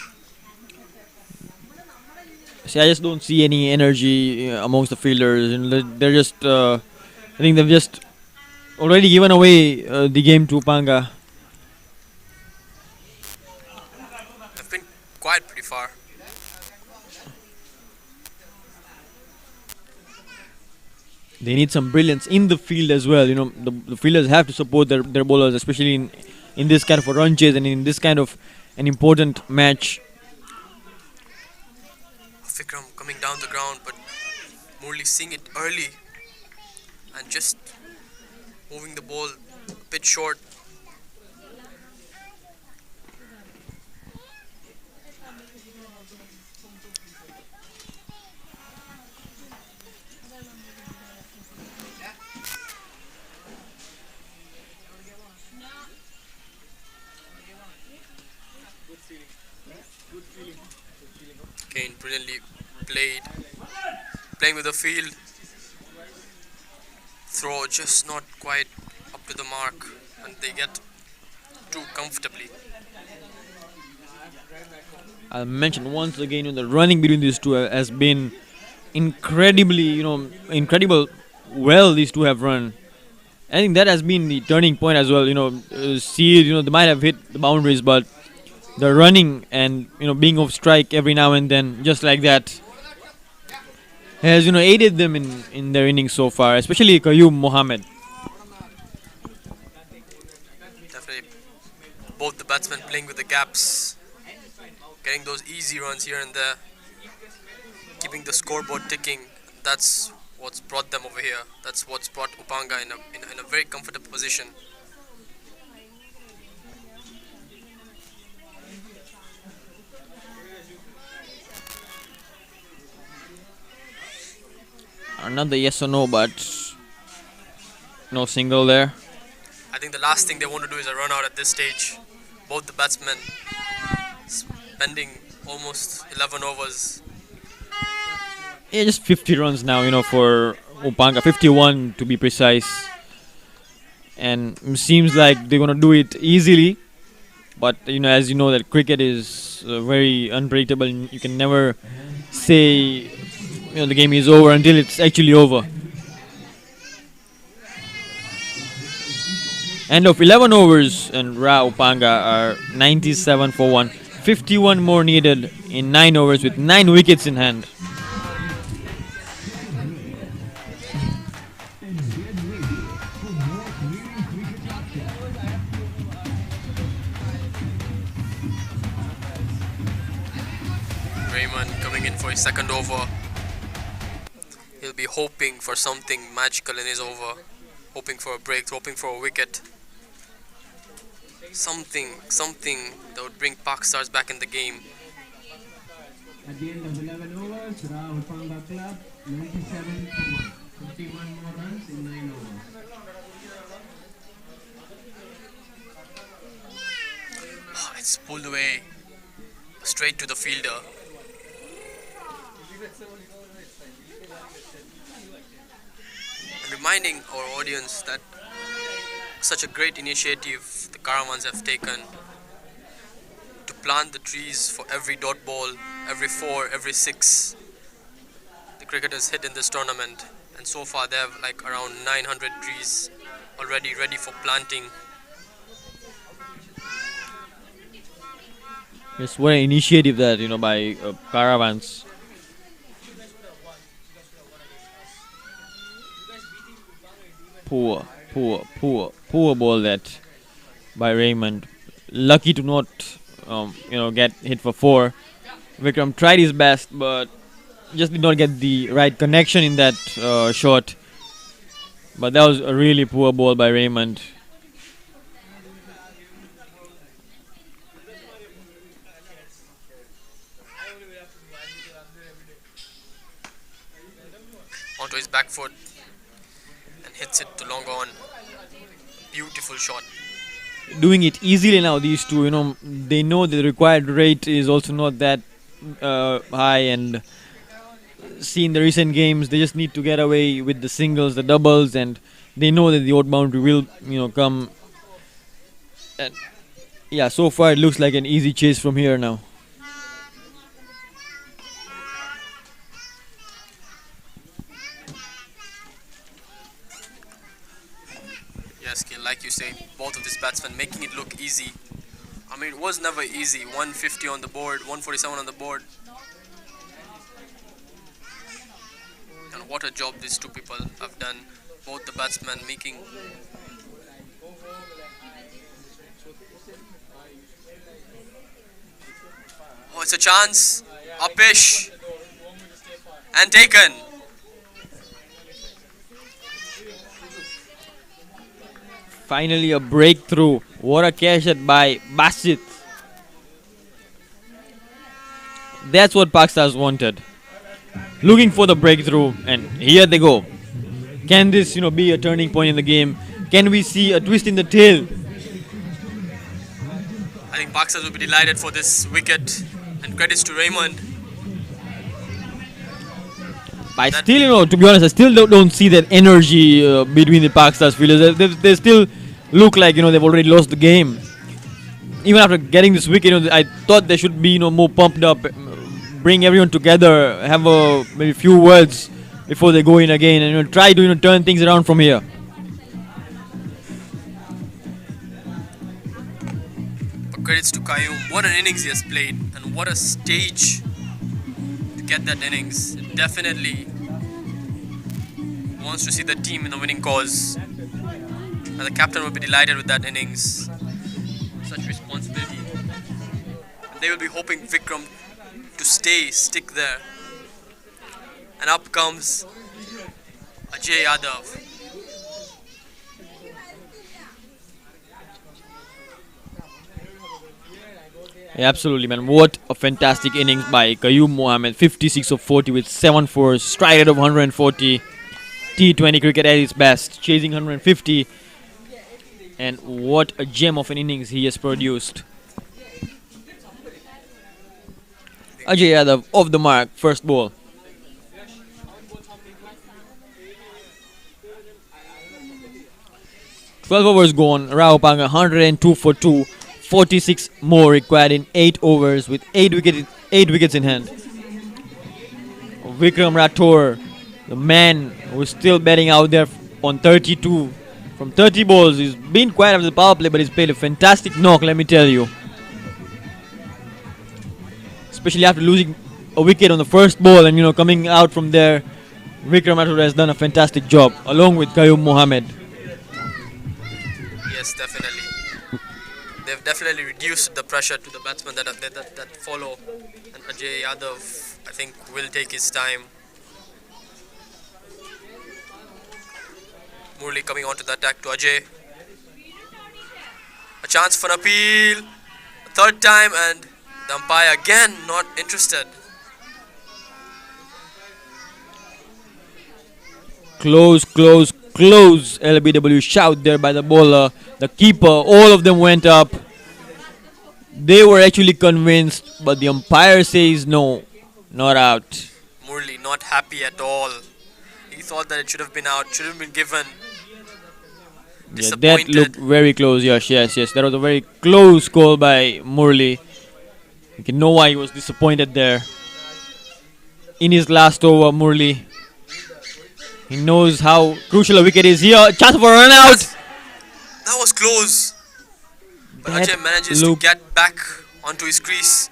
See, I just don't see any energy amongst the fielders, and they're just. I think they've just already given away the game to Panga. They've been quiet pretty far. They need some brilliance in the field as well. You know, the fielders have to support their bowlers, especially in this kind of a run chase and in this kind of an important match. Vikram coming down the ground, but Murli seeing it early and just moving the ball a bit short. Kane brilliantly playing with the field. Throw just not quite up to the mark, and they get too comfortably. I'll mention once again, the running between these two has been incredibly, incredible. Well, these two have run. I think that has been the turning point as well. They might have hit the boundaries, but the running and being off strike every now and then, just like that, has aided them in their innings so far, especially Qayyum Mohammed. Definitely, both the batsmen playing with the gaps, getting those easy runs here and there, keeping the scoreboard ticking. That's what's brought them over here. That's what's brought Upanga in a very comfortable position. Another yes or no, but no single there. I think the last thing they want to do is a run out at this stage. Both the batsmen spending almost 11 overs. Yeah, just 50 runs now, for Upanga. 51 to be precise. And it seems like they're going to do it easily. But, as you know, that cricket is very unpredictable. You can never say the game is over until it's actually over. End of 11 overs, and Upanga are 97 for 1. 51 more needed in 9 overs with 9 wickets in hand. Raymond coming in for his second over. He'll be hoping for something magical in his over, hoping for a break, hoping for a wicket. Something that would bring Pak Stars back in the game. At the end of 11 overs, Upanga Club 97 for 1. 51 more runs in 9 overs. It's pulled away straight to the fielder. And reminding our audience that such a great initiative the Caravans have taken to plant the trees for every dot ball every 4, every 6 the cricketers hit in this tournament, and so far they have like around 900 trees already ready for planting. Yes, what an initiative that, by Caravans. Poor ball that by Raymond. Lucky to not, get hit for 4. Vikram tried his best, but just did not get the right connection in that shot. But that was a really poor ball by Raymond. Onto his back foot and hits it to long on. Beautiful shot. Doing it easily now, these two, they know the required rate is also not that high, and seeing the recent games, they just need to get away with the singles, the doubles, and they know that the odd boundary will, come. And yeah, so far it looks like an easy chase from here now. Yes, like you said, both of these batsmen making it look easy. I mean, it was never easy. 150 on the board, 147 on the board. And what a job these two people have done. Both the batsmen making... Oh, it's a chance. Upish. And taken. Finally a breakthrough. What a catch by Basit. That's what Paksas wanted. Looking for the breakthrough, and here they go. Can this, be a turning point in the game? Can we see a twist in the tail? I think Paksas will be delighted for this wicket, and credits to Raymond. I still, to be honest, I still don't see that energy between the Paksas fielders. They still look like, they've already lost the game. Even after getting this wicket, I thought they should be, more pumped up, bring everyone together, have maybe a few words before they go in again, and try to turn things around from here. But credits to Qayyum. What an innings he has played, and what a stage to get that innings. It definitely wants to see the team in the winning cause, and the captain will be delighted with that innings. Such responsibility. And they will be hoping Vikram to stick there. And up comes Ajay Yadav. Yeah, absolutely, man. What a fantastic innings by Qayyum Mohammed. 56 of 40 with 7 fours, strike rate of 140. T20 cricket at its best, chasing 150. And what a gem of an innings he has produced. Ajay Yadav off the mark, first ball. "12 overs gone, Rahupanga 102 for 2, 46 more required in 8 overs with 8 wickets in hand. Vikram Rathore, the man who is still batting out there on 32 from 30 balls. He's been quiet after the power play, but he's played a fantastic knock, let me tell you. Especially after losing a wicket on the first ball and coming out from there, Vikram Rathore has done a fantastic job along with Qayyum Mohammed. Yes, definitely. They've definitely reduced the pressure to the batsmen that follow. And Ajay Yadav, I think, will take his time. Murli coming onto the attack to Ajay. A chance for an appeal. A third time, and the umpire again not interested. Close LBW shout there by the bowler, the keeper, all of them went up. They were actually convinced, but the umpire says no, not out. Murli not happy at all. He thought that it should have been out, should have been given. Yeah, that looked very close, yes. That was a very close call by Murli. You can know why he was disappointed there. In his last over, Murli, he knows how crucial a wicket is here. Chance for a run out. That was close. But That Ajay manages to looked- get back onto his crease.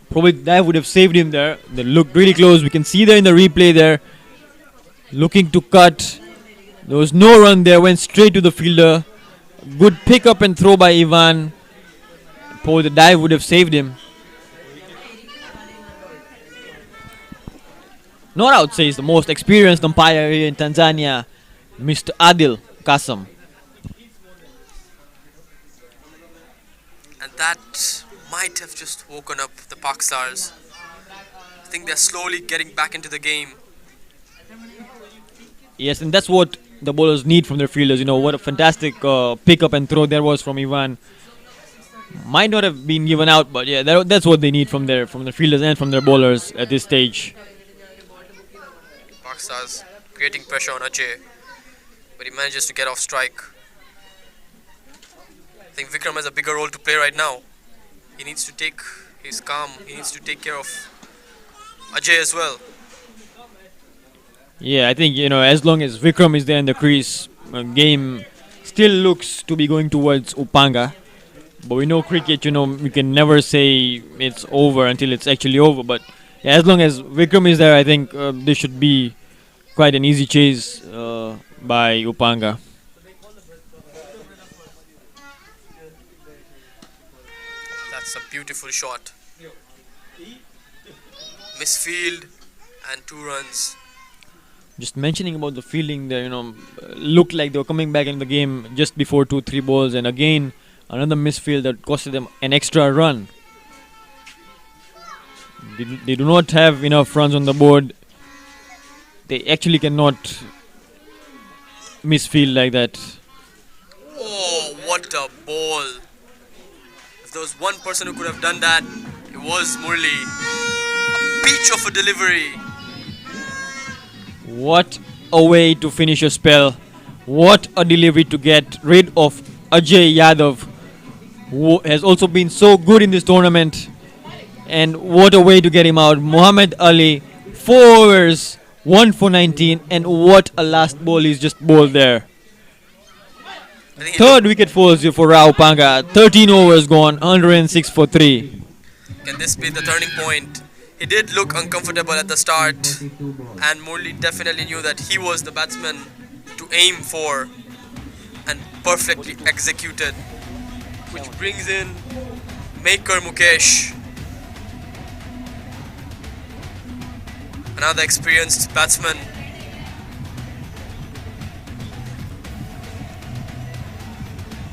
Probably that would have saved him there. They looked really close. We can see there in the replay there. Looking to cut. There was no run there. Went straight to the fielder. Good pick up and throw by Ivan. Probably the dive would have saved him. Not out, says the most experienced umpire here in Tanzania, Mr. Adil Kasam. And that might have just woken up the Pak Stars. I think they're slowly getting back into the game. Yes, and that's what the bowlers need from their fielders. You know, what a fantastic pick up and throw there was from Ivan. Might not have been given out, but yeah, that's what they need from their fielders and from their bowlers at this stage. Pak Stars creating pressure on Ajay, but he manages to get off strike. I think Vikram has a bigger role to play right now. He needs to take his calm. He needs to take care of Ajay as well. Yeah, I think, you know, as long as Vikram is there in the crease, game still looks to be going towards Upanga. But we know cricket, you know, we can never say it's over until it's actually over. But yeah, as long as Vikram is there, I think this should be quite an easy chase by Upanga. That's a beautiful shot. Misfield and 2 runs. Just mentioning about the fielding there, you know, looked like they were coming back in the game just before 2-3 balls, and again another misfield that costed them an extra run. They do not have enough runs on the board. They actually cannot misfield like that. Oh, what a ball. If there was one person who could have done that, it was Murli. A peach of a delivery. What a way to finish a spell. What a delivery to get rid of Ajay Yadav, who has also been so good in this tournament. And what a way to get him out. Muhammad Ali, 4 overs, 1 for 19, and what a last ball he's just bowled there. Third wicket falls here for Rao Panga. 13 overs gone, 106 for 3. Can this be the turning point? He did look uncomfortable at the start, and Murli definitely knew that he was the batsman to aim for, and perfectly executed, which brings in Maker Mukesh, another experienced batsman.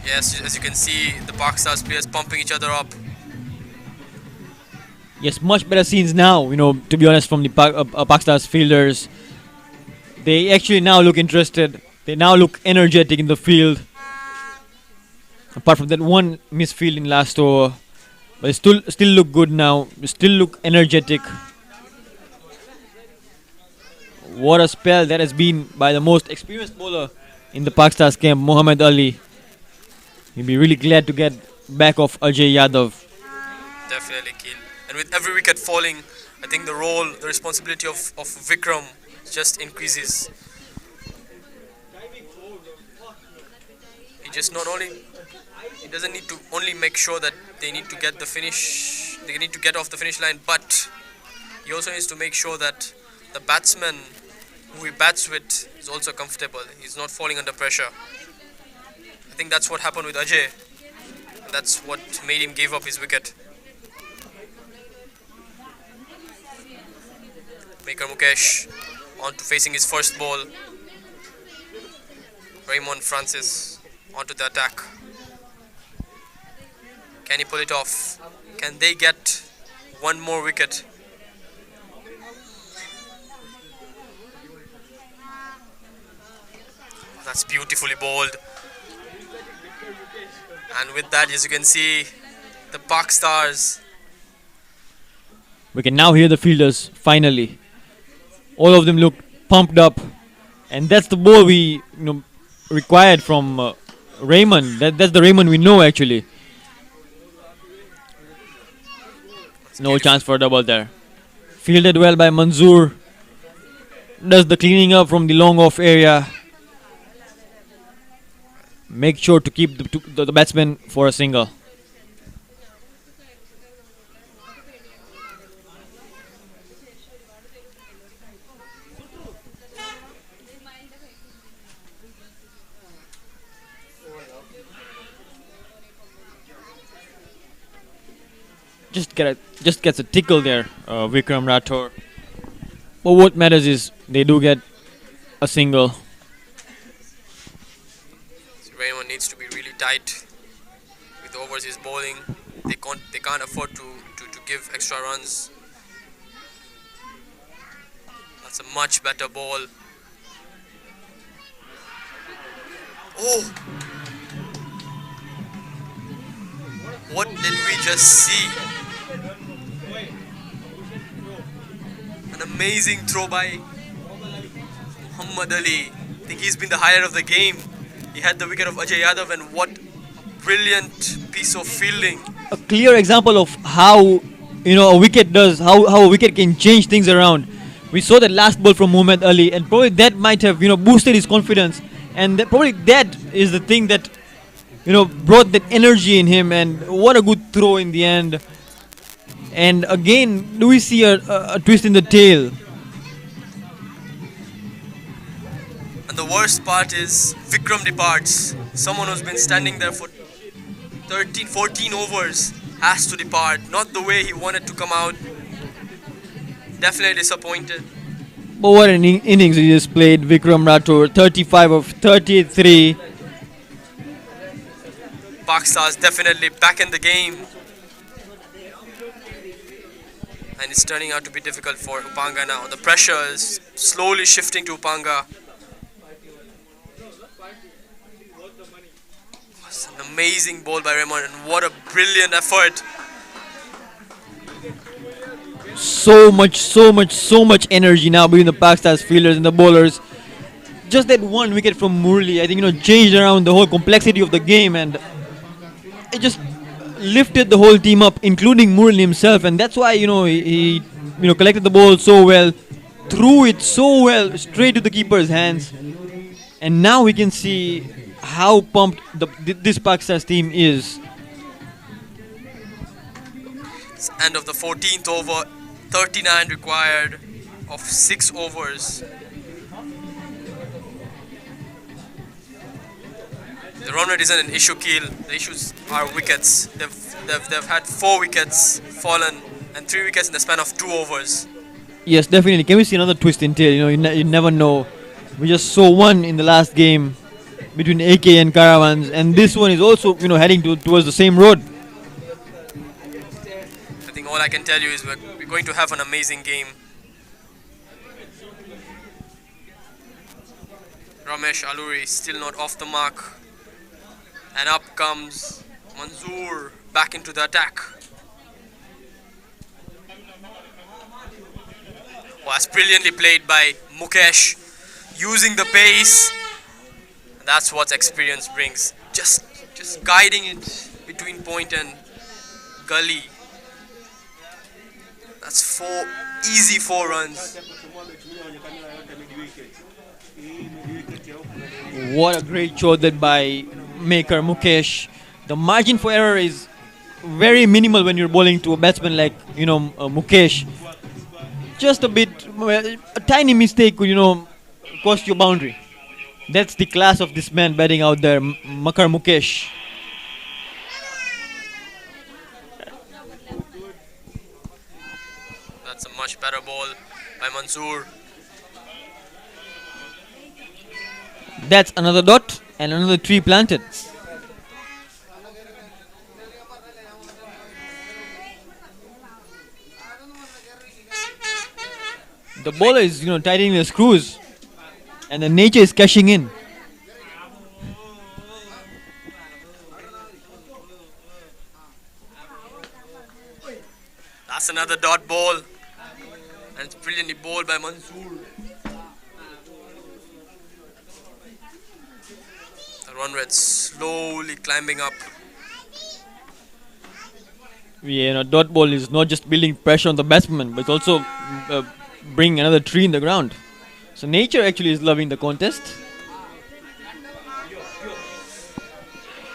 Yes, as you can see, the Pak Stars players pumping each other up. Yes, much better scenes now, you know, to be honest, from the Pak Stars fielders. They actually now look interested. They now look energetic in the field. Apart from that one misfield in last over. But they still look good now. They still look energetic. What a spell that has been by the most experienced bowler in the Pak Stars camp, Muhammad Ali. He'll be really glad to get back off Ajay Yadav. Definitely, Keel. And with every wicket falling, I think the role, the responsibility of Vikram just increases. He doesn't need to only make sure that they need to get off the finish line, but he also needs to make sure that the batsman who he bats with is also comfortable. He's not falling under pressure. I think that's what happened with Ajay. That's what made him give up his wicket. Maker Mukesh on to facing his first ball. Raymond Francis onto the attack. Can he pull it off? Can they get one more wicket? That's beautifully bowled. And with that, as you can see, the Pak Stars. We can now hear the fielders finally. All of them look pumped up, and that's the ball we required from Raymond. That's the Raymond we know actually. No chance for a double there. Fielded well by Manzoor. Does the cleaning up from the long off area. Make sure to keep the batsman for a single. Just gets a tickle there, Vikram Rathore. But what matters is they do get a single. So Raymond needs to be really tight with the overs he's bowling. They can't afford to give extra runs. That's a much better ball. Oh! What did we just see? An amazing throw by Muhammad Ali. I think he's been the highlight of the game. He had the wicket of Ajay Yadav, and what brilliant piece of fielding. A clear example of how a wicket does, how a wicket can change things around. We saw that last ball from Muhammad Ali, and probably that might have boosted his confidence, and probably that is the thing that brought that energy in him. And what a good throw in the end. And again, do we see a twist in the tail? And the worst part is Vikram departs. Someone who's been standing there for 14 overs has to depart. Not the way he wanted to come out. Definitely disappointed. But what an innings he just played, Vikram Rathore. 35 of 33. Pak Stars definitely back in the game. And it's turning out to be difficult for Upanga now. The pressure is slowly shifting to Upanga. It's an amazing ball by Raymond, and what a brilliant effort. So much energy now between the Pak Stars fielders and the bowlers. Just that one wicket from Murli, I think, changed around the whole complexity of the game, and it just lifted the whole team up, including Murli himself. And that's why, he collected the ball so well, threw it so well straight to the keeper's hands. And now we can see how pumped this Pak Stars team is. It's end of the 14th over, 39 required of 6 overs. The run rate isn't an issue, Keel. The issues are wickets. They've had 4 wickets fallen and 3 wickets in the span of 2 overs. Yes, definitely. Can we see another twist in tail? You never know. We just saw one in the last game between AK and Caravans, and this one is also heading towards the same road. I think all I can tell you is we're going to have an amazing game. Ramesh Alluri still not off the mark. And up comes Manzoor back into the attack. Was brilliantly played by Mukesh, using the pace. That's what experience brings. Just guiding it between point and gully. That's 4 easy 4 runs. What a great shot that by maker Mukesh. The margin for error is very minimal when you're bowling to a batsman like Mukesh. Just a tiny mistake could cost you boundary. That's the class of this man batting out there, Makar Mukesh. That's a much better ball by Manzoor. That's another dot and another tree planted. The bowler is tightening the screws, and the nature is cashing in. That's another dot ball, and it's brilliantly bowled by Manzoor. The run rate slowly climbing up. Yeah, dot ball is not just building pressure on the batsman, but it's also bringing another tree in the ground. So nature actually is loving the contest.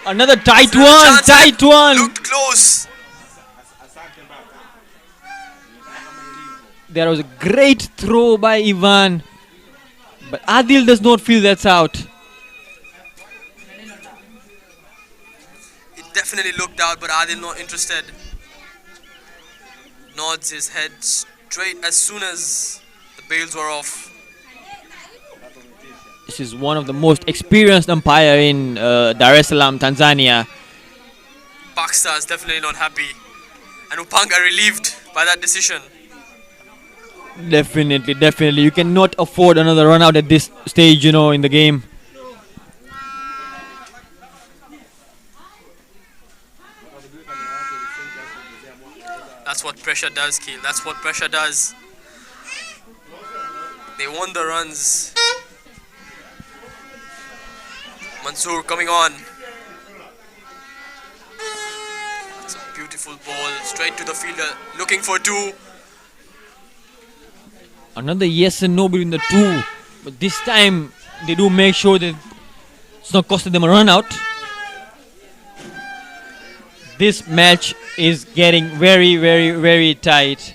Another tight one, tight one. Looked close. There was a great throw by Ivan, but Adil does not feel that's out. It definitely looked out, but Adil not interested. Nods his head straight as soon as the bails were off. This is one of the most experienced umpire in Dar es Salaam, Tanzania. Pakistan is definitely not happy, and Upanga relieved by that decision. Definitely, definitely. You cannot afford another run out at this stage, in the game. That's what pressure does, Keel. That's what pressure does. They won the runs. Mansoor coming on. That's a beautiful ball. Straight to the fielder. Looking for two. Another yes and no between the two. But this time, they do make sure that it's not costing them a run out. This match is getting very, very, very tight.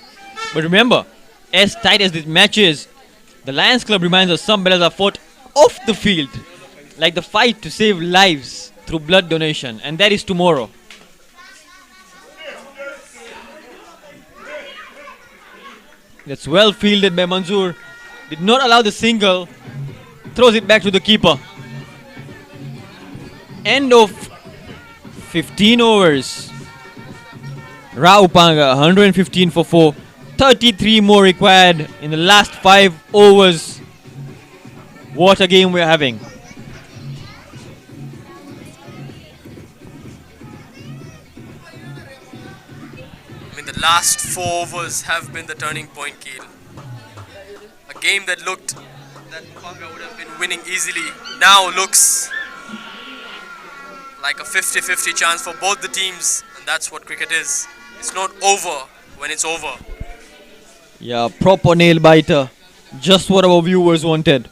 But remember, as tight as this match is, the Lions Club reminds us some battles are fought off the field. Like the fight to save lives through blood donation. And that is tomorrow. That's well fielded by Mansoor. Did not allow the single. Throws it back to the keeper. End of 15 overs. Upanga 115 for 4. 33 more required in the last 5 overs. What a game we're having. I mean, the last 4 overs have been the turning point, Keel. A game that looked that Upanga would have been winning easily now looks like a 50-50 chance for both the teams, and that's what cricket is. It's not over when it's over. Yeah, proper nail biter. Just what our viewers wanted.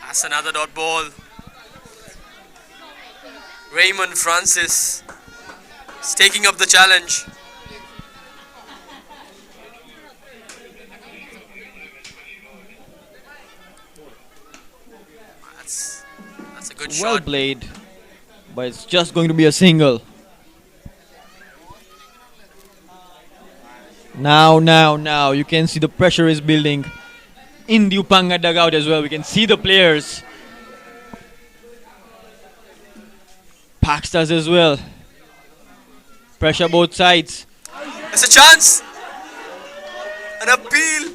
That's another dot ball. Raymond Francis is taking up the challenge. That's a good Well shot. played. But it's just going to be a single. Now. You can see the pressure is building in the Upanga dugout as well. We can see the players. Pakstars as well. Pressure both sides. There's a chance. An appeal.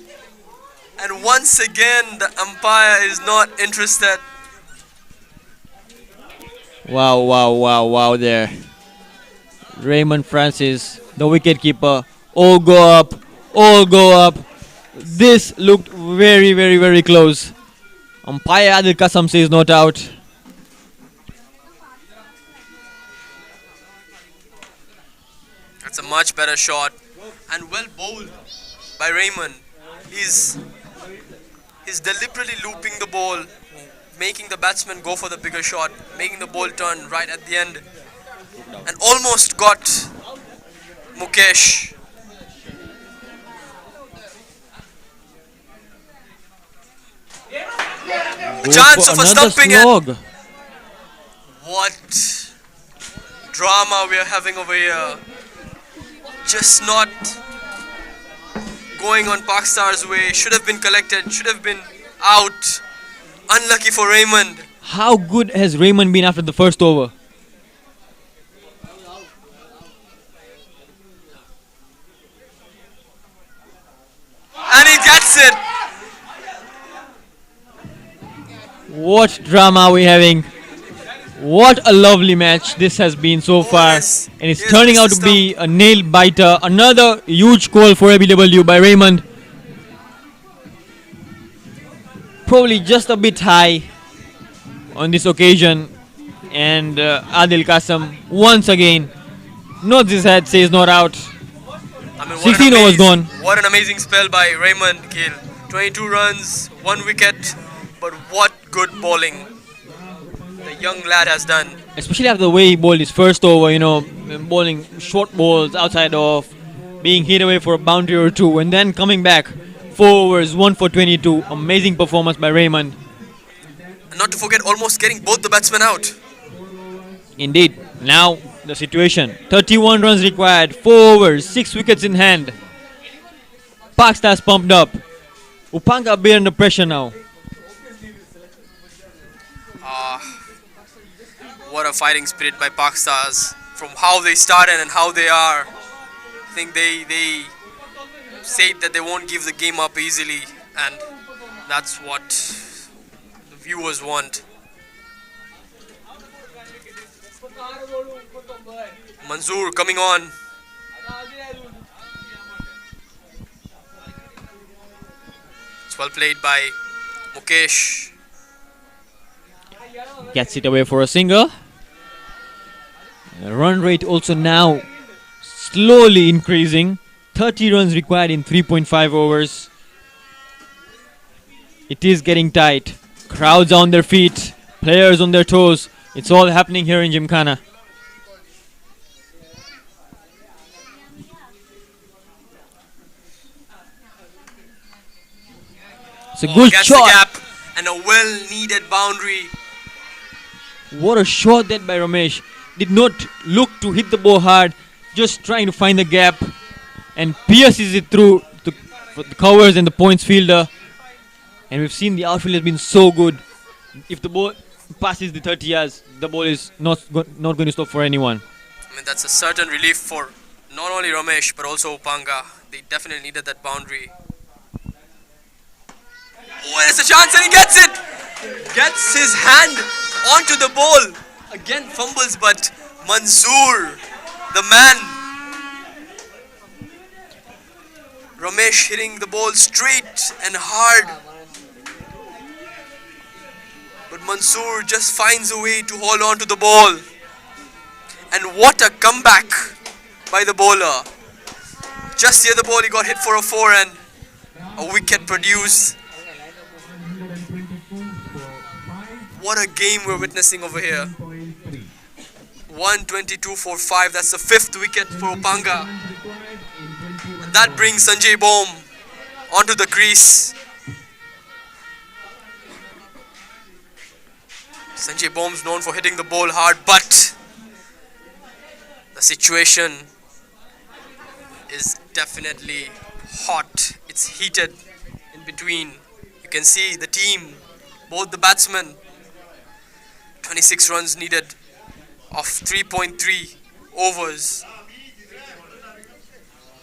And once again, the umpire is not interested. Wow there. Raymond Francis, the wicket keeper. All go up. This looked very, very, very close. Umpire Adil Kasam says not out. That's a much better shot. And well bowled by Raymond. He's deliberately looping the ball, making the batsman go for the bigger shot, making the ball turn right at the end, and almost got Mukesh. Chance of a stumping, and what drama we are having over here. Just not going on Pakistan's way. Should have been collected, should have been out. Unlucky for Raymond. How good has Raymond been after the first over? And he gets it. What drama are we having? What a lovely match this has been so far. Yes. And it's Yes, turning Mr. out to Stump. be a nail biter. Another huge call for ABW by Raymond. Probably just a bit high. on this occasion, and Adil Kasam once again nods his head, says not out. I mean, 16 overs gone. What an amazing spell by Raymond Gill. 22 runs, 1 wicket, but what good bowling the young lad has done. Especially after the way he bowled his first over, bowling short balls outside off, being hit away for a boundary or two, and then coming back 4 overs, 1 for 22. Amazing performance by Raymond. And not to forget, almost getting both the batsmen out. Indeed. Now the situation: 31 runs required, 4 overs, 6 wickets in hand. Park Stars pumped up. Upanga a bit under pressure now. What a fighting spirit by Park Stars. From how they started and how they are, I think they said that they won't give the game up easily, and that's what the viewers want. Manzoor coming on. It's well played by Mukesh. Gets it away for a single. Run rate also now slowly increasing. 30 runs required in 3.5 overs. It is getting tight. Crowds on their feet, players on their toes. It's all happening here in Gymkhana. It's a good Gets shot. the gap and a well-needed boundary. What a shot that by Ramesh. Did not look to hit the ball hard, just trying to find the gap and pierces it through for the covers and the points fielder. And we've seen the outfield has been so good. If the ball passes the 30 yards, the ball is not going to stop for anyone. I mean, that's a certain relief for not only Ramesh but also Upanga. They definitely needed that boundary. Oh, there's a chance and he gets it! Gets his hand onto the ball. Again fumbles, but Manzoor, the man. Ramesh hitting the ball straight and hard. But Manzoor just finds a way to hold on to the ball. And what a comeback by the bowler. Just the other ball he got hit for a 4 and a wicket produced. What a game we're witnessing over here. 122 for 5. That's the 5th wicket for Upanga. And that brings Sanjay Bom onto the crease. Sanjay Bom's known for hitting the ball hard, but the situation is definitely hot. It's heated in between. You can see the team, both the batsmen. 26 runs needed of 3.3 overs.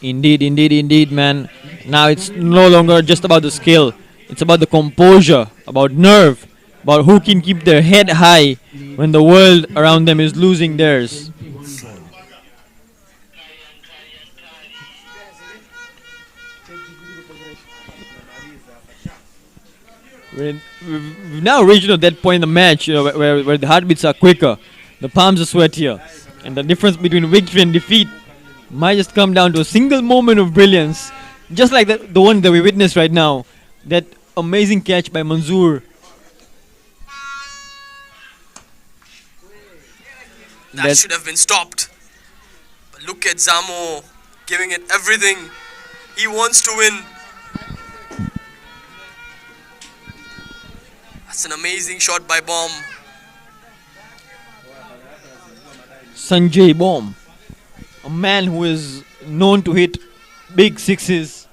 Indeed, man. Now it's no longer just about the skill. It's about the composure, about nerve, about who can keep their head high when the world around them is losing theirs. We've now reached that point in the match, where the heartbeats are quicker, the palms are sweatier, and the difference between victory and defeat might just come down to a single moment of brilliance, just like the one that we witnessed right now. That amazing catch by Manzoor. That should have been stopped. But look at Zamo giving it everything. He wants to win. That's an amazing shot by Bom. Sanjay Bom, a man who is known to hit big sixes,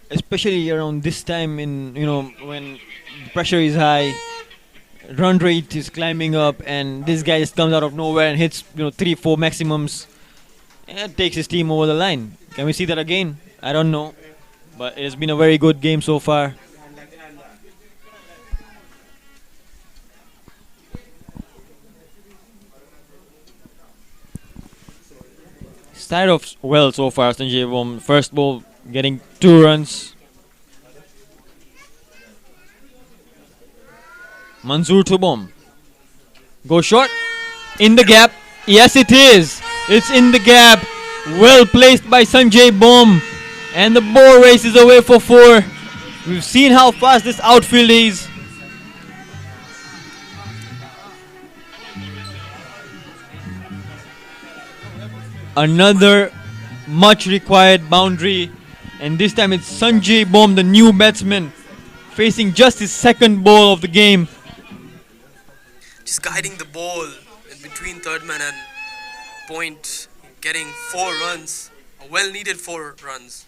especially around this time when the pressure is high, run rate is climbing up, and this guy just comes out of nowhere and hits 3-4 maximums and takes his team over the line. Can we see that again? I don't know, but it has been a very good game so far. Started off well so far, Sanjay Bom. First ball getting 2 runs. Manzoor to Bom. Go short. In the gap. Yes, it is. It's in the gap. Well placed by Sanjay Bomb. And the ball races away for 4. We've seen how fast this outfield is. Another much required boundary. And this time it's Sanjay Bomb, the new batsman, facing just his second ball of the game. Just guiding the ball in between third man and point, getting 4 runs, a well needed 4 runs.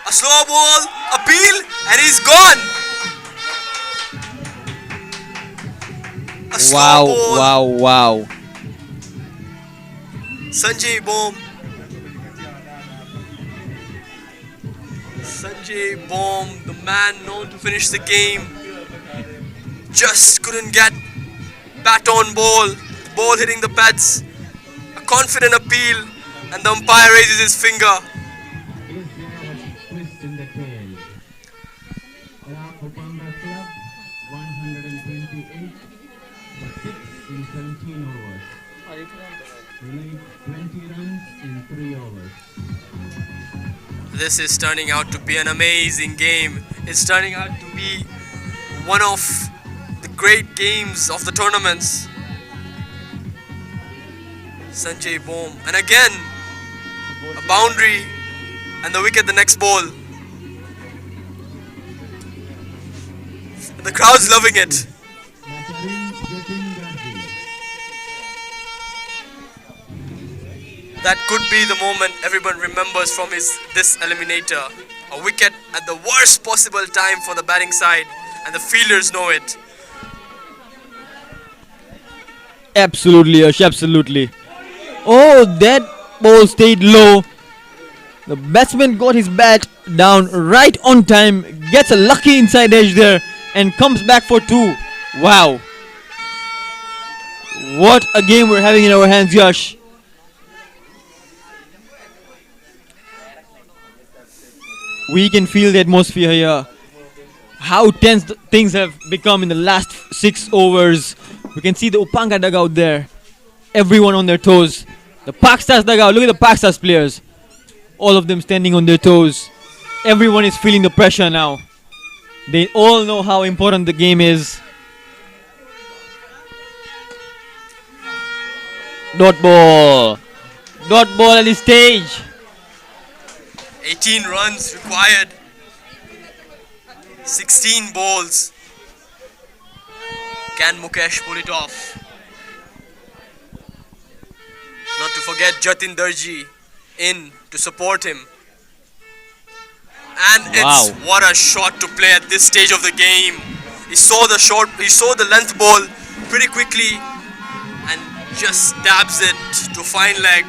A slow ball, a peel, and he's gone. A slow ball. Wow. Sanjay Bomb. Sanjay Bomb, the man known to finish the game, just couldn't get bat on ball. The ball hitting the pads. A confident appeal, and the umpire raises his finger. Is there a twist in the tail? Aurobindo Club 128 for 6 in 17 overs. Made 20 runs in 3 overs. This is turning out to be an amazing game. It's turning out to be one of the great games of the tournaments. Sanjay Bomb, and again a boundary and the wicket the next ball. The crowd's loving it. That could be the moment everyone remembers from this eliminator. A wicket at the worst possible time for the batting side, and the fielders know it. Absolutely, Yash, absolutely. Oh, that ball stayed low. The batsman got his bat down right on time, gets a lucky inside edge there, and comes back for 2. Wow. What a game we're having in our hands, Yash. We can feel the atmosphere here. How tense things have become in the last 6 overs. We can see the Upanga dugout there. Everyone on their toes. The Pak Stars dugout. Look at the Pak Stars players. All of them standing on their toes. Everyone is feeling the pressure now. They all know how important the game is. Dot ball. Dot ball at this stage. 18 runs required. 16 balls. Can Mukesh pull it off? Not to forget Jatin Darji in to support him. And it's what a shot to play at this stage of the game. He saw the length ball pretty quickly and just stabs it to fine leg.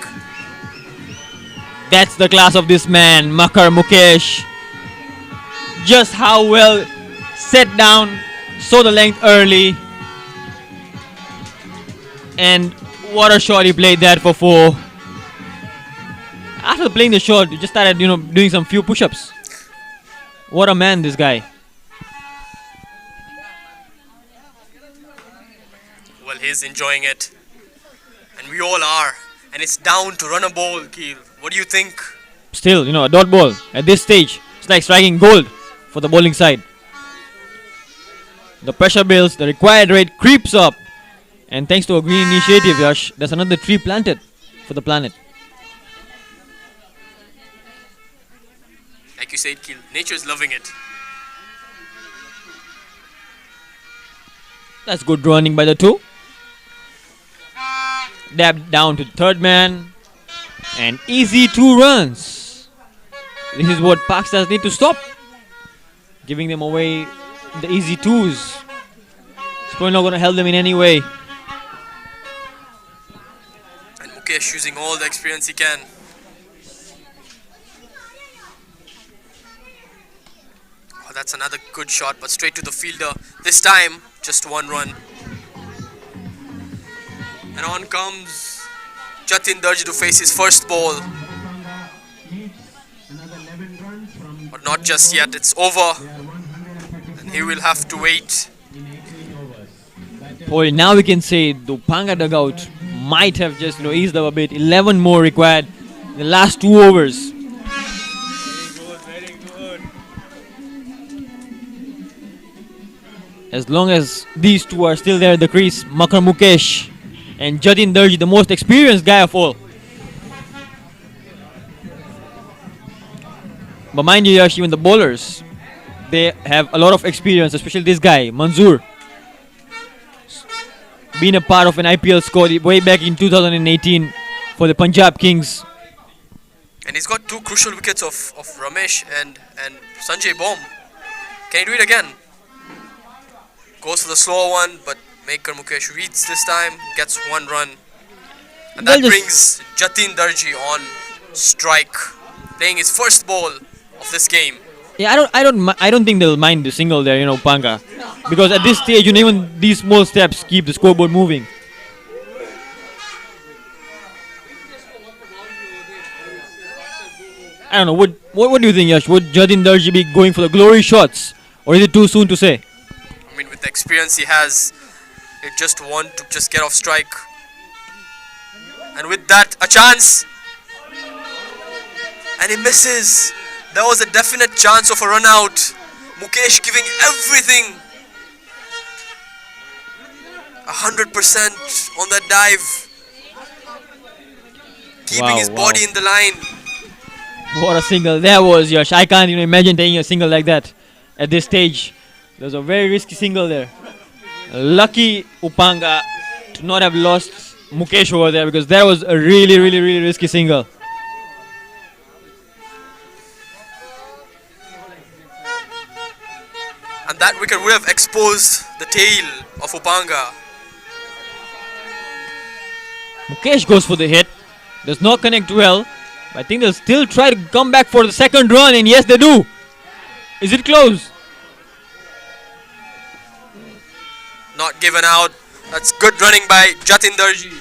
That's the class of this man, Makar Mukesh. Just how well set down, saw the length early. And what a shot he played that for 4. After playing the shot, he just started, doing some few push-ups. What a man, this guy. Well, he's enjoying it. And we all are. And it's down to run a ball, Keel. What do you think? Still, a dot ball at this stage. It's like striking gold for the bowling side. The pressure builds, the required rate creeps up. And thanks to a green initiative, Yash, there's another tree planted for the planet. Like you said, Keel, nature's loving it. That's good running by the 2. Dabbed down to the third man. And easy 2 runs. This is what Pak Stars need to stop. Giving them away the easy 2s. It's probably not going to help them in any way. And Mukesh using all the experience he can. Oh, that's another good shot, but straight to the fielder. This time, just 1 run. And on comes Jatin Darji to face his first ball. But not just yet, it's over. And he will have to wait Well, now we can say the Upanga dugout might have just eased up a bit. 11 more required in the last 2 overs. Very good. As long as these two are still there at the crease, Makar Mukesh and Jatin Darji, the most experienced guy of all. But mind you, Yash, even the bowlers, they have a lot of experience, especially this guy, Manzoor. Been a part of an IPL squad way back in 2018 for the Punjab Kings. And he's got 2 crucial wickets of Ramesh and Sanjay Bomb. Can he do it again? Goes for the slower one, but Makar Mukesh reads this time, gets 1 run. And that brings Jatin Darji on strike, playing his first ball of this game. Yeah, I don't think they'll mind the single there, Upanga, because at this stage, even these small steps keep the scoreboard moving. I don't know. What do you think, Yash? Would Jatin Darji be going for the glory shots, or is it too soon to say? I mean, with the experience he has, he just want to just get off strike. And with that, a chance. And he misses. There was a definite chance of a run out. Mukesh giving everything. 100% on that dive. Keeping his body in the line. What a single that was, Yash. I can't even imagine taking a single like that at this stage. There's a very risky single there. Lucky Upanga to not have lost Mukesh over there, because that was a really, really, really risky single. And that wicket would have exposed the tail of Upanga. Mukesh goes for the hit. Does not connect well. But I think they'll still try to come back for the second run. And yes, they do. Is it close? Not given out. That's good running by Jatin Darji.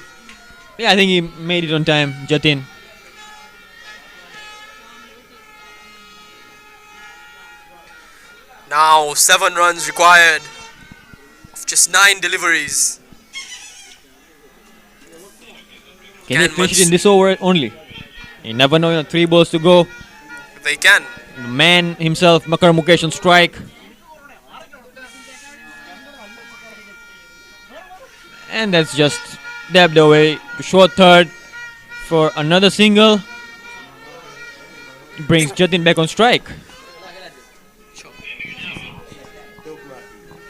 Yeah, I think he made it on time, Jatin. Now 7 runs required of just 9 deliveries. Can they finish it in this over only? You never know, 3 balls to go. If they can. The man himself, Makar Mukesh, on strike. And that's just dabbed away to short third for another single. Brings Jatin back on strike.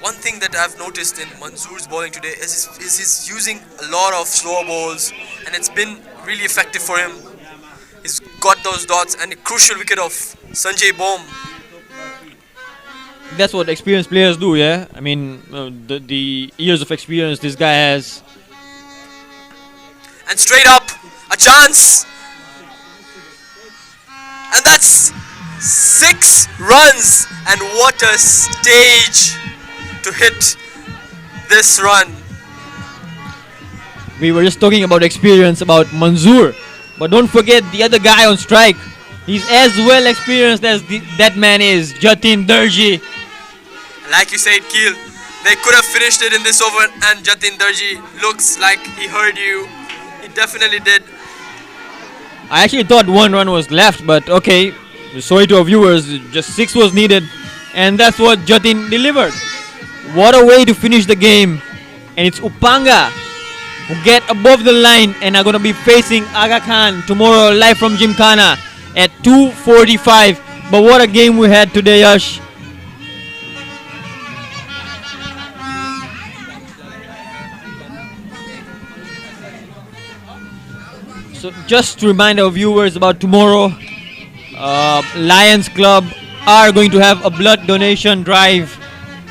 One thing that I've noticed in Manzoor's bowling today is he's using a lot of slower balls, and it's been really effective for him. He's got those dots, and a crucial wicket of Sanjay Bomb. That's what experienced players do, yeah? I mean, the years of experience this guy has. And straight up, a chance. And that's 6 runs. And what a stage to hit this run. We were just talking about experience, about Manzoor. But don't forget the other guy on strike. He's as well experienced as that man is, Jatin Darji. Like you said, Keel, they could have finished it in this over, and Jatin Darji looks like he heard you. He definitely did. I actually thought 1 run was left, but okay. Sorry to our viewers, just 6 was needed. And that's what Jatin delivered. What a way to finish the game. And it's Upanga who get above the line and are going to be facing Aga Khan tomorrow live from Gymkhana at 2:45. But what a game we had today, Yash. So just to remind our viewers about tomorrow, Lions Club are going to have a blood donation drive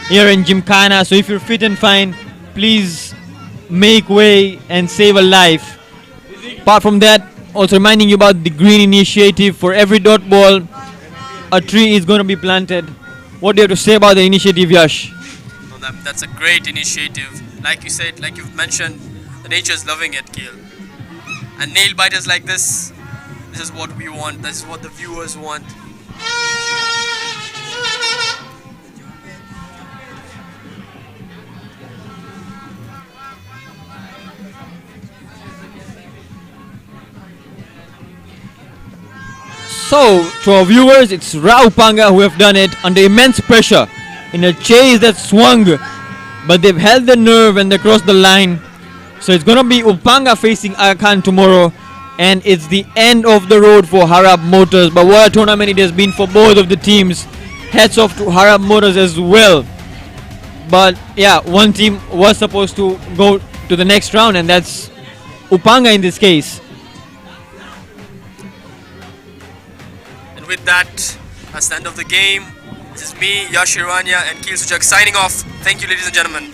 here in Gymkhana. So if you're fit and fine, please make way and save a life. Apart from that, also reminding you about the green initiative. For every dot ball, a tree is going to be planted. What do you have to say about the initiative, Yash? No, that's a great initiative. Like you said, like you've mentioned, the nature's loving it, Keel. And nail biters like this is what we want. This is what the viewers want. So, to our viewers, it's Upanga who have done it under immense pressure in a chase that swung, but they've held the nerve and they crossed the line. So it's going to be Upanga facing Aksc tomorrow, and it's the end of the road for Harab Motors. But what a tournament it has been for both of the teams. Hats off to Harab Motors as well. But yeah, one team was supposed to go to the next round, and that's Upanga in this case. And with that, that's the end of the game. This is me, Yash Irwania, and Keel Sujak signing off. Thank you, ladies and gentlemen.